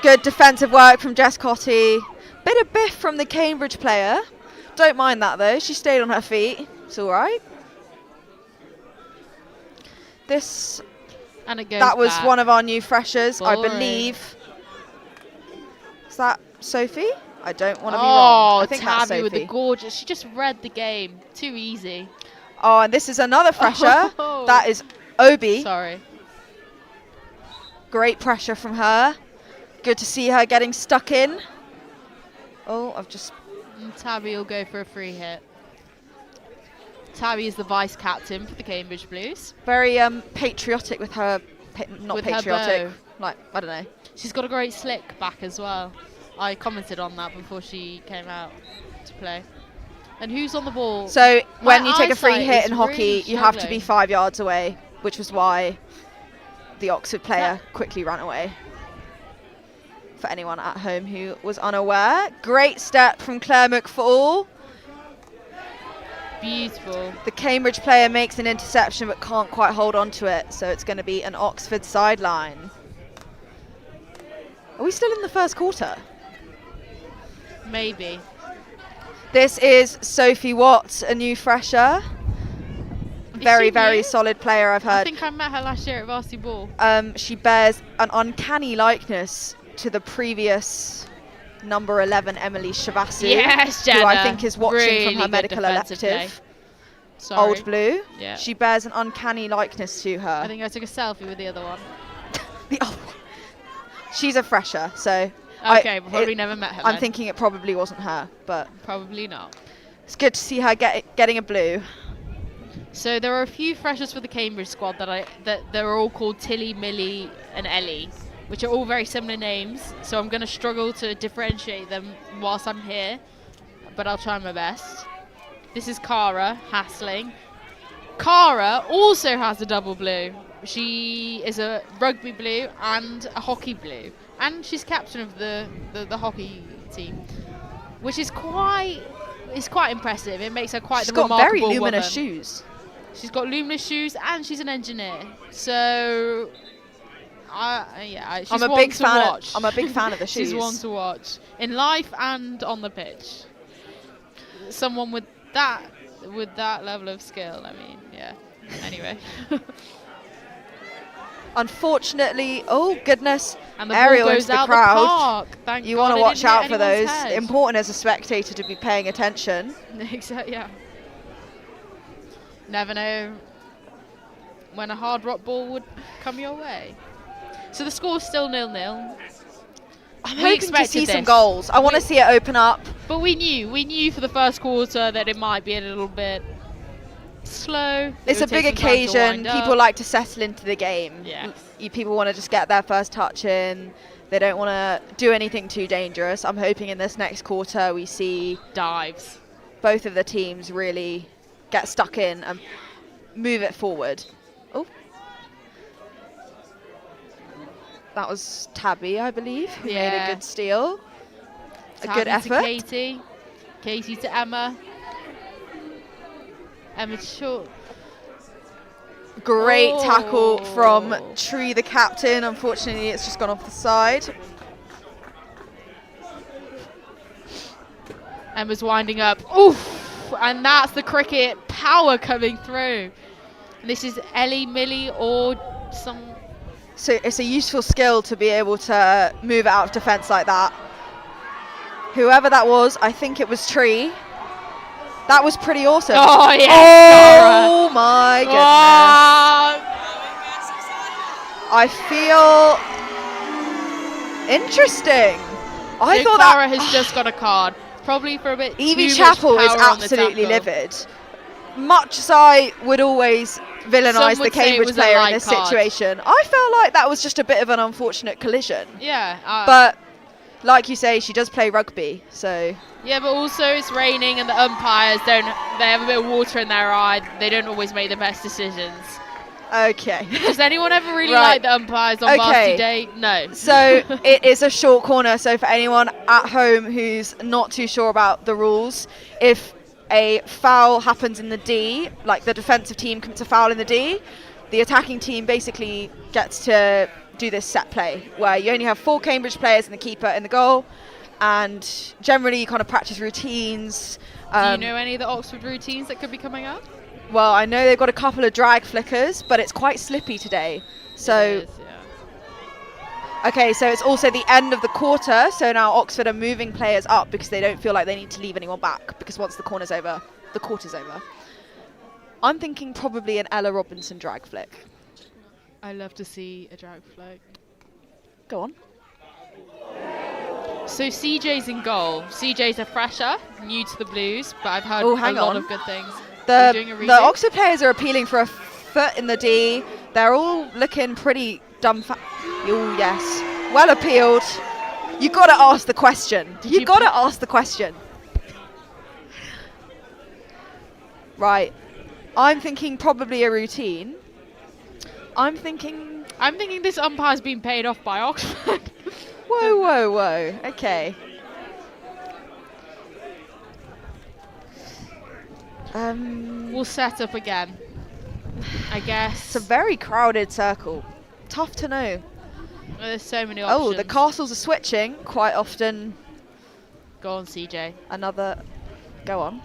Good defensive work from Jess Cotty. Bit of biff from the Cambridge player. Don't mind that though. She stayed on her feet. It's all right. And it goes That was back. one of our new freshers, I Boring. believe. Is that Sophie? I don't want to be wrong. I think that's Tabby with the Sophie. gorgeous. She just read the game. Too easy. Oh, and this is another fresher. Oh. That is Obi. Sorry. Great pressure from her. Good to see her getting stuck in. Oh, I've just... And Tabby will go for a free hit. Tabby is the vice captain for the Cambridge Blues. Very patriotic with her... not With her patriotic. bow. Like, I don't know. She's got a great slick back as well. I commented on that before she came out to play. And who's on the ball? So when My you take a free eyesight hit is in hockey, really you have to struggling. be 5 yards away, which was why the Oxford player quickly ran away. For anyone at home who was unaware. Great step from Claire McFall. Beautiful. The Cambridge player makes an interception but can't quite hold on to it, so it's going to be an Oxford sideline. Are we still in the first quarter? Maybe. This is Sophie Watts, a new fresher. Very, she very new? solid player, I've I heard. think I met her last year at Varsity Ball. She bears an uncanny likeness to the previous number 11, Emily Shavassi, Yes, who I Jenna. think is watching Really from her good medical defensive play. elective. Sorry. Old Blue. Yeah. She bears an uncanny likeness to her. I think I took a selfie with the other one. She's a fresher, so Okay, but probably never met her I'm then. thinking it probably wasn't her, but Probably not. it's good to see her getting a blue. So there are a few freshers for the Cambridge squad that they're all called Tilly, Millie, and Ellie, which are all very similar names. So I'm going to struggle to differentiate them whilst I'm here, but I'll try my best. This is Cara hassling. Cara also has a double blue. She is a rugby blue and a hockey blue, and she's captain of the hockey team, which is quite impressive. It makes her quite She's the got very remarkable luminous woman. shoes. She's got luminous shoes and she's an engineer. So She's I'm a one big to fan. watch. I'm a big fan of the shoes. She's one to watch in life and on the pitch. Someone with that level of skill. I mean, yeah. Anyway. Unfortunately, oh goodness, And the aerial ball into goes the out crowd. the park. Thank You God want to it watch didn't hit out for those. anyone's head. Important as a spectator to be paying attention. Exactly. Yeah. Never know when a hard rock ball would come your way. So the score's still 0-0. I'm We hoping to expected see some this. goals. I want to see it open up. But we knew for the first quarter that it might be a little bit slow. It's a big occasion. People like to settle into the game. Yes. People want to just get their first touch in. They don't want to do anything too dangerous. I'm hoping in this next quarter we see dives. Both of the teams really get stuck in and move it forward. Oh. That was Tabby, I believe, who made a good steal. Tabby a good effort. To Katie to Emma. Emma short. Great tackle from Tree, the captain. Unfortunately, it's just gone off the side. Emma's winding up. Oof! And that's the cricket power coming through. And this is Ellie, Millie, or some. So it's a useful skill to be able to move out of defence like that. Whoever that was, I think it was Tree. That was pretty awesome. Oh, yes, oh Cara. My goodness. I feel interesting. I thought Cara that has just got a card. Probably for a bit Evie too Chappell much is power on the absolutely tackle. livid. Much as I would always villainise Some the would say it Cambridge was a player in light this card. situation, I felt like that was just a bit of an unfortunate collision. Yeah. But like you say, she does play rugby, so. Yeah, but also it's raining and the umpires they have a bit of water in their eye. They don't always make the best decisions. Okay. Does anyone ever really Right. like the umpires on Varsity Day? No. So it is a short corner. So for anyone at home who's not too sure about the rules, if a foul happens in the D, like the defensive team commits a foul in the D, the attacking team basically gets to do this set play where you only have 4 Cambridge players and the keeper in the goal, and generally you kind of practice routines. Do you know any of the Oxford routines that could be coming up? Well, I know they've got a couple of drag flickers, but it's quite slippy today. So, It is, yeah. okay, so it's also the end of the quarter. So now Oxford are moving players up because they don't feel like they need to leave anyone back, because once the quarter's over, the quarter's over. I'm thinking probably an Ella Robinson drag flick. I love to see a drag flick. Go on. So CJ's in goal. CJ's a fresher, new to the Blues, but I've heard Oh, a hang lot on. of good things. Are you doing a The reading? Oxford players are appealing for a foot in the D. They're all looking pretty oh, yes. Well appealed. You got to ask the question. You got to ask the question. Right. I'm thinking probably a routine. I'm thinking this umpire's been paid off by Oxford. Whoa, whoa, whoa. Okay. We'll set up again, I guess. It's a very crowded circle. Tough to know. There's so many options. Oh, the castles are switching quite often. Go on, CJ. Another. Go on.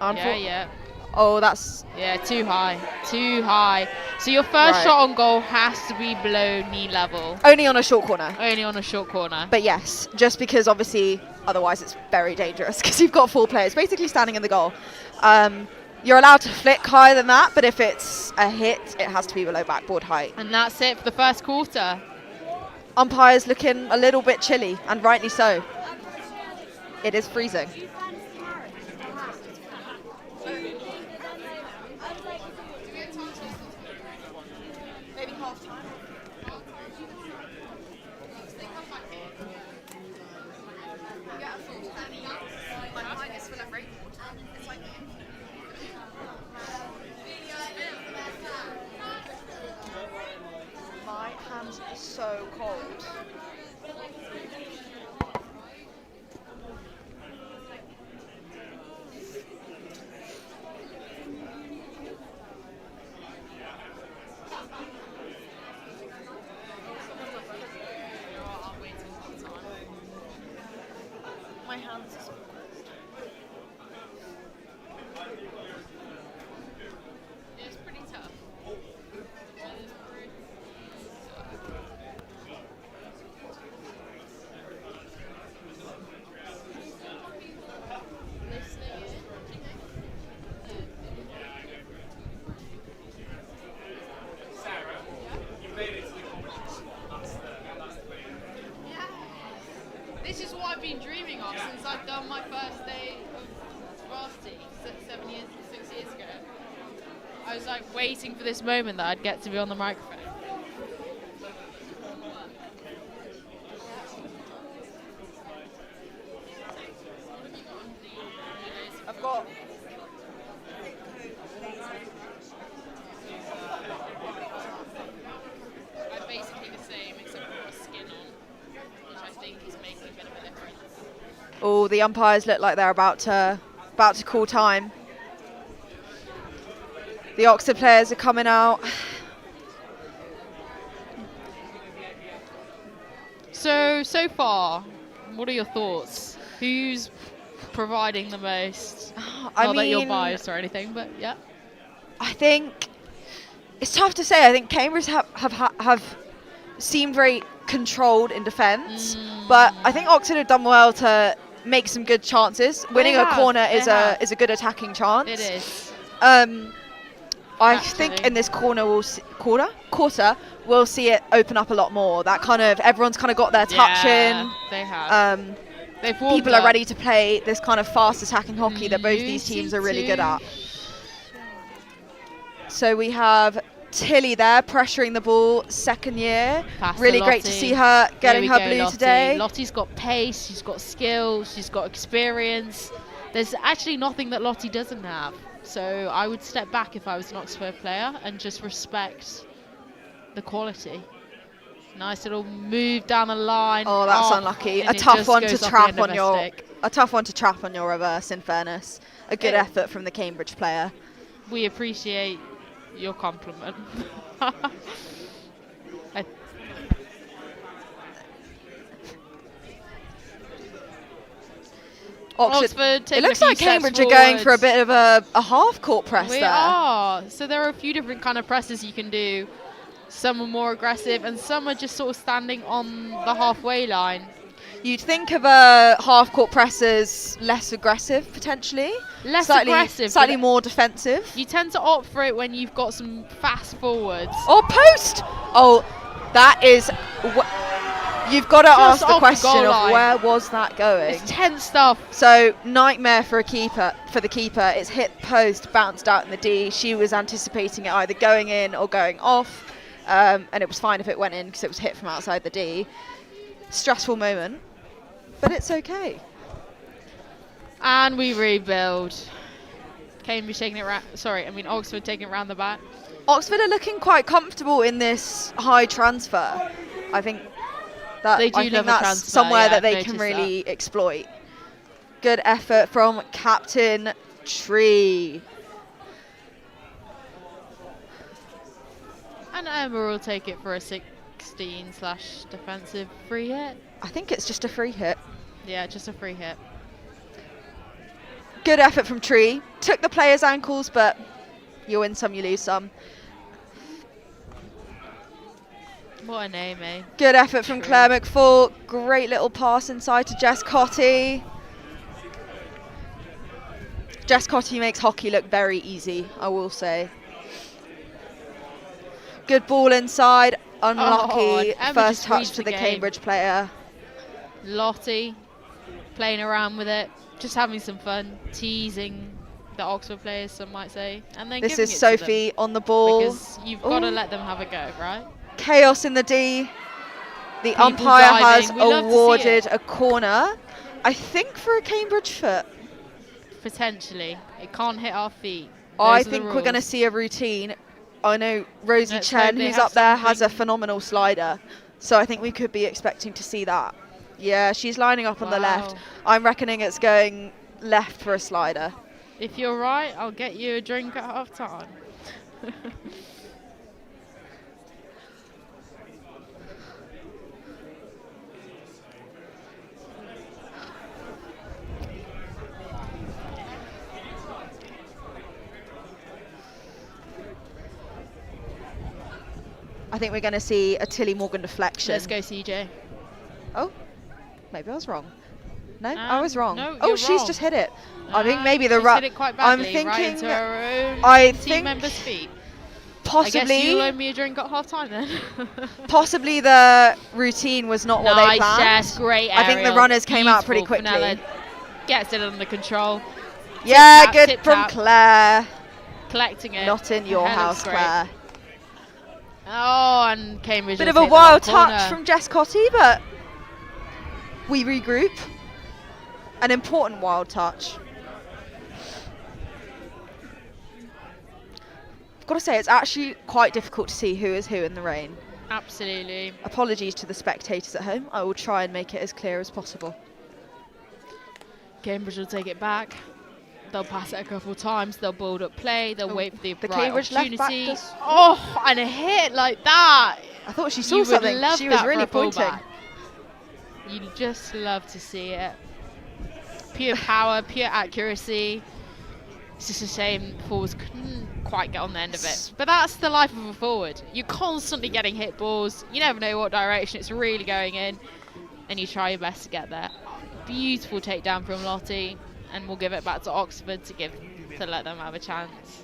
Yeah. Oh, that's. Yeah, too high. Too high. So your first shot on goal has to be below knee level. Only on a short corner. Only on a short corner. But yes, just because obviously otherwise it's very dangerous because you've got 4 players basically standing in the goal. You're allowed to flick higher than that, but if it's a hit, it has to be below backboard height. And that's it for the first quarter. Umpires looking a little bit chilly, and rightly so. It is freezing. My hands are so cold. It's pretty tough. This is what I've been dreaming of since I've done my first day of Varsity 6 years ago. I was like waiting for this moment that I'd get to be on the microphone. I've got. I'm basically the same except for a skin on, which I think is making a bit of a difference. Oh, the umpires look like they're about to call time. The Oxford players are coming out. So far, what are your thoughts? Who's providing the most? Not that you're biased or anything, but yeah. I think it's tough to say. I think Cambridge have seemed very controlled in defence, but I think Oxford have done well to make some good chances. Winning a corner is a good attacking chance. It is. I think in this quarter we'll see it open up a lot more. That kind of everyone's kind of got their touch in. They have. People are ready to play this kind of fast attacking hockey that both these teams are really good at. So we have Tilly there pressuring the ball, second year. Really great to see her getting her blue today. Lottie's got pace, she's got skill, she's got experience. There's actually nothing that Lottie doesn't have. So I would step back if I was an Oxford player and just respect the quality. Nice little move down the line. Oh, that's unlucky. A tough one to trap on your reverse, in fairness. A good effort from the Cambridge player. We appreciate your compliment. Oxford it looks like Cambridge are going for a bit of a half-court press there. We are. So there are a few different kind of presses you can do. Some are more aggressive and some are just sort of standing on the halfway line. You'd think of a half-court press as less aggressive, potentially. Slightly more defensive. You tend to opt for it when you've got some fast forwards. Or post! Oh, that is... You've got to ask the question of where was that going? It's tense stuff. So nightmare for the keeper. It's hit post, bounced out in the D. She was anticipating it either going in or going off, and it was fine if it went in because it was hit from outside the D. Stressful moment, but it's okay. And we rebuild. Cambridge taking it Oxford taking it round the back. Oxford are looking quite comfortable in this high transfer. I think that's somewhere that they can really exploit. Good effort from Captain Tree. And Emma will take it for a 16/defensive free hit. I think it's just a free hit. Yeah, just a free hit. Good effort from Tree. Took the player's ankles, but you win some, you lose some. What a name, eh? Good effort from Claire McFall. Great little pass inside to Jess Cotty. Jess Cotty makes hockey look very easy, I will say. Good ball inside. Unlucky. First touch to the Cambridge player. Lottie playing around with it. Just having some fun. Teasing the Oxford players, some might say. And then this is Sophie on the ball. Because you've got to let them have a go, right? Chaos in the D. The umpire has awarded a corner, I think for a Cambridge foot. Potentially. It can't hit our feet. I think we're going to see a routine. I know Rosie Chen, who's up there, has a phenomenal slider. So I think we could be expecting to see that. Yeah, she's lining up on the left. I'm reckoning it's going left for a slider. If you're right, I'll get you a drink at half time. think we're going to see a Tilly Morgan deflection. Let's go, CJ. Oh, maybe I was wrong. No, I was wrong. No, oh, you're she's wrong. just hit it. I think maybe the She's hit it quite badly, I'm thinking. right into her own I team think member's feet. I possibly. guess you'll owe me a drink at half time then. Possibly the routine was not what they planned. Nice, great I think the aerial. runners came out pretty Beautiful. quickly. Fenella gets it under control. Yeah, Tip-tap, good tip-tap. from Claire. Collecting it. Not in your Her house, looks great. Claire. Oh, and Cambridge. Bit will of a take the wild long corner. touch from Jess Cotty, but we regroup. An important wild touch. I've got to say, it's actually quite difficult to see who is who in the rain. Absolutely. Apologies to the spectators at home. I will try and make it as clear as possible. Cambridge will take it back. They'll pass it a couple of times. They'll build up play. They'll wait for the right Cambridge left back opportunity. does- Oh, and a hit like that. I thought she You saw would something. love She was that for really a pointing. fullback. You just love to see it. Pure power, pure accuracy. It's just a shame forwards couldn't quite get on the end of it. But that's the life of a forward. You're constantly getting hit balls. You never know what direction it's really going in. And you try your best to get there. Beautiful takedown from Lottie. And we'll give it back to Oxford to let them have a chance.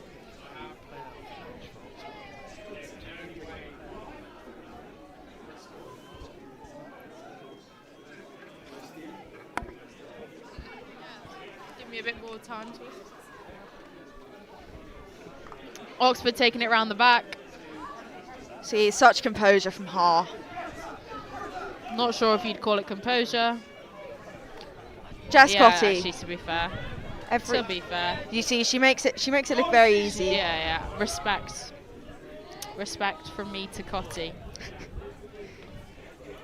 Give me a bit more time to. Oxford taking it round the back. See, such composure from Ha. Not sure if you'd call it composure. Jess Yeah, Cotty. actually, to be fair. Every, To be fair. you see, she makes it look very easy. Yeah. Respect. Respect from me to Cotty.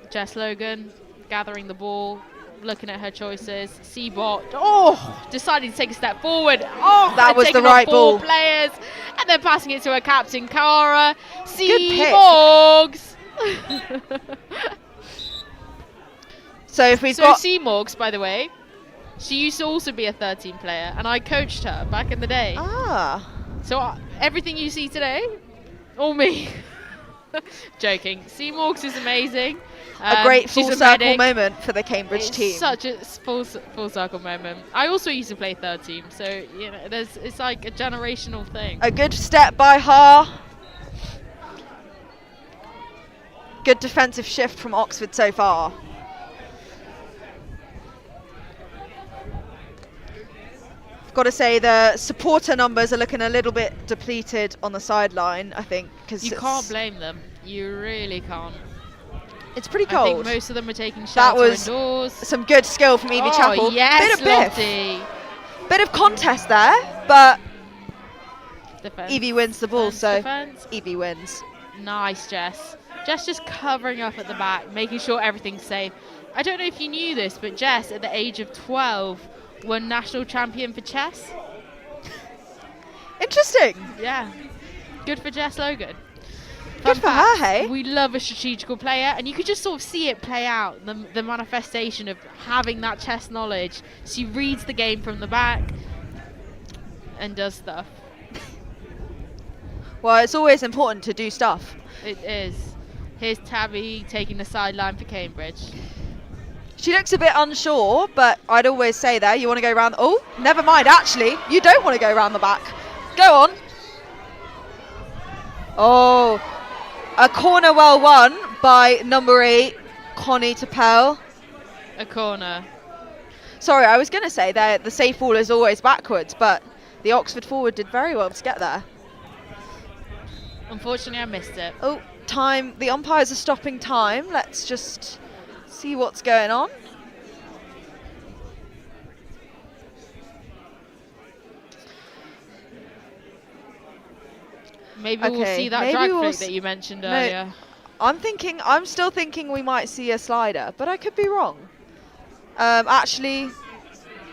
Jess Logan gathering the ball, looking at her choices. Seabot, deciding to take a step forward. That and was the taking on right four ball. players, and then passing it to her captain, Cara. pick. Seaborgs. So if we've So got Seamorgs, by the way, she used to also be a 13 player, and I coached her back in the day. So everything you see today, all me. Joking. Seamorgs is amazing. a great she's full a circle medic. moment for the Cambridge It's team. such a full circle moment. I also used to play third team, so you know, it's like a generational thing. A good step by Ha. Good defensive shift from Oxford so far. Got to say the supporter numbers are looking a little bit depleted on the sideline, I think, because You can't blame them. You really can't. it's pretty I think cold. most of them are taking That shelter was indoors. some good skill from Evie Chapel. Yes, bit of biff. Lottie. Bit of contest there, but Defense. Evie wins the ball, so Defense. Evie wins. Nice, Jess. Jess just covering up at the back, making sure everything's safe. I don't know if you knew this, but Jess, at the age of 12, won national champion for chess. Interesting. Yeah. Good for Jess Logan. Good for her, hey? We love a strategical player, and you could just sort of see it play out, the manifestation of having that chess knowledge. She reads the game from the back and does stuff. Well, it's always important to do stuff. It is. Here's Tabby taking the sideline for Cambridge. She looks a bit unsure, but I'd always say there, you want to go round. Oh, never mind, actually, you don't want to go round the back. Go on. Oh, a corner well won by number 8, Connie Tapel. A corner. Sorry, I was going to say that the safe ball is always backwards, but the Oxford forward did very well to get there. Unfortunately, I missed it. Oh, time. The umpires are stopping time. Let's just see what's going on. Maybe we'll Okay, see that maybe drag we'll flick s- that you mentioned no. earlier. I'm still thinking we might see a slider, but I could be wrong. Actually,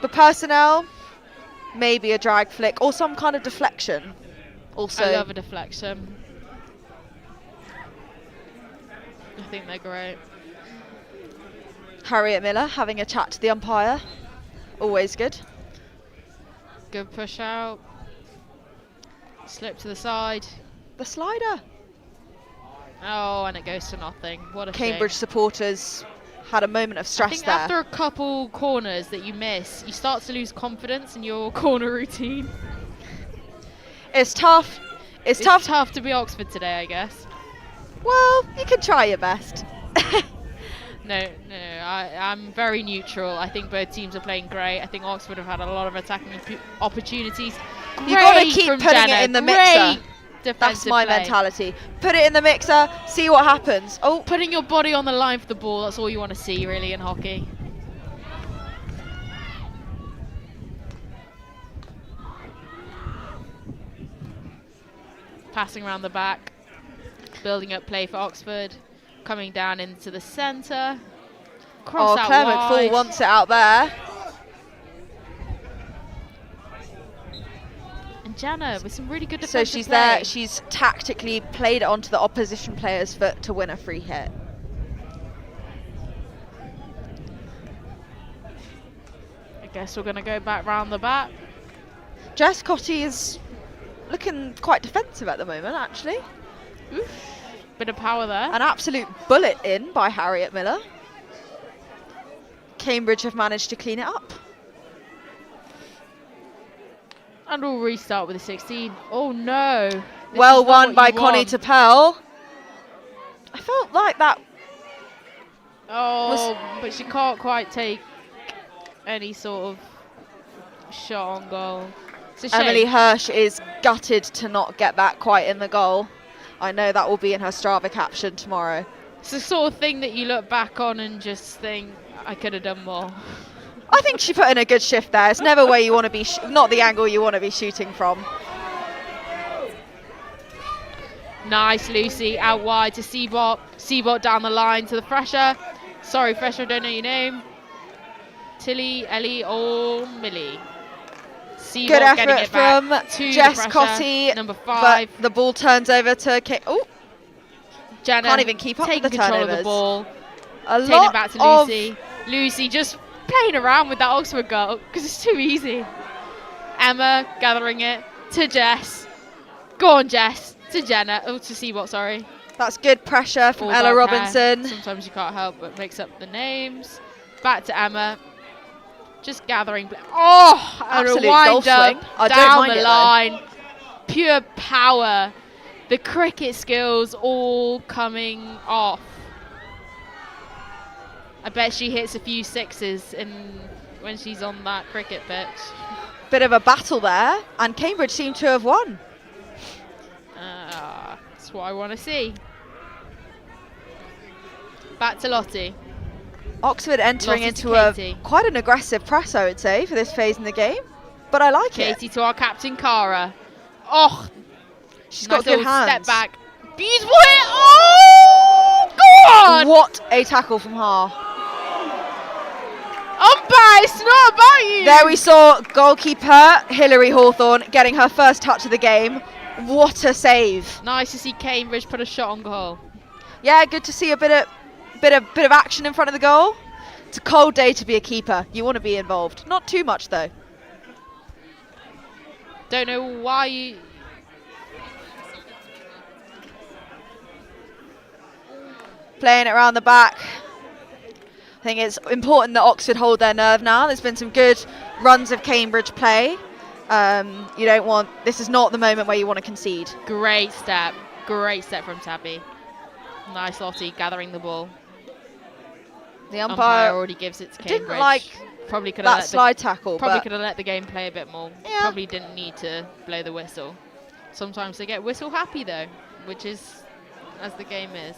the personnel, maybe a drag flick or some kind of deflection. Also, I love a deflection. I think they're great. Harriet Miller having a chat to the umpire. Always good. Good push out. Slip to the side. The slider. Oh, and it goes to nothing. What a Cambridge shame. supporters had a moment of I stress think there. after a couple corners that you miss, you start to lose confidence in your corner routine. It's tough. It's It's tough. tough to be Oxford today, I guess. Well, you can try your best. No, I'm very neutral. I think both teams are playing great. I think Oxford have had a lot of attacking opportunities. You got to Great keep from putting Jenna. it in the Great mixer. defensive That's my play. mentality. Put it in the mixer, see what happens. Oh, Putting your body on the line for the ball, that's all you want to see really in hockey. Passing around the back, building up play for Oxford, coming down into the centre. Cross out Claire wide. McFall wants it out there. And Jana with some really good So defensive she's play. there. She's tactically played it onto the opposition player's foot to win a free hit. I guess we're going to go back round the back. Jess Cotty is looking quite defensive at the moment, actually. Oof. Bit of power there. An absolute bullet in by Harriet Miller. Cambridge have managed to clean it up. And we'll restart with a 16. Oh no. This Well is not won what by you Connie want. Tapel. I felt like that. Oh, but she can't quite take any sort of shot on goal. It's a shame. Emily Hirsch is gutted to not get that quite in the goal. I know that will be in her Strava caption tomorrow. It's the sort of thing that you look back on and just think, I could have done more. I think she put in a good shift there. It's never where you want to be, not the angle you want to be shooting from. Nice, Lucy, out wide to Seabot. Seabot down the line to the Fresher. Sorry, Fresher, don't know your name. Tilly, Ellie, or Millie. Seabot Good getting effort it back from to Jess the Fresher, Cotty, number 5. but the ball turns over to Kate. Oh, Jenna can't even keep up with taking the control turnovers. of the ball. a Taking it lot back to of Lucy. Lucy just playing around with that Oxford goal because it's too easy. Emma gathering it to Jess. Go on, Jess. To Jenna. Oh, to Seabot, sorry. That's good pressure from All Ella dark hair. Robinson. Sometimes you can't help but mix up the names. Back to Emma. Just gathering. Oh, and Absolute a wind golf up swing. I don't down mind the it, though. line. Pure power. The cricket skills all coming off. I bet she hits a few sixes when she's on that cricket pitch. Bit of a battle there, and Cambridge seem to have won. That's what I want to see. Back to Lottie. Oxford entering Lottie to into Katie. quite an aggressive press, I would say, for this phase in the game. But I like Katie it. to our captain, Cara. Oh, She's nice got good little hands. step back. Beautiful hit. Oh, go on. What a tackle from Har. Umpire, it's not about you. There we saw goalkeeper Hilary Hawthorne getting her first touch of the game. What a save. Nice to see Cambridge put a shot on goal. Yeah, good to see a bit of action in front of the goal. It's a cold day to be a keeper. You want to be involved. Not too much though. Don't know why you... Playing it around the back. I think it's important that Oxford hold their nerve now. There's been some good runs of Cambridge play. You don't want, this is not the moment where you want to concede. Great step from Tabby. Nice Lottie gathering the ball. The Umpire umpire already gives it to didn't Cambridge. like probably could that have slide tackle, probably but could have let the game play a bit more. Yeah. Probably didn't need to blow the whistle. Sometimes they get whistle happy though, which is as the game is.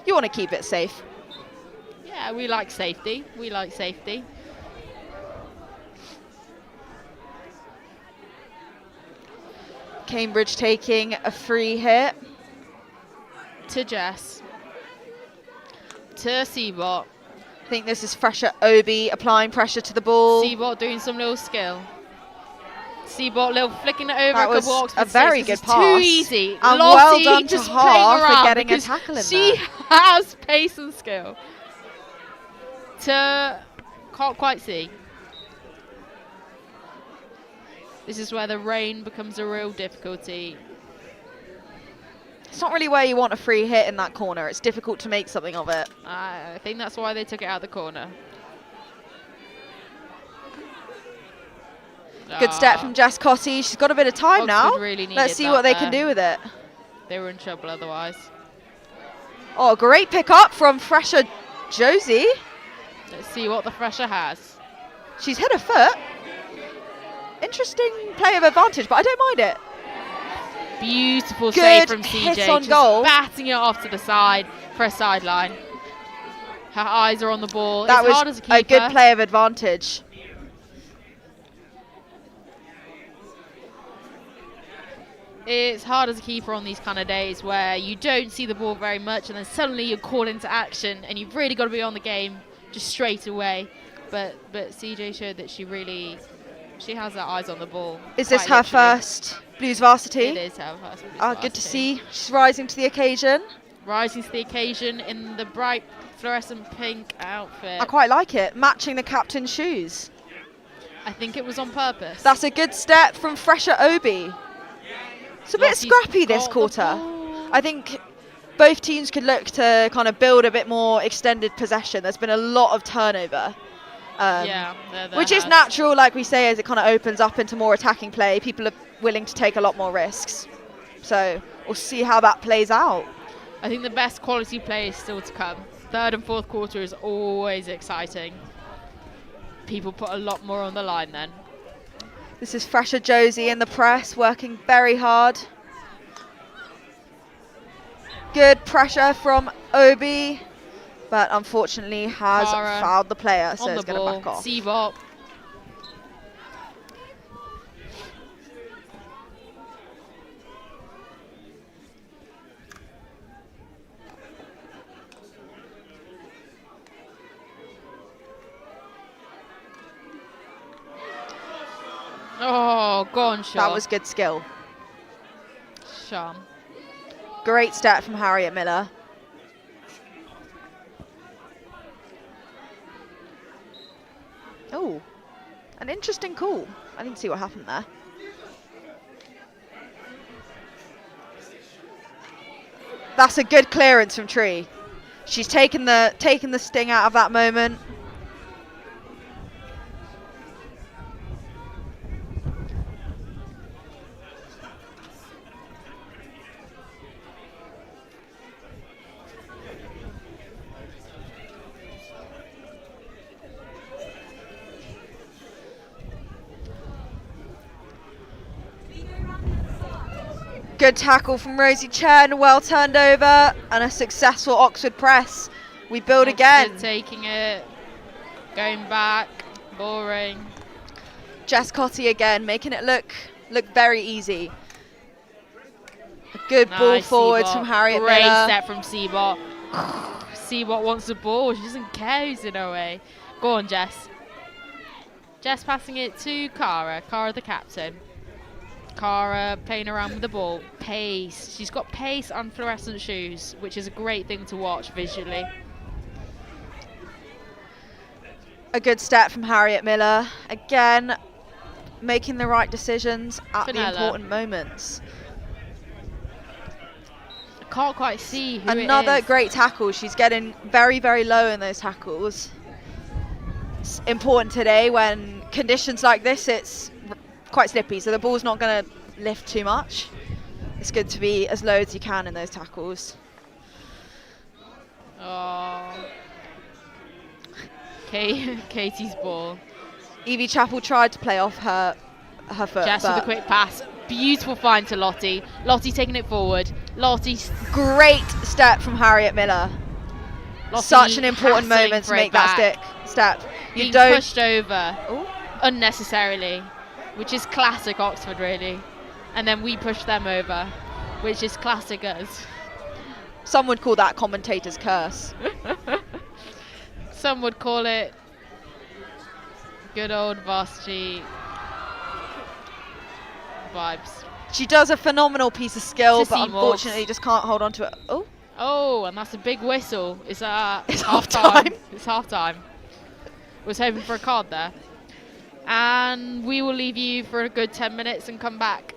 you want to keep it safe. Yeah, we like safety. We like safety. Cambridge taking a free hit. To Jess. To Seabot. I think this is Fresher Obi applying pressure to the ball. Seabot doing some little skill. Seabot little flicking it over That a was couple Oxford a very sticks. good It's too pass. easy. And Lottie well done to just Har playing for around getting a because tackle in she there. has pace and skill. To can't quite see. This is where the rain becomes a real difficulty. It's not really where you want a free hit in that corner. It's difficult to make something of it. I think that's why they took it out of the corner. Good step from Jess Cotty. She's got a bit of time now. Really Let's see what they can do with it. They were in trouble otherwise. Oh, great pick up from Fresher Josie. Let's see what the Fresher has. She's hit her foot. Interesting play of advantage, but I don't mind it. Beautiful Good save from hit CJ. on just goal. batting it off to the side for a sideline. Her eyes are on the ball. That it's was hard as a keeper. a good play of advantage. It's hard as a keeper on these kind of days where you don't see the ball very much and then suddenly you're called into action and you've really got to be on the game just straight away. But CJ showed that she has her eyes on the ball. Is this quite her literally. first Blues Varsity? It is her first Blues Ah, Varsity. good to see. She's rising to the occasion. Rising to the occasion in the bright fluorescent pink outfit. I quite like it, matching the captain's shoes. I think it was on purpose. That's a good step from Fresher Obi. It's a bit Lottie's scrappy this got the quarter. ball. I think both teams could look to kind of build a bit more extended possession. There's been a lot of turnover. Yeah, Which is natural, like we say, as it kind of opens up into more attacking play. People are willing to take a lot more risks. So we'll see how that plays out. I think the best quality play is still to come. Third and fourth quarter is always exciting. People put a lot more on the line then. This is Fresher Josie in the press, working very hard. Good pressure from Obi, but unfortunately has Cara fouled the player, so on it's the going to ball. back off. Seabop. Oh, go on, Sean. That was good skill. Sean. Great step from Harriet Miller. Oh, an interesting call. I didn't see what happened there. That's a good clearance from Tree. She's taken the sting out of that moment. Good tackle from Rosie Chen, well turned over, and a successful Oxford press. We build again. Taking it, going back, boring. Jess Cotty again, making it look very easy. A good ball Nice, forward Seabot. from Harriet Great Miller. step from Seabot. Seabot wants the ball. She doesn't care who's in her way. Go on, Jess. Jess passing it to Cara. Cara, the captain. Cara playing around with the ball. Pace. She's got pace and fluorescent shoes, which is a great thing to watch visually. A good step from Harriet Miller. Again, making the right decisions at the Fenella. important moments. I can't quite see who Another it is. great tackle. She's getting very, very low in those tackles. It's important today when conditions like this, it's quite slippy, so the ball's not going to lift too much. It's good to be as low as you can in those tackles. Oh. Katie's ball. Evie Chappell tried to play off her foot. Jess with a but quick pass. Beautiful find to Lottie. Lottie taking it forward. Lottie's great step from Harriet Miller. Lottie Such an important hassling moment to for it make that back. step. You Being don't. pushed over Ooh. unnecessarily, which is classic Oxford really. And then we push them over, which is classic us. Some would call that commentator's curse. Some would call it good old Varsity vibes. She does a phenomenal piece of skill, To but Seymour's. unfortunately just can't hold on to it. Oh, Oh, and that's a big whistle. It's It's half half-time. time. It's half time. Was hoping for a card there. And we will leave you for a good 10 minutes and come back.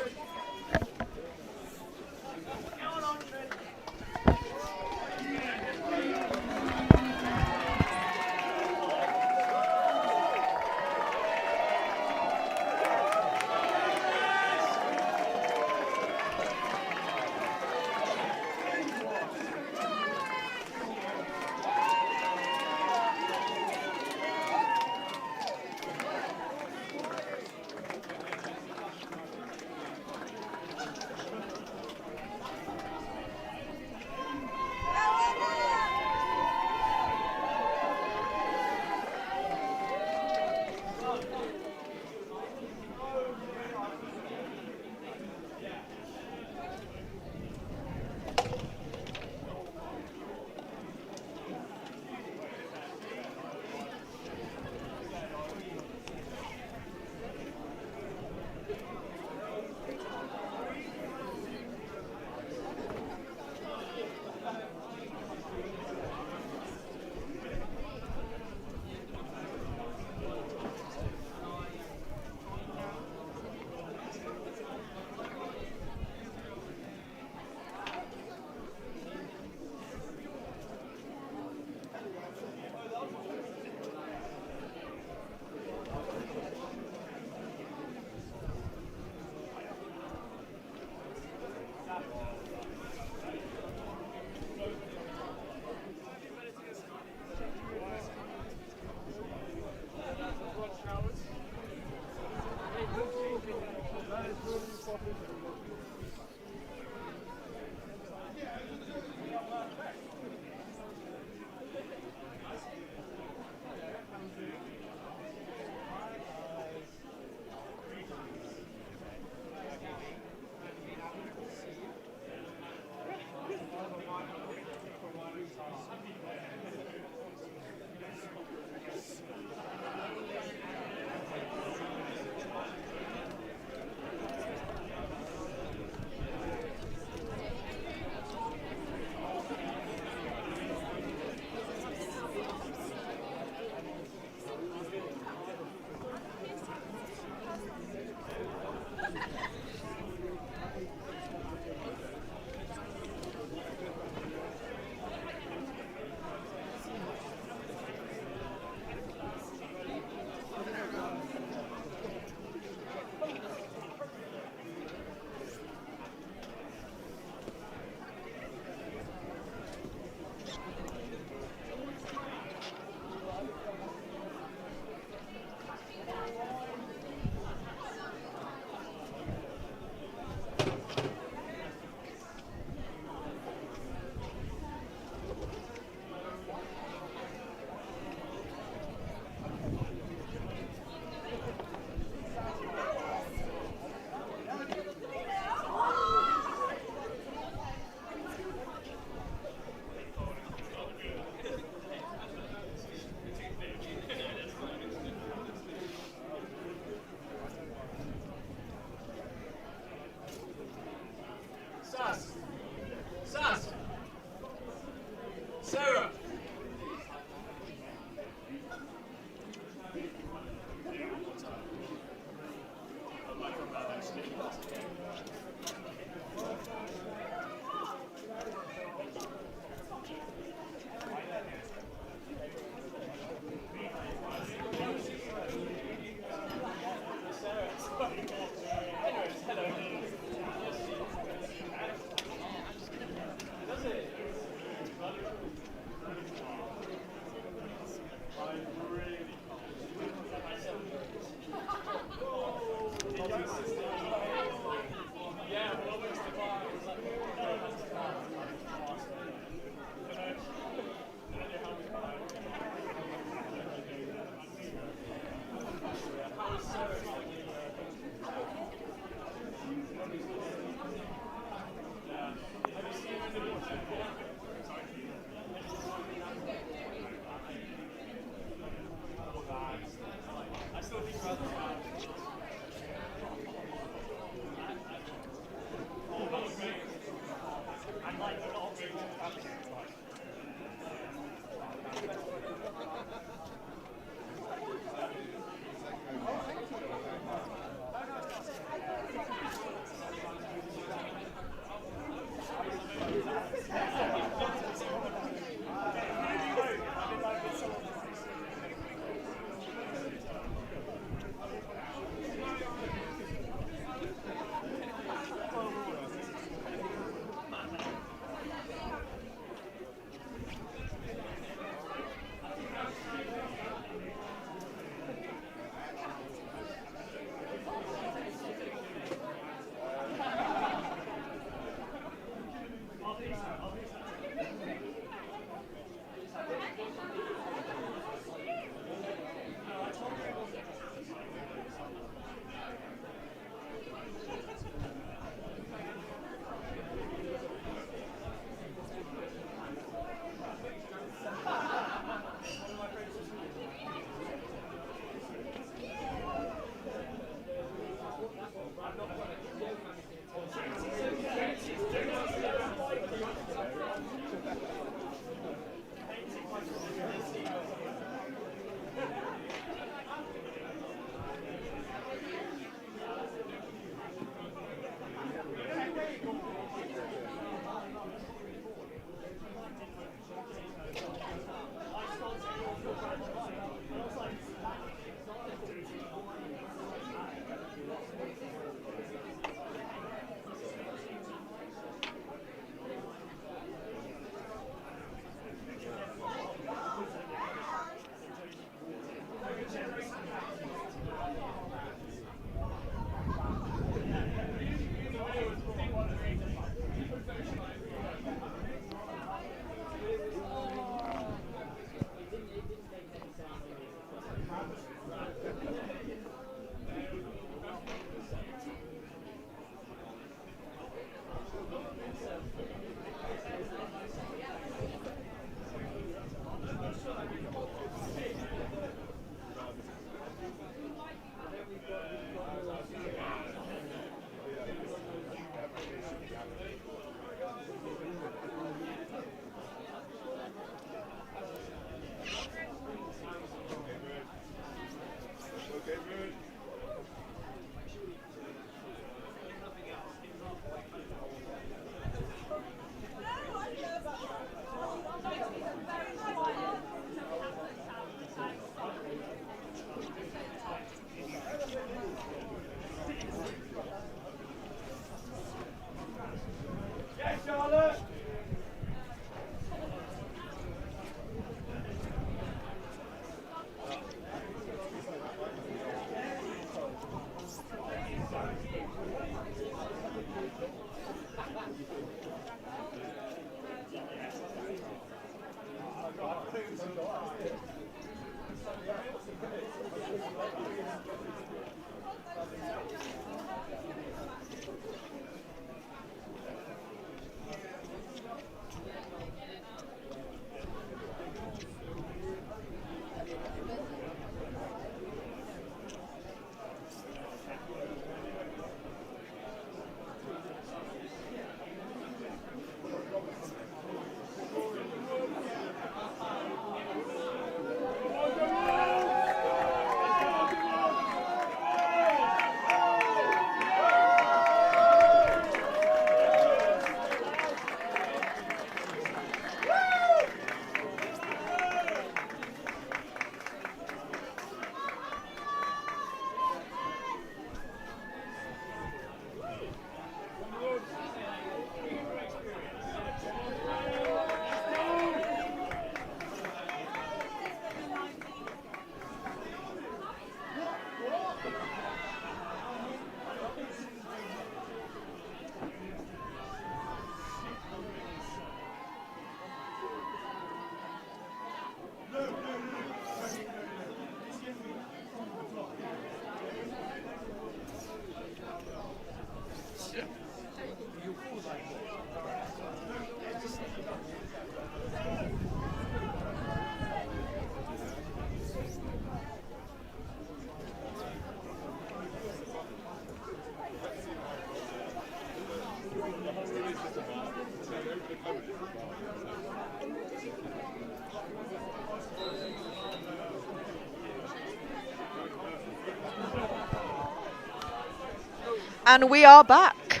And we are back.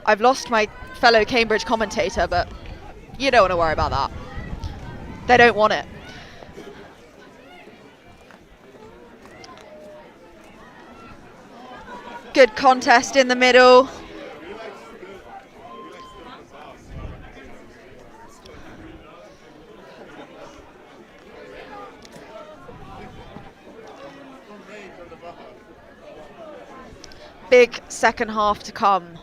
I've lost my fellow Cambridge commentator, but you don't want to worry about that. They don't want it. Good contest in the middle. Big second half to come.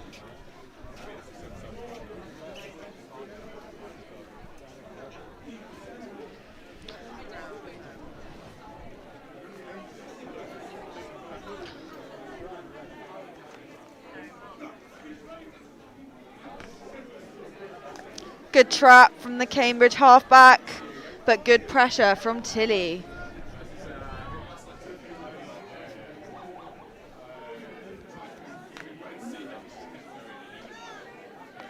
Good trap from the Cambridge halfback, but good pressure from Tilly.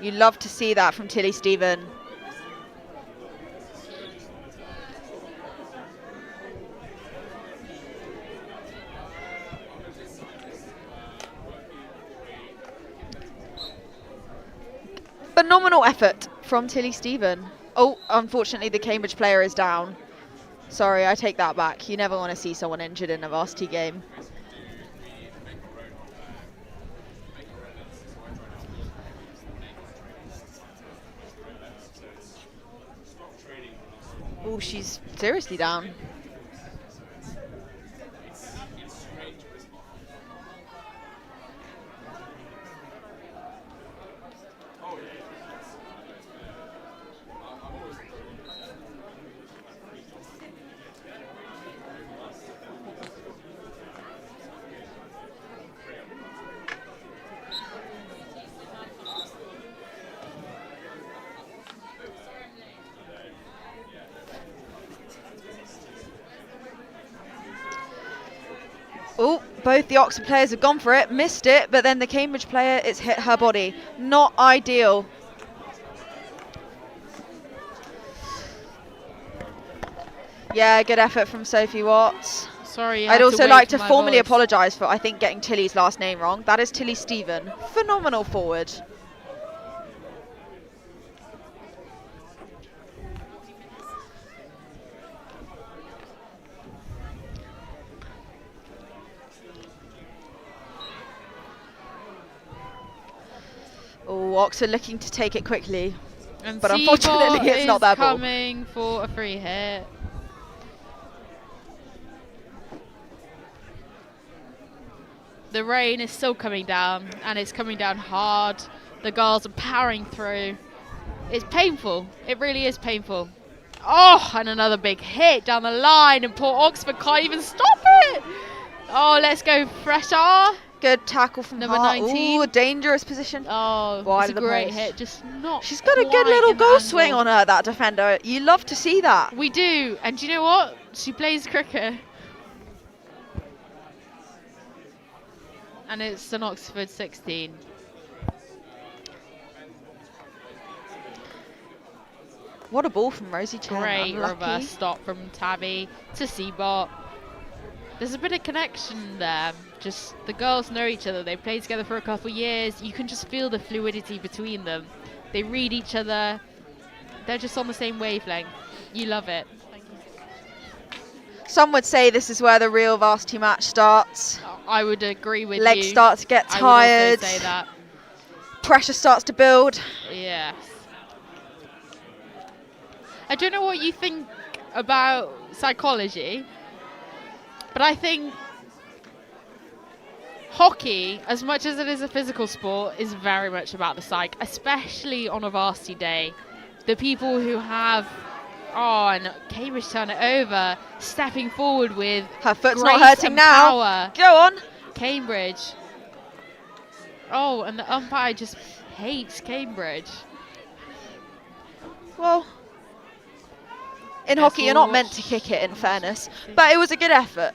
You love to see that from Tilly Stephen. Phenomenal effort from Tilly Stephen. Oh, unfortunately the Cambridge player is down. Sorry, I take that back. You never want to see someone injured in a varsity game. Oh, she's seriously down. Oh, both the Oxford players have gone for it, missed it, but then the Cambridge player, it's hit her body. Not ideal. Yeah, good effort from Sophie Watts. Sorry, I'd also wait like for to my formally voice. apologise for, I think, getting Tilly's last name wrong. That is Tilly Stephen. Phenomenal forward. Oh, Oxford looking to take it quickly. And But unfortunately, it's not their ball. coming for a free hit. The rain is still coming down, and it's coming down hard. The girls are powering through. It's painful. It really is painful. Oh, and another big hit down the line, and poor Oxford can't even stop it. Oh, let's go fresher. Good tackle from Number Hart. 19. Ooh, dangerous position. Oh, Wide it's a of the great post. hit. Just not. She's got a good quite little in the goal swing angle. on her, that defender. You love to see that. We do, and do you know what? She plays cricket. And it's an Oxford 16. What a ball from Rosie Chen. Great Unlucky. reverse stop from Tabby to Seabot. There's a bit of connection there. Just the girls know each other. They played together for a couple of years. You can just feel the fluidity between them. They read each other. They're just on the same wavelength. You love it. Some would say this is where the real varsity match starts. I would agree with you. Legs start to get I tired. would also say that. Pressure starts to build. Yes. I don't know what you think about psychology, but I think hockey, as much as it is a physical sport, is very much about the psyche, especially on a varsity day. The people who have, and Cambridge turn it over, stepping forward with Her foot's grace not hurting and now. power. Go on. Cambridge. Oh, and the umpire just hates Cambridge. Well, in Yes, hockey, you're we'll not meant watch. to kick it, in fairness. But it was a good effort.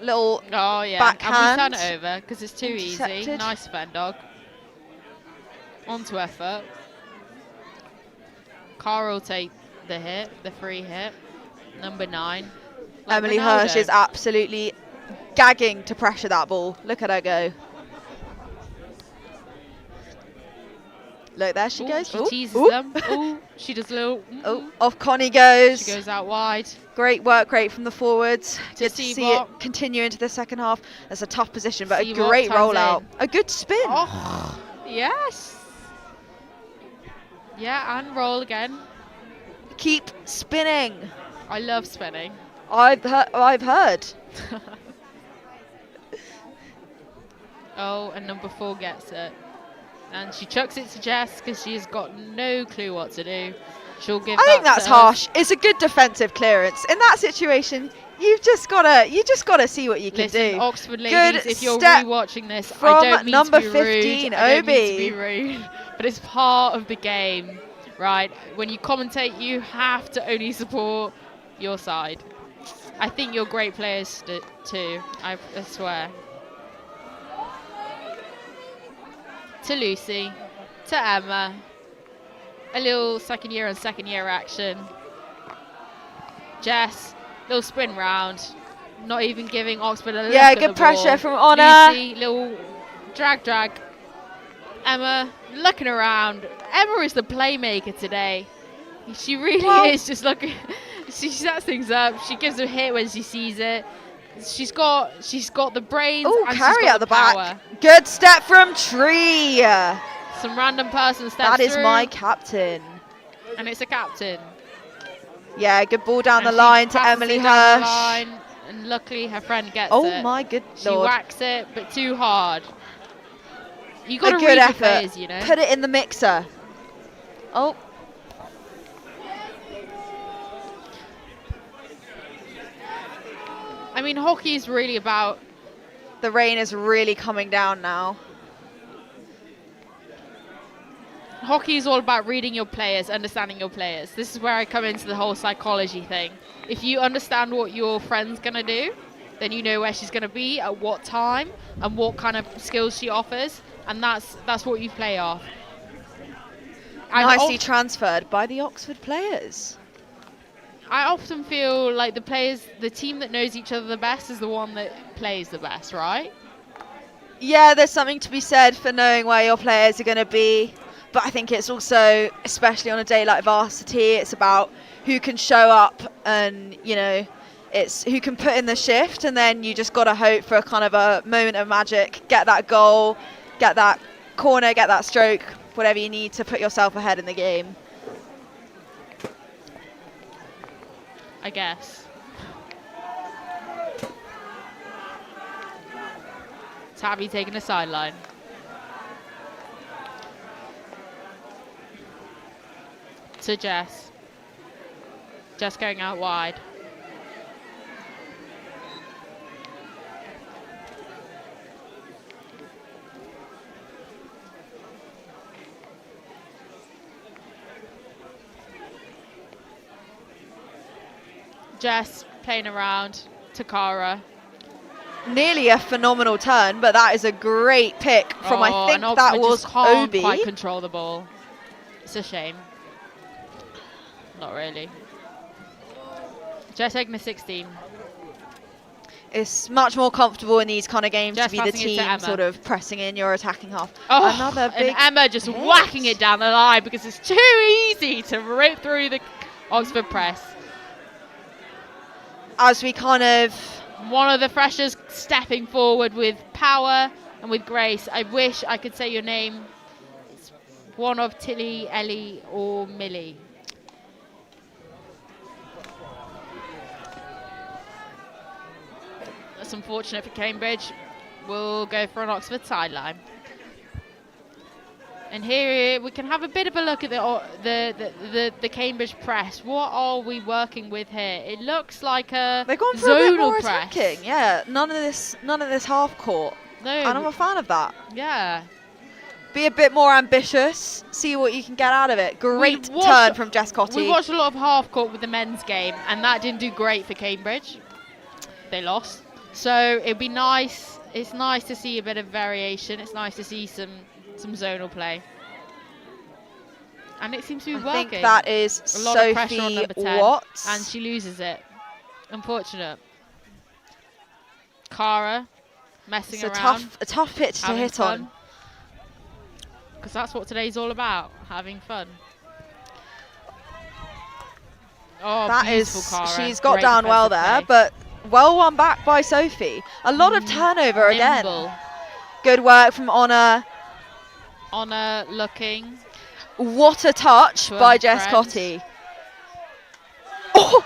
Little Oh yeah, backhand. and we turn it over because it's too easy. Intercepted. Nice fend dog. Onto effort. Cara will take the hit, the free hit. Number 9. Like Emily Ronaldo. Hirsch is absolutely gagging to pressure that ball. Look at her go. Look, there she Ooh, goes. She Ooh, teases ooh. them. Oh, she does a little. Oh, off Connie goes. She goes out wide. Great work rate from the forwards. Good to see it Seabok. continue into the second half. That's a tough position, but a Seabok great turns rollout. in. A good spin. Oh, yes. Yeah, and roll again. Keep spinning. I love spinning. I've heard. Oh, and number 4 gets it. And she chucks it to Jess because she's got no clue what to do. She'll give I that think that's to us. harsh. It's a good defensive clearance. In that situation, you just gotta see what you can Listen, do. Oxford Good ladies, if you're step rewatching this, from I don't mean number to be rude. 15, I don't mean to Obi. be rude, but it's part of the game, right? When you commentate, you have to only support your side. I think you're great players too. I swear. To Lucy, to Emma. A little second year on second year action. Jess, little sprint round. Not even giving Oxford a look Yeah, at good the pressure ball. from Honor. Lucy, little drag. Emma, looking around. Emma is the playmaker today. She really is just looking. She sets things up. She gives a hit when she sees it. She's got the brains. Oh, and carry she's got out the power. back. Good step from Tree. Some random person steps That is through, my captain. and it's a captain. Yeah, good ball down And the she line to passes Emily it down the Hirsch. line, and luckily her friend gets Oh it. my good She lord. whacks it, but too hard. You got A to good read your effort. players, you know. Put it in the mixer. Oh. I mean, hockey is really about. The rain is really coming down now. Hockey is all about reading your players, understanding your players. This is where I come into the whole psychology thing. If you understand what your friend's gonna do, then you know where she's gonna be at what time and what kind of skills she offers, and that's what you play off. And Nicely transferred by the Oxford players. I often feel like the team that knows each other the best is the one that plays the best, right? Yeah, there's something to be said for knowing where your players are going to be. But I think it's also, especially on a day like Varsity, it's about who can show up and, you know, it's who can put in the shift, and then you just got to hope for a kind of a moment of magic, get that goal, get that corner, get that stroke, whatever you need to put yourself ahead in the game. I guess. Tabby taking a sideline. To Jess. Jess going out wide. Jess playing around to Cara. Nearly a phenomenal turn, but that is a great pick from, I think and that Oxford was just can't Obi. quite control the ball. It's a shame. Not really. Jess taking a 16. It's much more comfortable in these kind of games Jess to be the passing it to team Emma. sort of pressing in your attacking half. Oh, Another big and Emma just hit. whacking it down the line because it's too easy to rip through the Oxford press. As we kind of... One of the freshers stepping forward with power and with grace. I wish I could say your name. It's one of Tilly, Ellie, or Millie. That's unfortunate for Cambridge. We'll go for an Oxford sideline. And here we can have a bit of a look at the Cambridge press. What are we working with here? It looks like a They've gone for a bit more zonal press. attacking. Yeah, none of this half court. No, And I'm a fan of that. yeah. Be a bit more ambitious. See what you can get out of it. Great We watched- turn from Jess Cotty. We watched a lot of half court with the men's game, and that didn't do great for Cambridge. They lost. So it'd be nice. It's nice to see a bit of variation. It's nice to see some zonal play. And it seems to be I working. think that is a lot of pressure on Sophie number 10, Watts. and she loses it. Unfortunate. Cara messing It's around. a tough pitch to having hit fun. on. Because that's what today's all about, having fun. Oh, That beautiful is, Cara. she's got Great down well defensive there, play. but well won back by Sophie. A lot of turnover again. Nimble. Good work from Honor. Honor looking. What a touch To by a Jess friend. Cotty. Oh,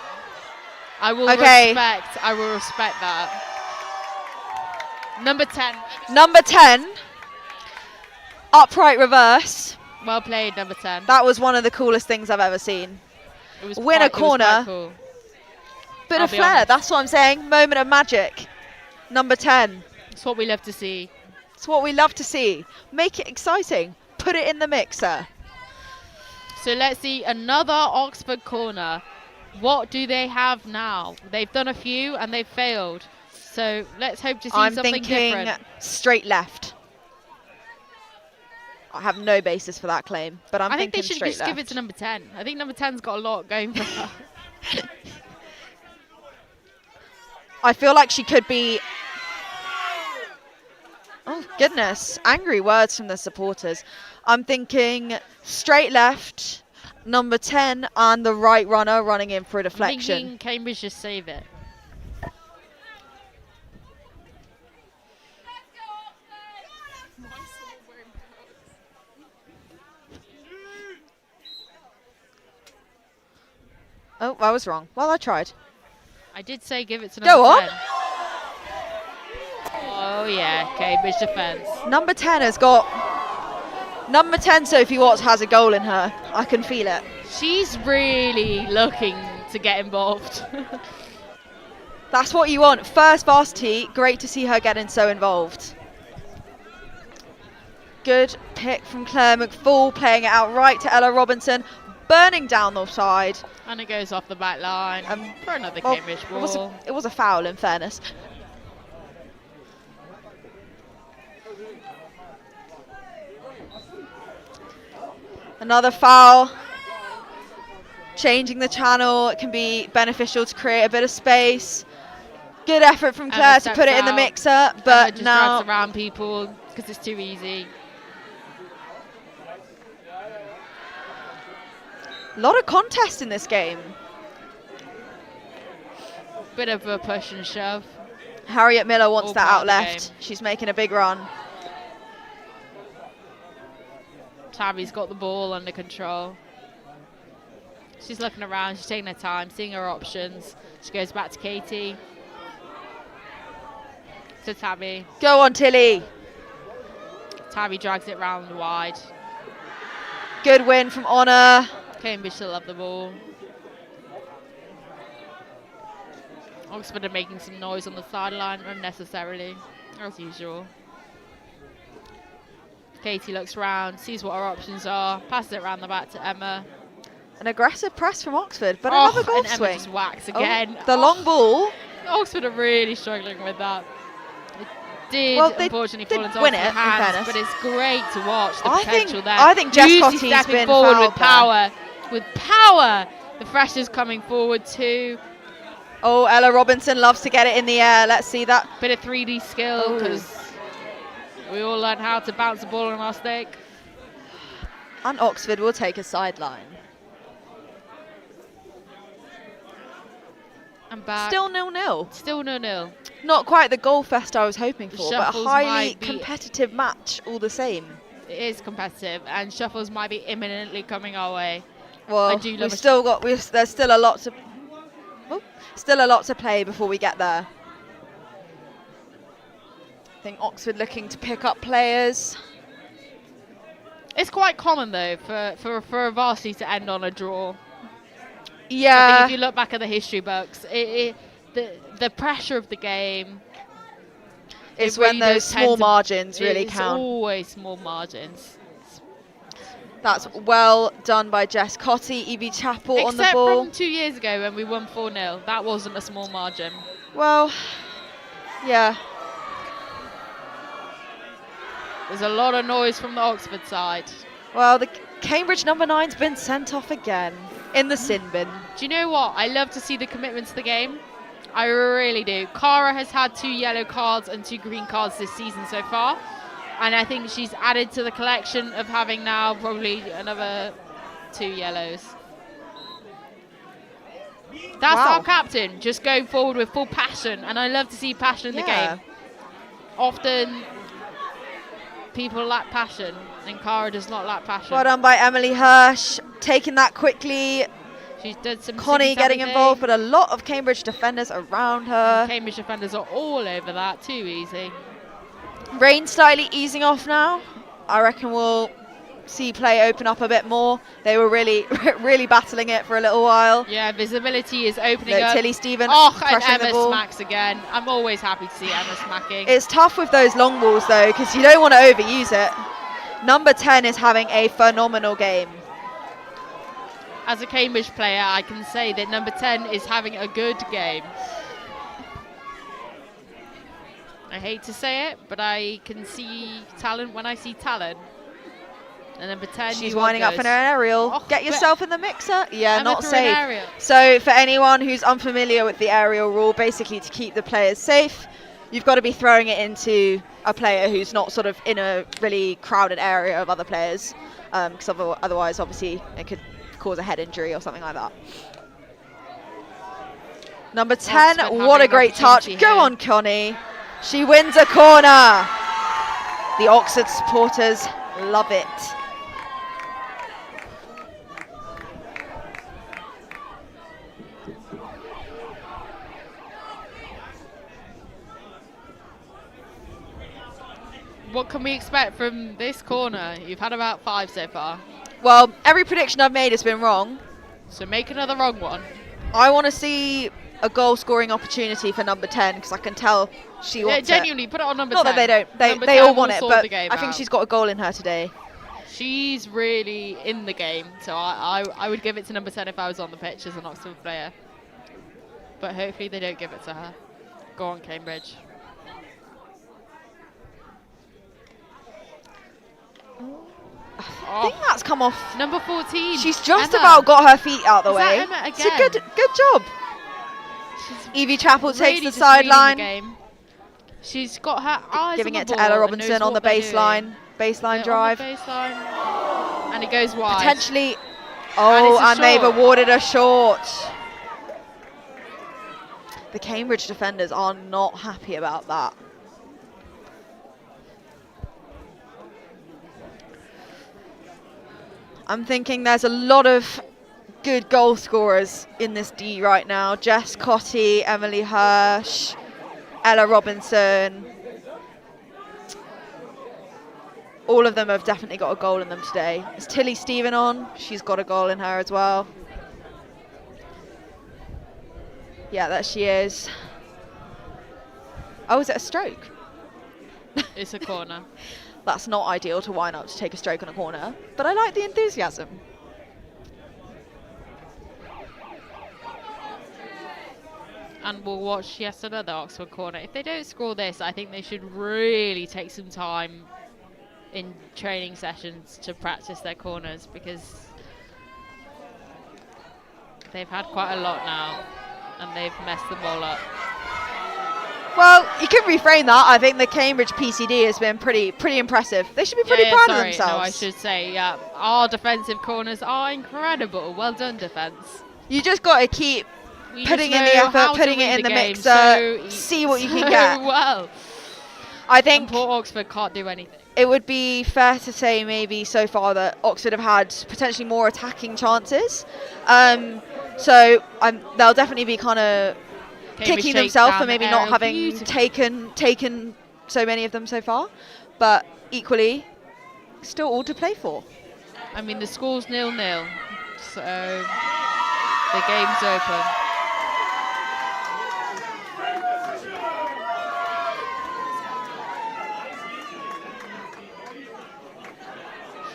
I will Okay. respect that. Number 10. number 10. Upright reverse. Well played, number 10. That was one of the coolest things I've ever seen. It was win a it was quite corner. cool. Bit I'll of be flair, honest. that's what I'm saying. Moment of magic. Number 10. It's what we love to see. It's what we love to see. Make it exciting. Put it in the mixer. So let's see another Oxford corner. What do they have now? They've done a few and they've failed. So let's hope to see I'm something thinking different. straight left. I have no basis for that claim, but I'm I think thinking they should straight just left. give it to number 10. I think number 10's got a lot going for her. I feel like she could be... Oh, goodness. Angry words from the supporters. I'm thinking straight left, number 10, and the right runner running in for a I'm deflection. thinking Cambridge just save it. Oh, I was wrong. Well, I tried. I did say give it to Go number on. 10. Oh yeah, Cambridge defence. Number 10 has got... Number 10, Sophie Watts, has a goal in her. I can feel it. She's really looking to get involved. That's what you want. First varsity, great to see her getting so involved. Good pick from Claire McFall, playing it out right to Ella Robinson, burning down the side. And it goes off the back line for another Well, Cambridge it ball. was a foul, in fairness. Another foul. Changing the channel, it can be beneficial to create a bit of space. Good effort from Emma Claire to steps put it in the out. mixer, Emma but just now drags around people because it's too easy. a lot of contest in this game. Bit of a push and shove. Harriet Miller wants All that part out of the left. game. She's making a big run. Tabby's got the ball under control. She's looking around, she's taking her time, seeing her options. She goes back to Katie. To Tabby. Go on, Tilly. Tabby drags it round wide. Good win from Honor. Cambridge still have the ball. Oxford are making some noise on the sideline unnecessarily, as usual. Katie looks round, sees what her options are, passes it round the back to Emma. An aggressive press from Oxford, but another golf and Emma swing. just whacks Oh, again. the long ball. Oxford are really struggling with that. It did Well, they unfortunately did fall into win Oxford's it, in hands, fairness. but it's great to watch the I potential think- there. I think Jess Lucy Cotty's stepping been forward fouled with power. With power, the freshers coming forward too. Oh, Ella Robinson loves to get it in the air. Let's see that. Bit of 3D skill Oh. because we all learn how to bounce the ball on our stick. And Oxford will take a sideline. And back. Still 0-0. Still 0-0. Not quite the goal fest I was hoping The for, but a shuffles highly might be- competitive match all the same. It is competitive, and shuffles might be imminently coming our way. Well, I do love we've a still got. There's still a lot to. Oh, still a lot to play before we get there. I think Oxford looking to pick up players. It's quite common though for a varsity to end on a draw. I Yeah. think if you look back at the history books, the pressure of the game. It's it really when those does tend small to- margins really it's count. always small margins. That's well done by Jess Cotty, Evie Chappell on the Except ball. from 2 years ago when we won 4-0. That wasn't a small margin. Well, yeah. There's a lot of noise from the Oxford side. Well, the Cambridge number 9's been sent off again in the sin bin. Do you know what? I love to see the commitment to the game. I really do. Cara has had 2 yellow cards and 2 green cards this season so far. And I think she's added to the collection of having now probably another 2 yellows. That's Wow. our captain, just going forward with full passion. And I love to see passion in the game. Often people lack passion, and Cara does not lack passion. Well done by Emily Hirsch, taking that quickly. She's done some Connie getting tippy-tappy involved, thing. but a lot of Cambridge defenders around her. Cambridge defenders are all over that, too easy. Rain slightly easing off now. I reckon we'll see play open up a bit more. They were really, really battling it for a little while. Yeah, visibility is opening Look, up. Tilly Stephen Oh, and pressuring the Emma ball. smacks again. I'm always happy to see Emma smacking. It's tough with those long balls though, because you don't want to overuse it. Number 10 is having a phenomenal game. As a Cambridge player, I can say that number 10 is having a good game. I hate to say it, but I can see talent when I see talent. And number 10, She's you winding up goes. for an aerial. Oh, Get yourself in the mixer. Yeah, Emma not threw an safe. aerial. So for anyone who's unfamiliar with the aerial rule, basically to keep the players safe, you've got to be throwing it into a player who's not sort of in a really crowded area of other players, because otherwise, obviously, it could cause a head injury or something like that. Number 10, Oxford what a having great an touch. opportunity Go here. on, Connie. She wins a corner. The Oxford supporters love it. What can we expect from this corner? You've had about 5 so far. Well, every prediction I've made has been wrong. So make another wrong one. I want to see a goal scoring opportunity for number 10 because I can tell she Yeah, wants genuinely, put it on number it. Not 10. that they don't. Number They 10 all want will it, sort but the game I think out. she's got a goal in her today. She's really in the game, so I would give it to number 10 if I was on the pitch as an Oxford player. But hopefully they don't give it to her. Go on, Cambridge. I think that's come off. Number 14. She's just Emma. about got her feet out the Is that way. Emma It's a again? good job. She's Evie Chappell really takes the just reading sideline, game. She's got her eyes giving on it the to Ella ball and Robinson knows on the what they're baseline. doing. Baseline Yeah, drive. on the baseline. And it goes wide. Potentially. And Oh, it's a and they've short. awarded a short. The Cambridge defenders are not happy about that. I'm thinking there's a lot of good goal scorers in this D right now. Jess Cotty, Emily Hirsch, Ella Robinson. All of them have definitely got a goal in them today. Is Tilly Stephen on? She's got a goal in her as well. Yeah, there she is. Oh, is it a stroke? It's a corner. That's not ideal to wind up to take a stroke on a corner, but I like the enthusiasm. And we'll watch yet another Oxford corner. If they don't score this, I think they should really take some time in training sessions to practice their corners, because they've had quite a lot now and they've messed them all up. Well, you can reframe that. I think the Cambridge PCD has been pretty impressive. They should be pretty proud of themselves. No, I should say, yeah. Our defensive corners are incredible. Well done, defence. You just got to keep We putting just in the know effort, how to putting read it in the game mixer, so see what you can so get. well. I And think poor Oxford can't do anything. it would be fair to say maybe so far that Oxford have had potentially more attacking chances. So they'll definitely be kind of Cambridge kicking shakes themselves down for the maybe not aerial having beautifully. taken so many of them so far. But equally, still all to play for. I mean, the score's 0-0, so the game's open.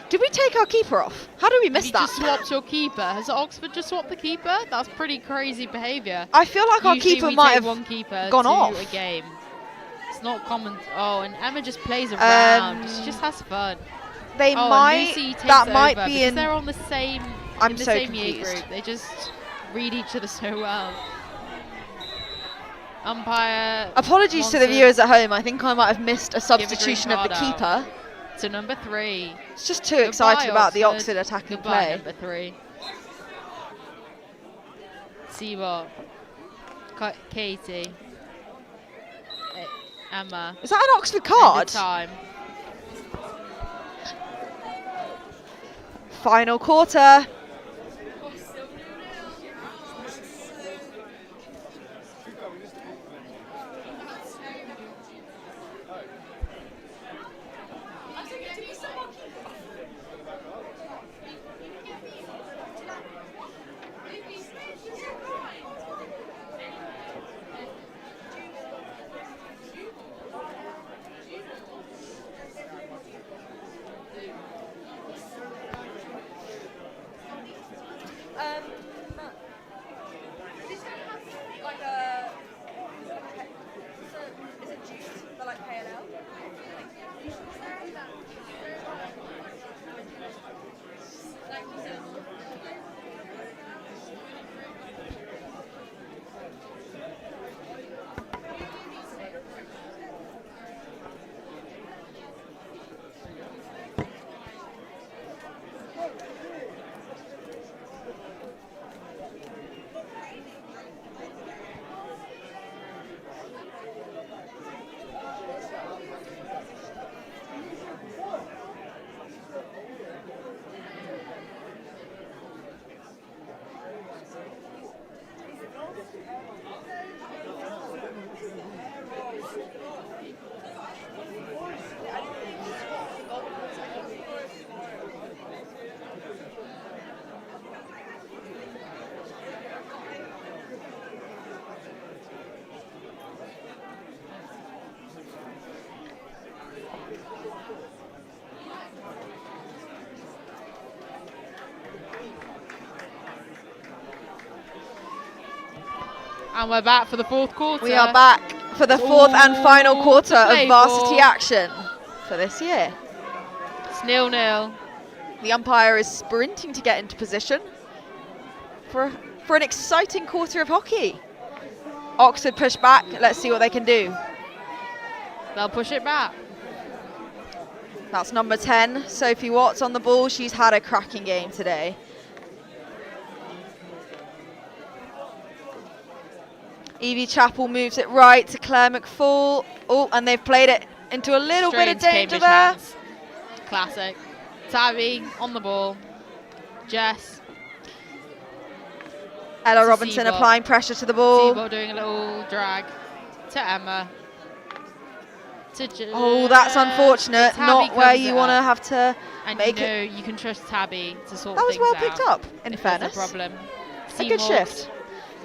Did we take our keeper off? How did we miss You that? just swapped your keeper. Has Oxford just swapped the keeper? That's pretty crazy behaviour. I feel like our Usually keeper we might take have one keeper gone to off. a game. It's not common. Oh, and Emma just plays around. She just has fun. They Oh, and might. Lucy takes That might over be because in. they're on the same. I'm in the so same year confused. group. They just read each other so well. Umpire. Apologies to the wants viewers at home. I think I might have missed a green substitution of the card keeper. to number 3. It's just too Goodbye, excited about the Oxford. Oxford attacking Goodbye, play. number 3. Seabot. Katie. Emma. Is that an Oxford End of card? time. Final quarter. And we're back for the 4th quarter. We are back for the 4th and final quarter to of play varsity for. action for this year. It's 0-0. The umpire is sprinting to get into position for an exciting quarter of hockey. Oxford push back. Let's see what they can do. They'll push it back. That's number 10, Sophie Watts on the ball. She's had a cracking game today. Evie Chappell moves it right to Claire McFall. Oh, and they've played it into a little Straight bit of into danger Cambridge there. hands. Classic. Tabby on the ball. Jess. Ella To Robinson Seabot. applying pressure to the ball. Seabot doing a little drag. To Emma. To Oh, that's unfortunate. Tabby Not where covers you it want to up. have to And make you know it. you can trust Tabby to sort That was things well out. picked up, in if fairness. there's a problem. A good Seahawks shift.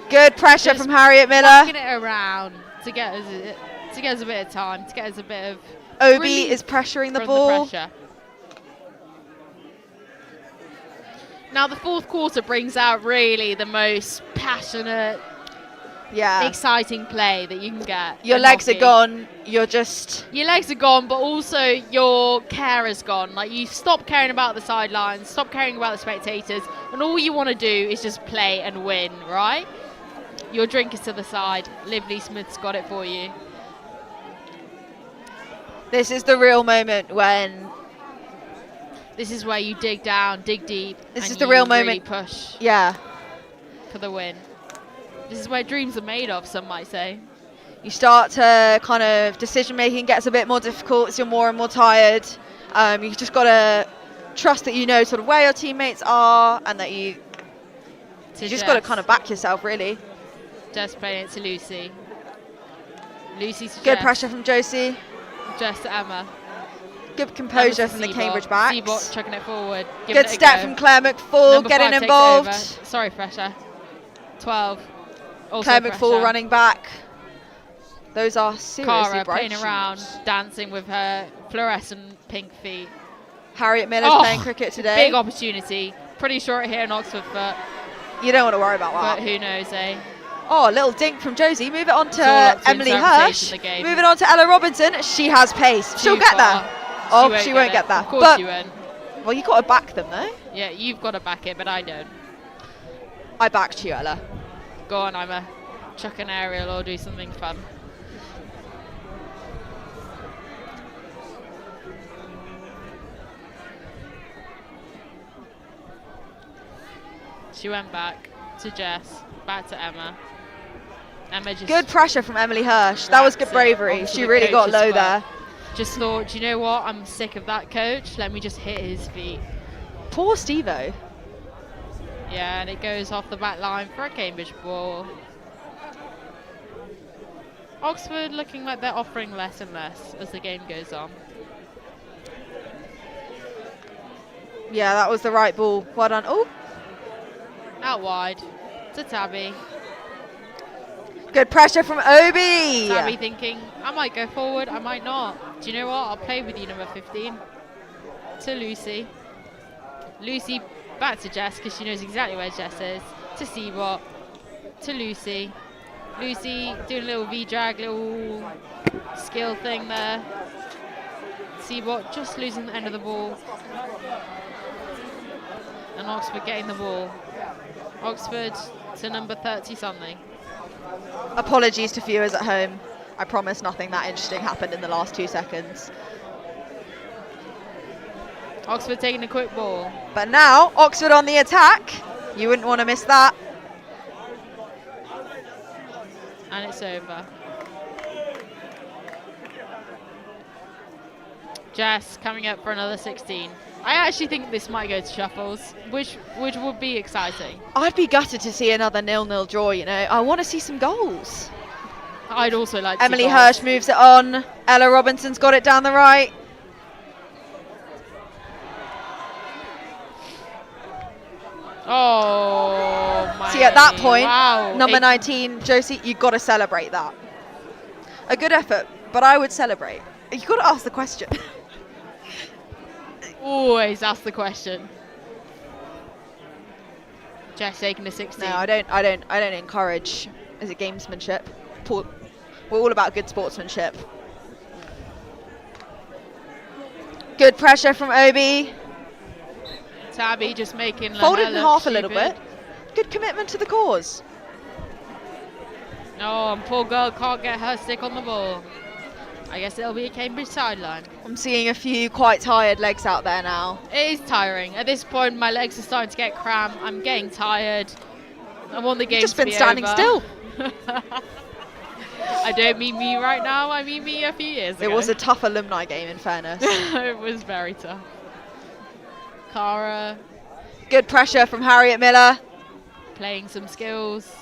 Good pressure just from Harriet Miller. knocking it around to get us a bit of time, to get us a bit of Obi relief is pressuring the from ball. The pressure. Now the 4th quarter brings out really the most passionate, Yeah. exciting play that you can get. Your in legs are hockey. gone. You're just. Your legs are gone, but also your care is gone. Like, you stop caring about the sidelines, stop caring about the spectators, and all you want to do is just play and win, right? Your drink is to the side. Liv Lee Smith's got it for you. This is the real moment when. This is where you dig down, dig deep. This and is the real you really moment. push Yeah. for the win. This is where dreams are made of, some might say. You start to kind of decision making gets a bit more difficult as you're more and more tired. You just got to trust that you know sort of where your teammates are and that you just got to kind of back yourself, really. Just playing it to Lucy. Lucy to Good Jess. pressure from Josie. Jess to Emma. Good composure Emma to from the Seabot. Cambridge backs. Seabot chucking it forward. giving Good it a step go. from Claire McFall, Number getting 5 takes it involved. over. Sorry, Fresher. 12. Also Claire McFall Fresher. running back. Those are seriously Cara bright playing around, shoes. dancing with her fluorescent pink feet. Harriet Miller's Oh, playing cricket today. Big opportunity. Pretty sure it hit an Oxford foot, You don't want to worry about but that. who knows, eh? Oh, a little dink from Josie. Move it on It's all up to to Emily interpretation Hirsch. of the game. Move it on to Ella Robinson. She has pace. She'll Too get far. there. Oh, she won't it. get there. Of course But you won't. well, you got to back them though. Yeah, you've got to back it, but I don't. I backed you, Ella. Go on, Emma. chuck an aerial or do something fun. She went back to Jess, back to Emma. Emma just... Good pressure from Emily Hirsch. That was good bravery. She really got low there. Just thought, do you know what? I'm sick of that coach. Let me just hit his feet. Poor Steve-O. Yeah, and it goes off the back line for a Cambridge ball. Oxford looking like they're offering less and less as the game goes on. Yeah, that was the right ball. Well done. Oh, Out wide to Tabby. good pressure from Obi. Tabby thinking, I might go forward, I might not. Do you know what? I'll play with you, number 15. To Lucy. Lucy back to Jess because she knows exactly where Jess is. To Seabot. To Lucy. Lucy doing a little V-drag, little skill thing there. Seabot just losing the end of the ball. And Oxford getting the ball. Oxford to number 30 something. Apologies to viewers at home. I promise nothing that interesting happened in the last 2 seconds. Oxford taking a quick ball. But now, Oxford on the attack. You wouldn't want to miss that. And it's over. Jess coming up for another 16. I actually think this might go to shuffles, which would be exciting. I'd be gutted to see another 0-0 draw, you know. I want to see some goals. I'd also like to Emily see goals. Hirsch moves it on. Ella Robinson's got it down the right. Oh, my. See, at that point, wow. number 19, Josie, you've got to celebrate that. A good effort, but I would celebrate. You've got to ask the question. Always ask the question. Jess taking a 16. No, I don't encourage. Is it gamesmanship? We're all about good sportsmanship. Good pressure from Obi. Tabby just making Folded her in look half a little stupid. bit. Good commitment to the cause. Oh, and poor girl can't get her stick on the ball. I guess it'll be a Cambridge sideline. I'm seeing a few quite tired legs out there now. It is tiring. At this point, my legs are starting to get cramped. I'm getting tired. I want the game Just to been be standing over. still. I don't mean me right now. I mean me a few years ago. It was a tough alumni game, in fairness. It was very tough. Cara Good pressure from Harriet Miller. playing some skills.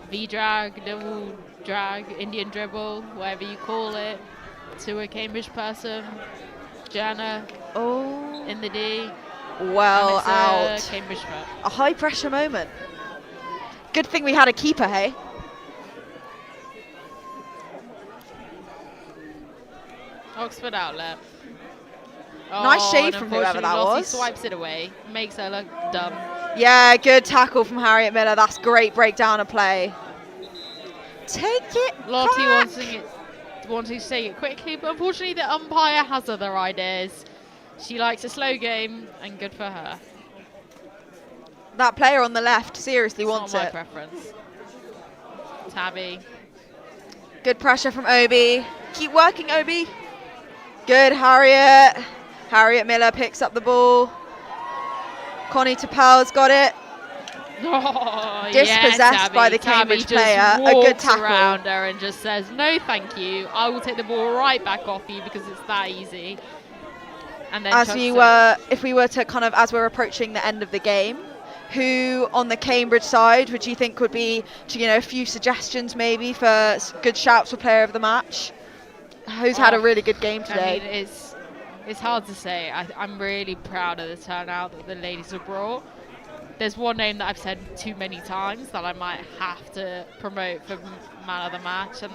V-drag, double drag, Indian dribble, whatever you call it, to a Cambridge person. Jana Oh, in the D. well and it's out. a Cambridge foot. A high pressure moment. Good thing we had a keeper, hey? Oxford outlet. Nice shade and from whoever that unfortunately Lottie was. swipes it away, makes her look dumb. Yeah, good tackle from Harriet Miller. That's great breakdown of play. Take it Lottie back. wanting to say it quickly, but unfortunately the umpire has other ideas. She likes a slow game, and good for her. That player on the left seriously It's wants not my it. preference. Tabby. Good pressure from Obi. Keep working, Obi. Good, Harriet. Harriet Miller picks up the ball. Connie Tapal's got it. Oh, Dispossessed yeah, by the Tabby Cambridge just player. A good walks tackle. around her and just says, no thank you, I will take the ball right back off you because it's that easy. And then As chucks we it. were, if we were to kind of, as we're approaching the end of the game, who on the Cambridge side would you think would be, a few suggestions maybe for good shouts for player of the match? Who's had a really good game today? I mean, it's hard to say. I'm really proud of the turnout that the ladies have brought. There's one name that I've said too many times that I might have to promote for man of the match, and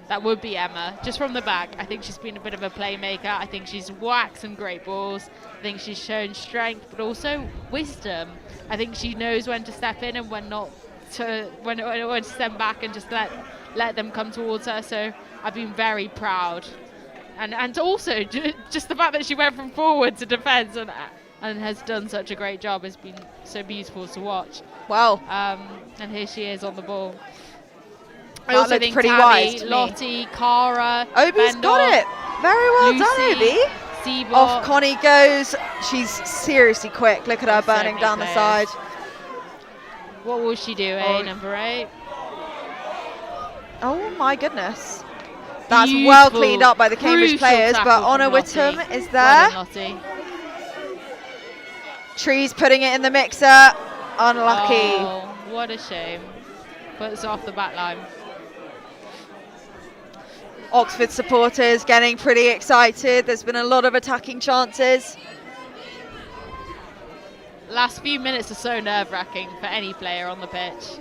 that would be Emma. Just from the back, I think she's been a bit of a playmaker. I think she's whacked some great balls. I think she's shown strength, but also wisdom. I think she knows when to step in and when not to, when to step back and just let them come towards her. So I've been very proud, and also just the fact that she went from forward to defence and has done such a great job has been so beautiful to watch. Wow. And here she is on the ball. I also looked think pretty Tabby, wise to me. Lottie, Cara, Obi's Bendorf, got it. Very well Lucy, done, Obi. Seabot. Off Connie goes. She's seriously quick. Look at her There's so burning many down the players. side. What will she do, Oh. number 8? Oh my goodness. That's Beautiful, well cleaned up by the Cambridge crucial players, but tackle Honor from Lottie. Whittam is Well there. done, Lottie. Trees putting it in the mixer. Unlucky. Oh, what a shame. Puts off the back line. Oxford supporters getting pretty excited. There's been a lot of attacking chances. Last few minutes are so nerve-wracking for any player on the pitch.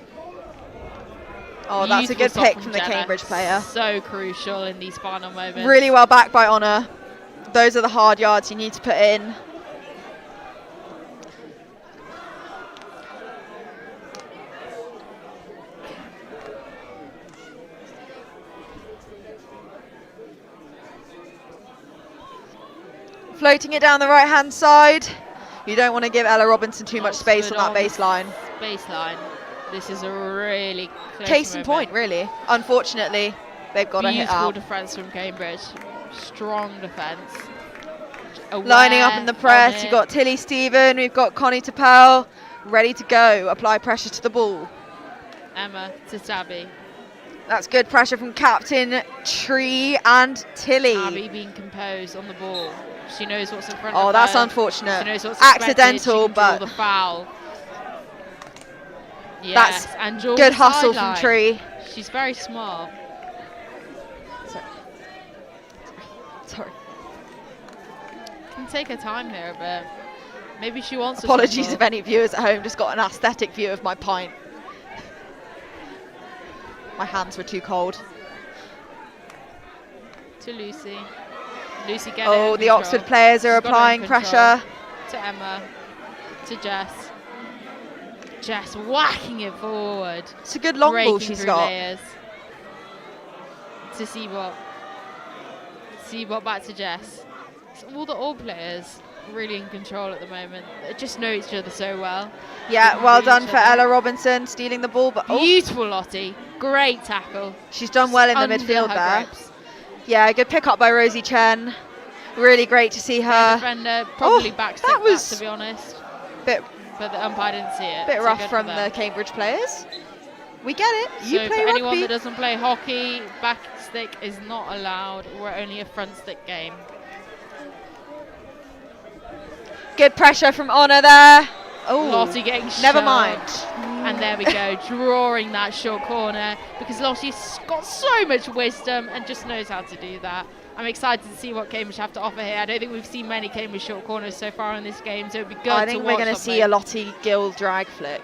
Oh, that's a Beautiful good stop pick from the Jenna. Cambridge player. So crucial in these final moments. Really well backed by Honor. Those are the hard yards you need to put in. Floating it down the right-hand side. You don't want to give Ella Robinson too much space on that baseline. Baseline. This is a really close Case in moment. point, really. Unfortunately, they've got to hit Beautiful out. defence from Cambridge. Strong defence. Lining up in the press, you've got Tilly Stephen, we've got Connie Tapel, ready to go. Apply pressure to the ball. Emma to Tabby. That's good pressure from Captain Tree and Tilly. Tabby being composed on the ball. She knows what's in front of her. Oh, that's unfortunate. She knows what's Accidental, expected. She can draw but the foul. Yes, that's and Jordan good hustle sideline. from Tree. She's very smart. Sorry. Can take her time here a bit. Maybe she wants to Apologies shuffle. if any viewers at home just got an aesthetic view of my pint. My hands were too cold. To Lucy. Lucy getting Oh, the control. Oxford players are She's got her applying in control. pressure. To Emma. To Jess. Jess whacking it forward. It's a good long ball Breaking she's through got. layers. To Seabot. Seabot back to Jess. It's all players really in control at the moment. They just know each other so well. Yeah, They well read done each for other. Ella Robinson stealing the ball, but oh, Beautiful Lottie. Great tackle. she's done well in the Under midfield her there. grips. Yeah, good pick up by Rosie Chen. Really great to see The her. defender probably backsticked that was to be honest. Bit But the umpire didn't see it. bit so rough good from for the them. Cambridge players. We get it. You So play for anyone rugby. that doesn't play hockey, back stick is not allowed. We're only a front stick game. Good pressure from Honor there. Oh, Lottie getting never shoved. mind. And there we go, drawing that short corner because Lottie's got so much wisdom and just knows how to do that. I'm excited to see what Cambridge have to offer here. I don't think we've seen many Cambridge short corners so far in this game, so it'd be good I to think we're watch going to something. see a Lottie Gill drag flick.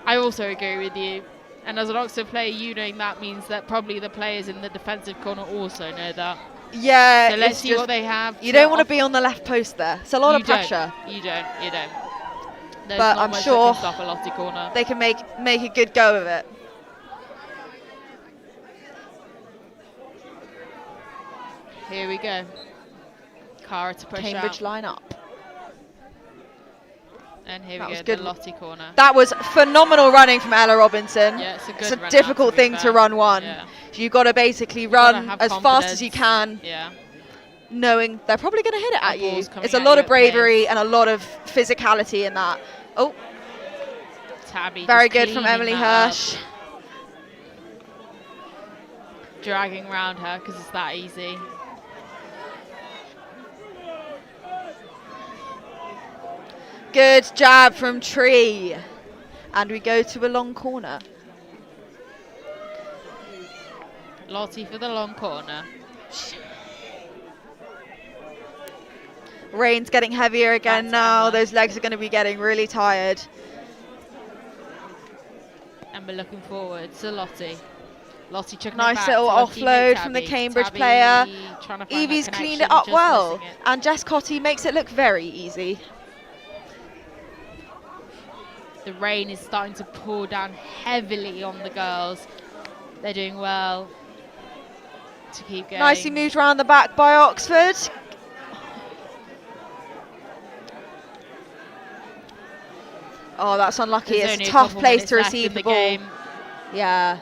I also agree with you. And as an Oxford player, you knowing that means that probably the players in the defensive corner also know that. Yeah, So let's it's see just- what they have. You don't want to be on the left post there. It's a lot of pressure. You don't. There's But not I'm much sure that can stop a Lottie corner. They can make a good go of it. Here we go. Cara to push Cambridge out. line up. And here That we was go, good. the Lottie corner. That was phenomenal running from Ella Robinson. Yeah, it's a good It's a run out, difficult to be thing to fair. run one. Yeah. You've got to basically gotta run have as fast as you confidence. can, Yeah. knowing they're probably going to hit it at you. ball's coming It's a at lot you of at bravery pace. and a lot of physicality in that. Oh, Tabby very just good from cleaning Emily that up. Hirsch. Dragging around her because it's that easy. Good jab from Tree. And we go to a long corner. Lottie for the long corner. Rain's getting heavier again That's now. Emma. Those legs are going to be getting really tired. And we're looking forward to Lottie. Lottie chucking it Nice back little to her offload teammate from the Tabby. Cambridge Tabby player. trying to find that Evie's cleaned connection, it up just well. missing it. And Jess Cotty makes it look very easy. The rain is starting to pour down heavily on the girls. They're doing well to keep going. Nicely moved around the back by Oxford. Oh, that's unlucky. There's It's only a a tough couple place minutes to left receive in the the ball. game. Yeah.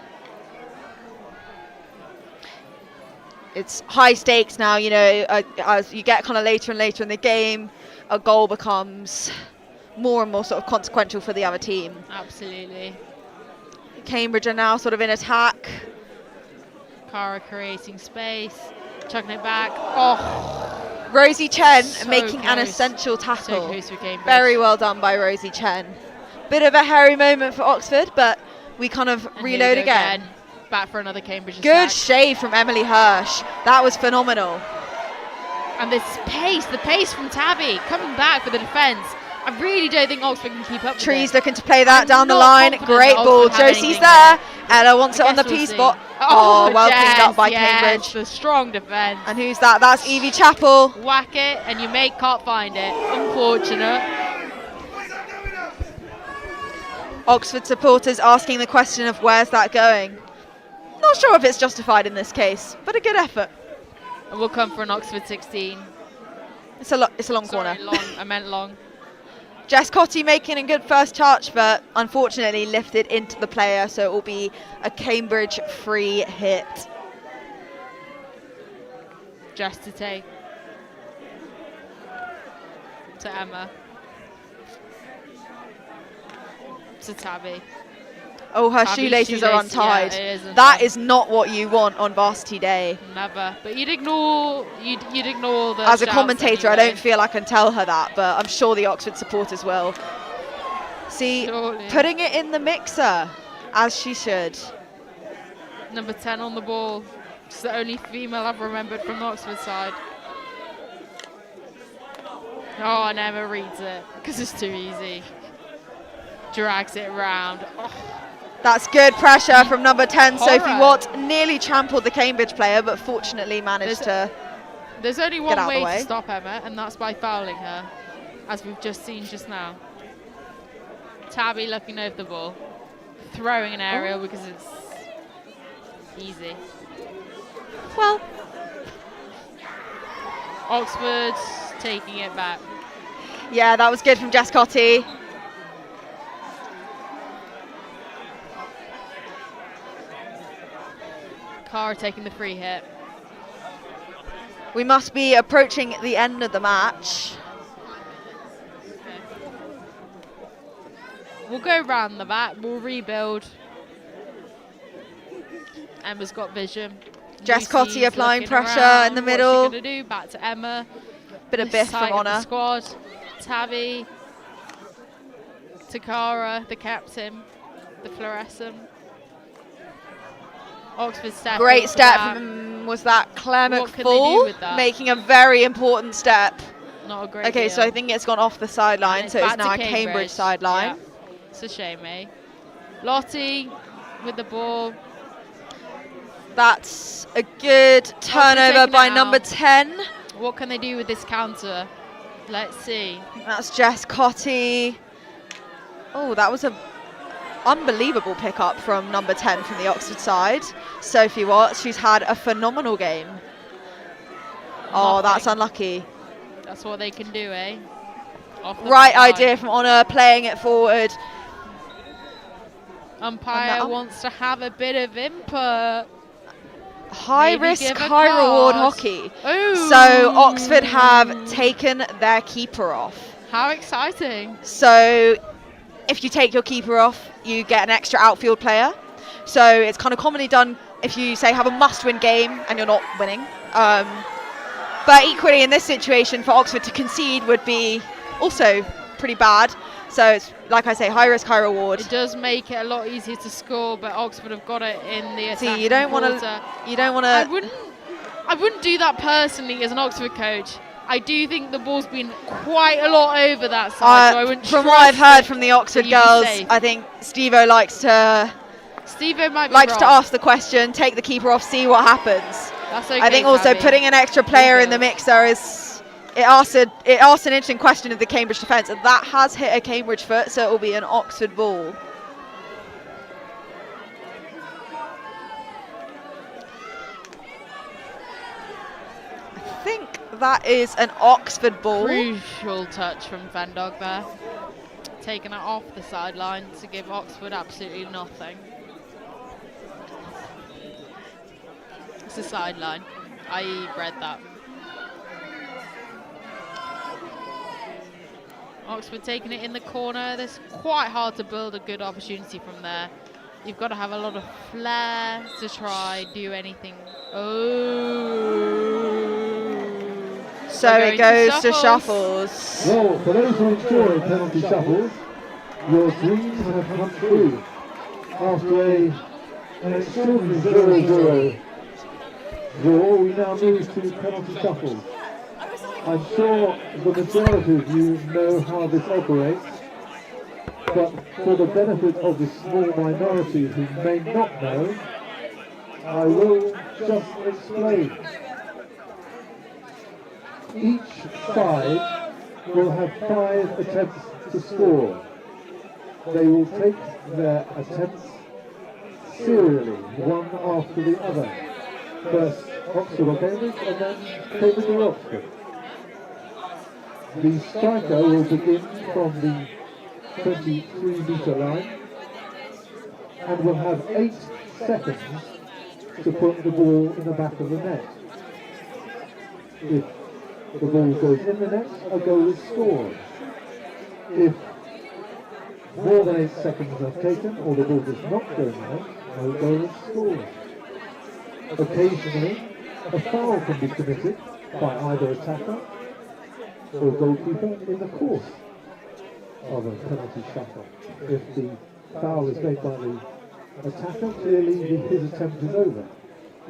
it's high stakes now, you know, as you get kind of later and later in the game, a goal becomes more and more sort of consequential for the other team. Absolutely. Cambridge are now sort of in attack. Cara creating space, chucking it back. Oh, Rosie Chen So making an close. essential tackle. so close for Cambridge. Very well done by Rosie Chen. Bit of a hairy moment for Oxford, but we kind of And here reload we go again. Back for another Cambridge Good attack. shave from Emily Hirsch. That was phenomenal. And this pace, the pace from Tabby coming back for the defence. I really don't think Oxford can keep up with Trees it. looking to play that I'm down the not line. confident Great that ball. Oxford have Josie's anything there. here. Ella wants I it on the guess we'll P see. spot. Oh, well cleaned Jess, up by yes, Cambridge. the strong defence. And who's that? That's Evie Chappell. Whack it and your mate can't find it. Unfortunate. Oxford supporters asking the question of where's that going. Not sure if it's justified in this case, but a good effort. And we'll come for an Oxford 16. It's a long corner. Sorry, long. I meant long. Jess Cotty making a good first touch, but unfortunately lifted into the player, so it will be a Cambridge free hit. Jess to take. To Emma. To Tabby. Oh, her Tabby's shoelaces are shoelace, untied. yeah, it is That untied. is not what you want on Varsity Day. Never. But you'd ignore the As a shouts commentator, I anyway. don't feel I can tell her that, but I'm sure the Oxford supporters will. See, Surely. putting it in the mixer, as she should. Number 10 on the ball. She's the only female I've remembered from the Oxford side. Oh, and Emma reads it because it's too easy. Drags it around. Oh, That's good pressure from number 10, Sophie Horror. Watt. Nearly trampled the Cambridge player, but fortunately managed to. there's only Get one out of the way way. to stop Emma, and that's by fouling her, as we've just seen just now. Tabby looking over the ball, throwing an aerial because it's easy. Well, Oxford taking it back. yeah, that was good from Jess Cotty. Cara taking the free hit. We must be approaching the end of the match. We'll go round the back. We'll rebuild. Emma's got vision. Jess Lucy's Cotty applying looking pressure around. in the middle. What's she gonna do? Back to Emma. Bit of This biff from side of the Honor. squad. Tabby. Takara, the captain. The fluorescent. Oxford step. Great into step that. from, was that Claire What can they do McFall? with that? Making a very important step. Not a great Okay, deal. so I think it's gone off the And sideline, so it's back to now a Cambridge sideline. Yeah. It's a shame, eh? Lottie with the ball. That's a good turnover taking by it number out. 10. What can they do with this counter? Let's see. That's Jess Cotty. Oh, that was a unbelievable pickup from number 10 from the Oxford side. Sophie Watts, she's had a phenomenal game. Oh, that's Nothing. unlucky. That's what they can do, eh? Off the Right back line. idea from Honor, playing it forward. Umpire And the wants to have a bit of input. High Maybe risk, give a high reward card. hockey. Ooh. So Oxford have taken their keeper off. How exciting. So if you take your keeper off, you get an extra outfield player. So it's kind of commonly done if you say have a must-win game and you're not winning. But equally in this situation, for Oxford to concede would be also pretty bad. So it's, like I say, high risk, high reward. It does make it a lot easier to score, but Oxford have got it in the attack. See, you don't want to. You don't want to. I wouldn't do that personally as an Oxford coach. I do think the ball's been quite a lot over that side, so I wouldn't from what I've trust heard it from the Oxford that you'd be girls, safe. I think Steve-O likes to Steve-O might be likes to wrong. ask the question, take the keeper off, see what happens. That's okay, I think also Tabby. putting an extra player in the mixer is it asks an interesting question of the Cambridge defence, and that has hit a Cambridge foot, so it will be an Oxford ball. I think that is an Oxford ball. Crucial touch from Van Dog there. Taking it off the sideline to give Oxford absolutely nothing. It's a sideline. I read that. Oxford taking it in the corner. It's quite hard to build a good opportunity from there. You've got to have a lot of flair to try do anything. Oh. So it goes to shuffles. Well, for those who enjoy penalty shuffles, your dreams have come true. After an extraordinary 0-0 draw, we now move to penalty shuffles. I'm sure the majority of you know how this operates, but for the benefit of the small minority who may not know, I will just explain. Each side will have 5 attempts to score. They will take their attempts serially, one after the other. First Oxford or Cambridge, and then Cambridge or Oxford. The striker will begin from the 23-metre line and will have 8 seconds to put the ball in the back of the net. If the ball goes in the net, a goal is scored. If more than 8 seconds are taken or the ball does not go in the net, no goal is scored. Occasionally, a foul can be committed by either attacker or goalkeeper in the course of a penalty shuffle. If the foul is made by the attacker, clearly his attempt is over.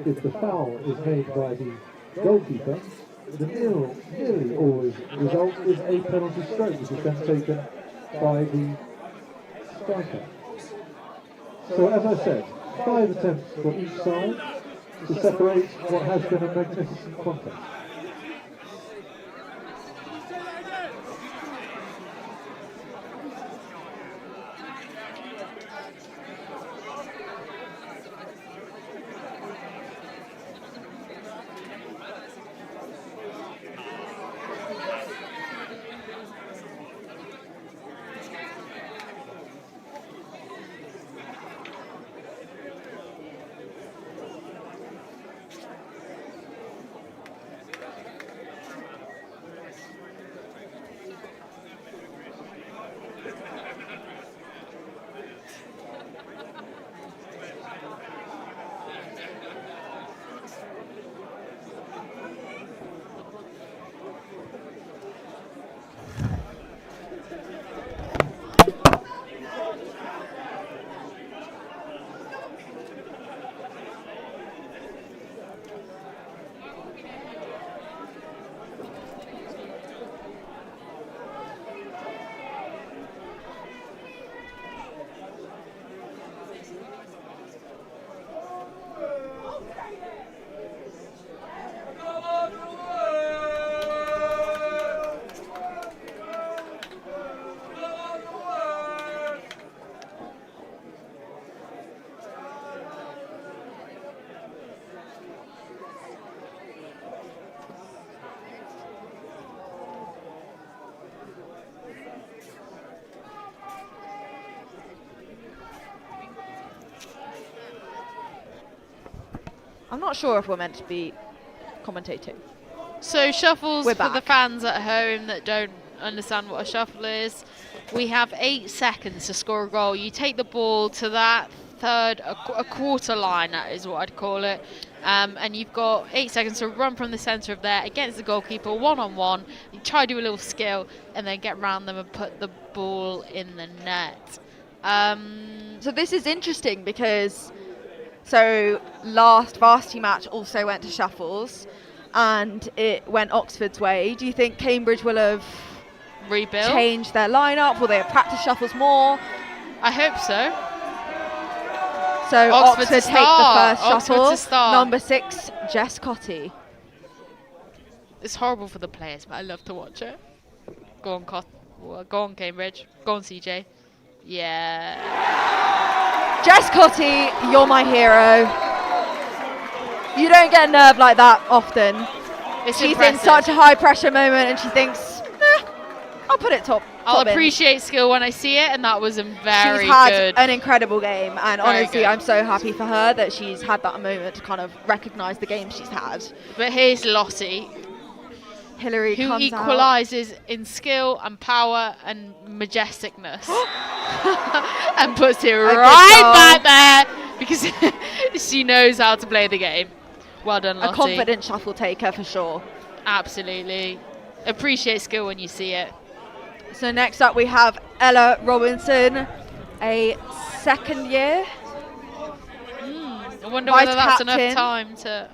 If the foul is made by the goalkeeper, the nearly always result is a penalty stroke, which is then taken by the striker. So as I said, 5 attempts for each side to separate what has been a magnificent contest. I'm not sure if we're meant to be commentating. So shuffles We're for the back. fans at home that don't understand what a shuffle is. We have 8 seconds to score a goal. You take the ball to that third, a quarter line, that is what I'd call it. And you've got 8 seconds to run from the centre of there against the goalkeeper, one-on-one. You try to do a little skill and then get round them and put the ball in the net. So this is interesting because last Varsity match also went to shuffles and it went Oxford's way. Do you think Cambridge will have Rebuild? changed their lineup? Will they have practiced shuffles more? I hope so. So Oxford Oxford to take the start. first Oxford shuffle. to start. Number 6, Jess Cotty. It's horrible for the players, but I love to watch it. Go on, go on, Cambridge. Go on, CJ. Yeah. Jess Cotty, you're my hero. You don't get a nerve like that often. It's She's impressive. in such a high pressure moment and she thinks, I'll put it top I'll top bins. appreciate skill when I see it, and that was a very She's had good. an incredible game, and Very honestly, good. I'm so happy for her that she's had that moment to kind of recognise the game she's had. But here's Lottie, Hillary who comes out. equalises in skill and power and majesticness, and puts it right goal. back there because she knows how to play the game. Well done, A Lottie. confident shuffle taker for sure. Absolutely. Appreciate skill when you see it. So next up we have Ella Robinson, a second year. I wonder Vice whether that's captain. enough time to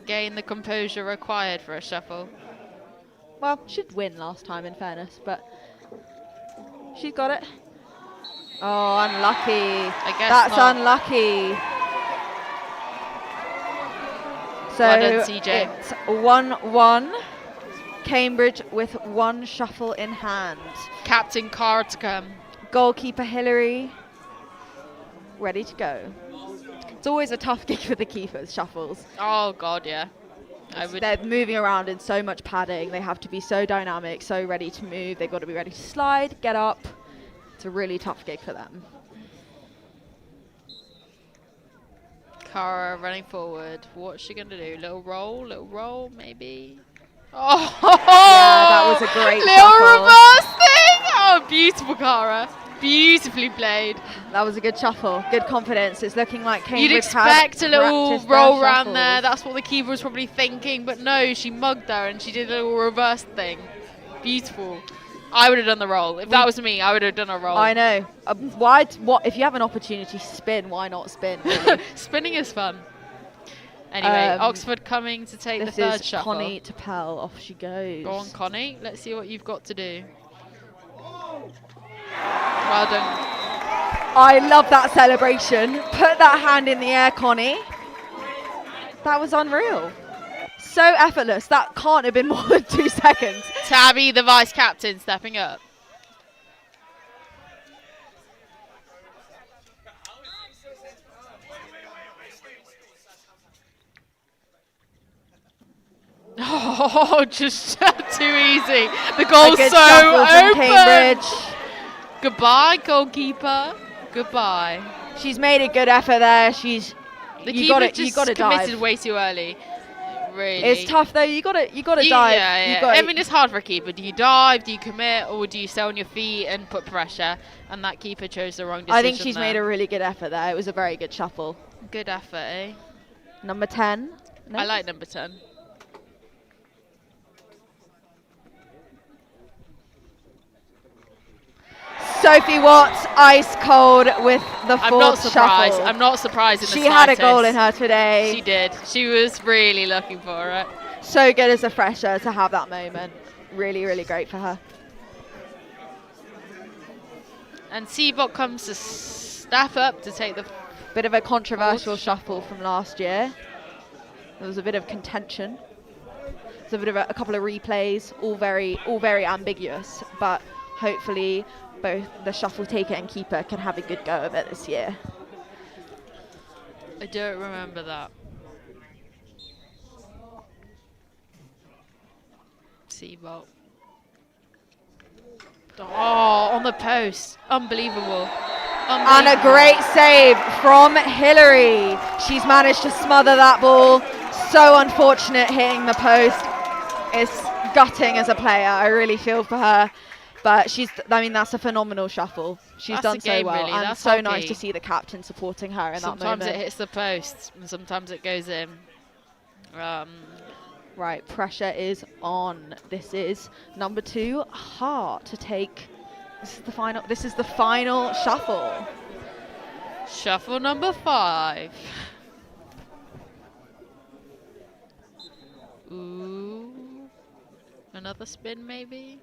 gain the composure required for a shuffle. Well, she'd win last time in fairness, but she's got it. Oh, unlucky. I guess That's not. unlucky. So Well done, CJ. it's 1-1. Cambridge with one shuffle in hand. Captain Cara to come. Goalkeeper Hillary, ready to go. It's always a tough gig for the keepers, shuffles. Oh God, yeah. They're moving around in so much padding. They have to be so dynamic, so ready to move. They've got to be ready to slide, get up. It's a really tough gig for them. Cara running forward. What's she gonna do? Little roll, maybe. Oh, Yeah, that was a great little shuffle. reverse thing. Oh, beautiful, Cara. Beautifully played. That was a good shuffle, good confidence. It's looking like Cambridge You'd expect had a little practiced their roll round there. shuffles. That's what the keeper was probably thinking, but no, she mugged her and she did a little reverse thing. Beautiful. I would have done the roll. If that was me, I would have done a roll. I know. What if you have an opportunity to spin? Why not spin? Really? Spinning is fun. Anyway, Um, Oxford coming to take the This third is shuffle. Connie Tapel. Off she goes. Go on, Connie. Let's see what you've got to do. Well done. I love that celebration. Put that hand in the air, Connie. That was unreal. So effortless. That can't have been more than 2 seconds. Tabby, the vice captain, stepping up. Oh, just too easy. The A goal's good so shuffle from open. Cambridge. Goodbye, goalkeeper. Goodbye. She's made a good effort there. She's The you keeper got just to committed dive. way too early. Really. It's tough though. You got to dive. Yeah, You yeah. gotta- I mean, it's hard for a keeper. Do you dive? Do you commit? Or do you stay on your feet and put pressure? And that keeper chose the wrong decision. I think she's made a really good effort there. It was a very good shuffle. good effort, eh? Number 10. I like number 10. Sophie Watts, ice cold with the I'm not fourth surprised. shuffle. I'm not surprised in the She had a goal in slightest. her today. She did. She was really looking for it. So good as a fresher to have that moment. Really, really great for her. And Seabot comes to step up to take the... Bit of a controversial Fourth shuffle from last year. There was a bit of contention. There's a bit of a couple of replays, all very ambiguous, but hopefully both the shuffle taker and keeper can have a good go of it this year. I don't remember that. Seabot. Oh, on the post. Unbelievable. And a great save from Hillary. She's managed to smother that ball. So unfortunate hitting the post. It's gutting as a player. I really feel for her. But that's a phenomenal shuffle. She's That's done the so game, well. really. And That's so nice hockey. to see the captain supporting her in that Sometimes moment. it hits the post and sometimes it goes in. Right, pressure is on. This is number 2, Hart to take. This is the final shuffle. Shuffle number 5. Ooh. Another spin maybe?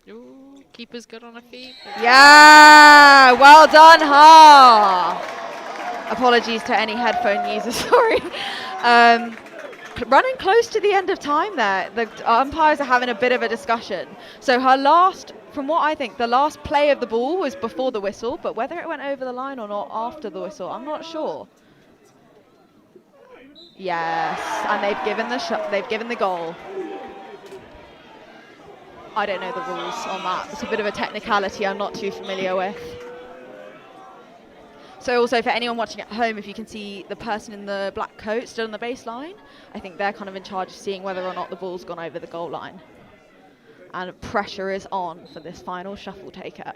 Ooh, keeper's good on her feet. Yeah, well done, Ha. Apologies to any headphone users, sorry. Running close to the end of time there. The umpires are having a bit of a discussion. So her last, from what I think, the last play of the ball was before the whistle, but whether it went over the line or not after the whistle, I'm not sure. Yes, and they've given the goal. I don't know the rules on that. It's a bit of a technicality I'm not too familiar with. So also for anyone watching at home, if you can see the person in the black coat stood on the baseline, I think they're kind of in charge of seeing whether or not the ball's gone over the goal line. And pressure is on for this final shuffle taker.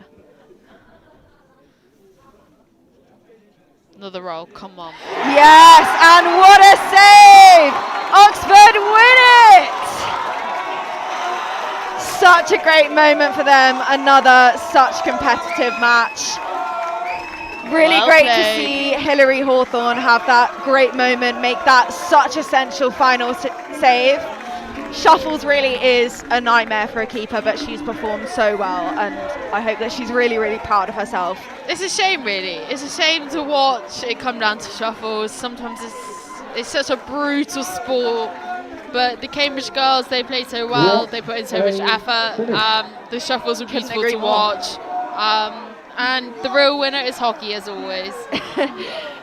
Another roll, come on. Yes, and what a save! Oxford win it! Such a great moment for them. Another such competitive match. Really Well great played. to see Hilary Hawthorne have that great moment, make that such essential final save. Shuffles really is a nightmare for a keeper, but she's performed so well, and I hope that she's really, really proud of herself. It's a shame, really. It's a shame to watch it come down to shuffles. Sometimes it's such a brutal sport, but the Cambridge girls, they play so well. They put in so much effort. The shuffles were Couldn't beautiful agree to more. watch. And the real winner is hockey, as always.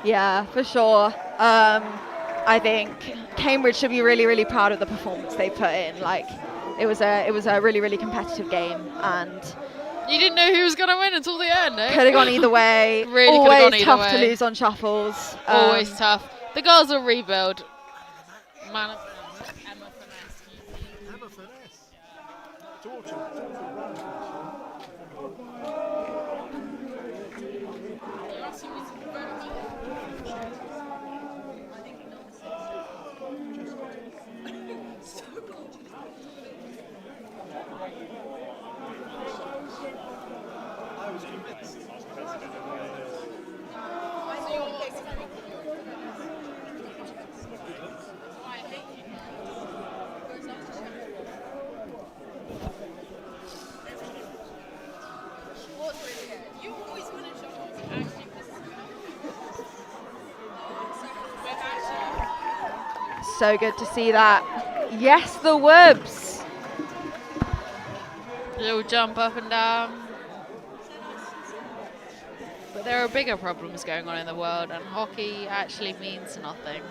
Yeah, for sure. I think Cambridge should be really, really proud of the performance they put in. Like, it was a really, really competitive game, and You didn't know who was going to win until the end, eh? could have gone either way. Really could have Always gone either tough to way. lose on shuffles. Always tough. The girls will rebuild. Man, So good to see that. Yes, the Wubs. little jump up and down. But there are bigger problems going on in the world, and hockey actually means nothing.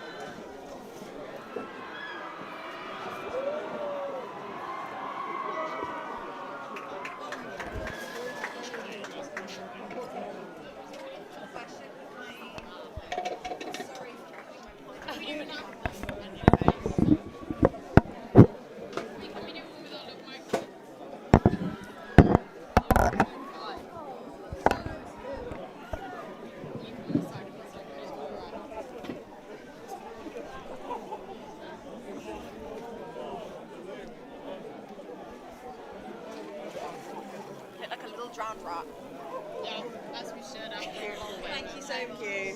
Like a little drowned rat. Yeah, as we should. Thank you so much.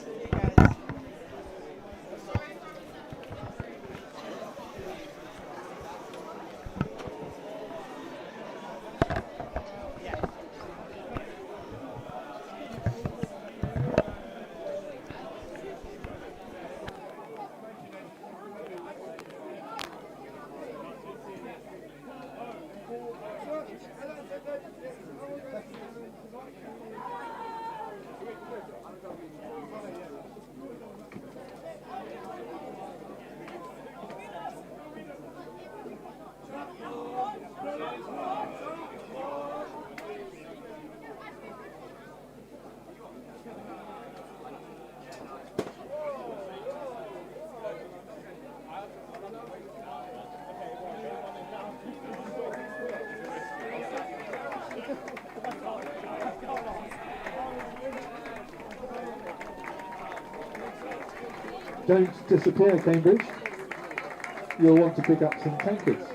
Don't disappear, Cambridge. You'll want to pick up some tankards.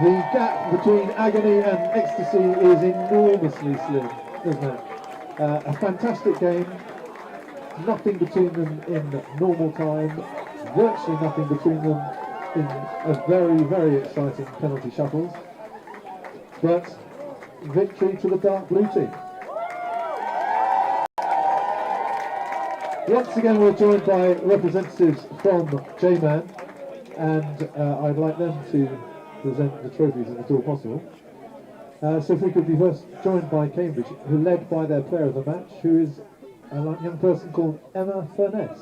The gap between agony and ecstasy is enormously slim, isn't it? A fantastic game, nothing between them in normal time, virtually nothing between them in a very, very exciting penalty shuffles, but victory to the dark blue team. Once again we're joined by representatives from JMAN, and I'd like them to present the trophies as at all possible. So if we could be first joined by Cambridge, who led by their player of the match, who is a young person called Emma Furness.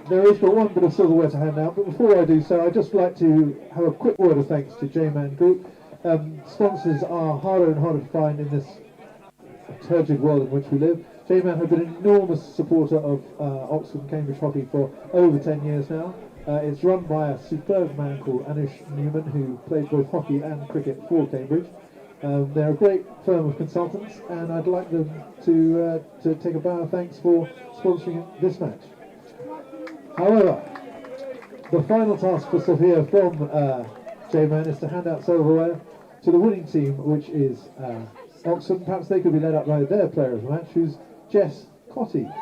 There is but one bit of silverware to hand out, but before I do so, I'd just like to have a quick word of thanks to JMAN Group. Sponsors are harder and harder to find in this turgid world in which we live. JMAN have been an enormous supporter of Oxford and Cambridge hockey for over 10 years now. It's run by a superb man called Anush Newman, who played both hockey and cricket for Cambridge. They're a great firm of consultants, and I'd like them to take a bow of thanks for sponsoring this match. However, the final task for Sophia from JMAN is to hand out silverware to the winning team, which is Oxford. Perhaps they could be led up by their player of the match, who's Jess Cotty.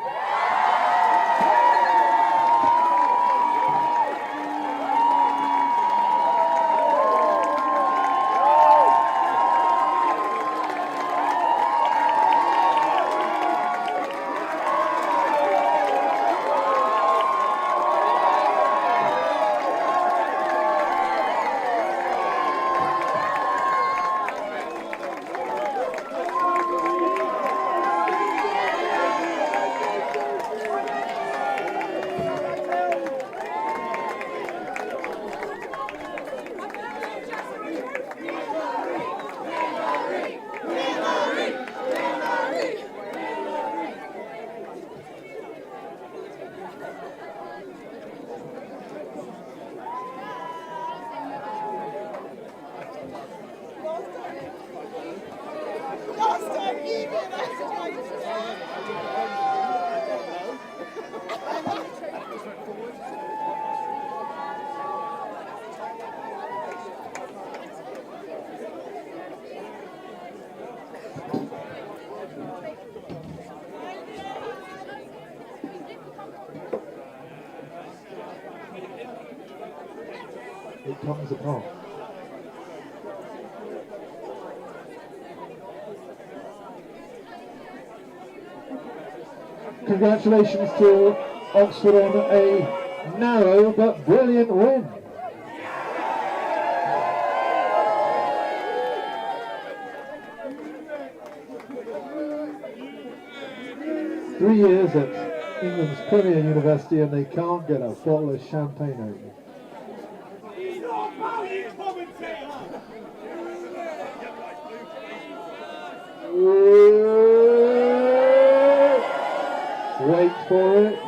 It comes apart. Congratulations to Oxford on a narrow but brilliant win. Three years at England's premier university and they can't get a bottle of champagne open. Wait for it.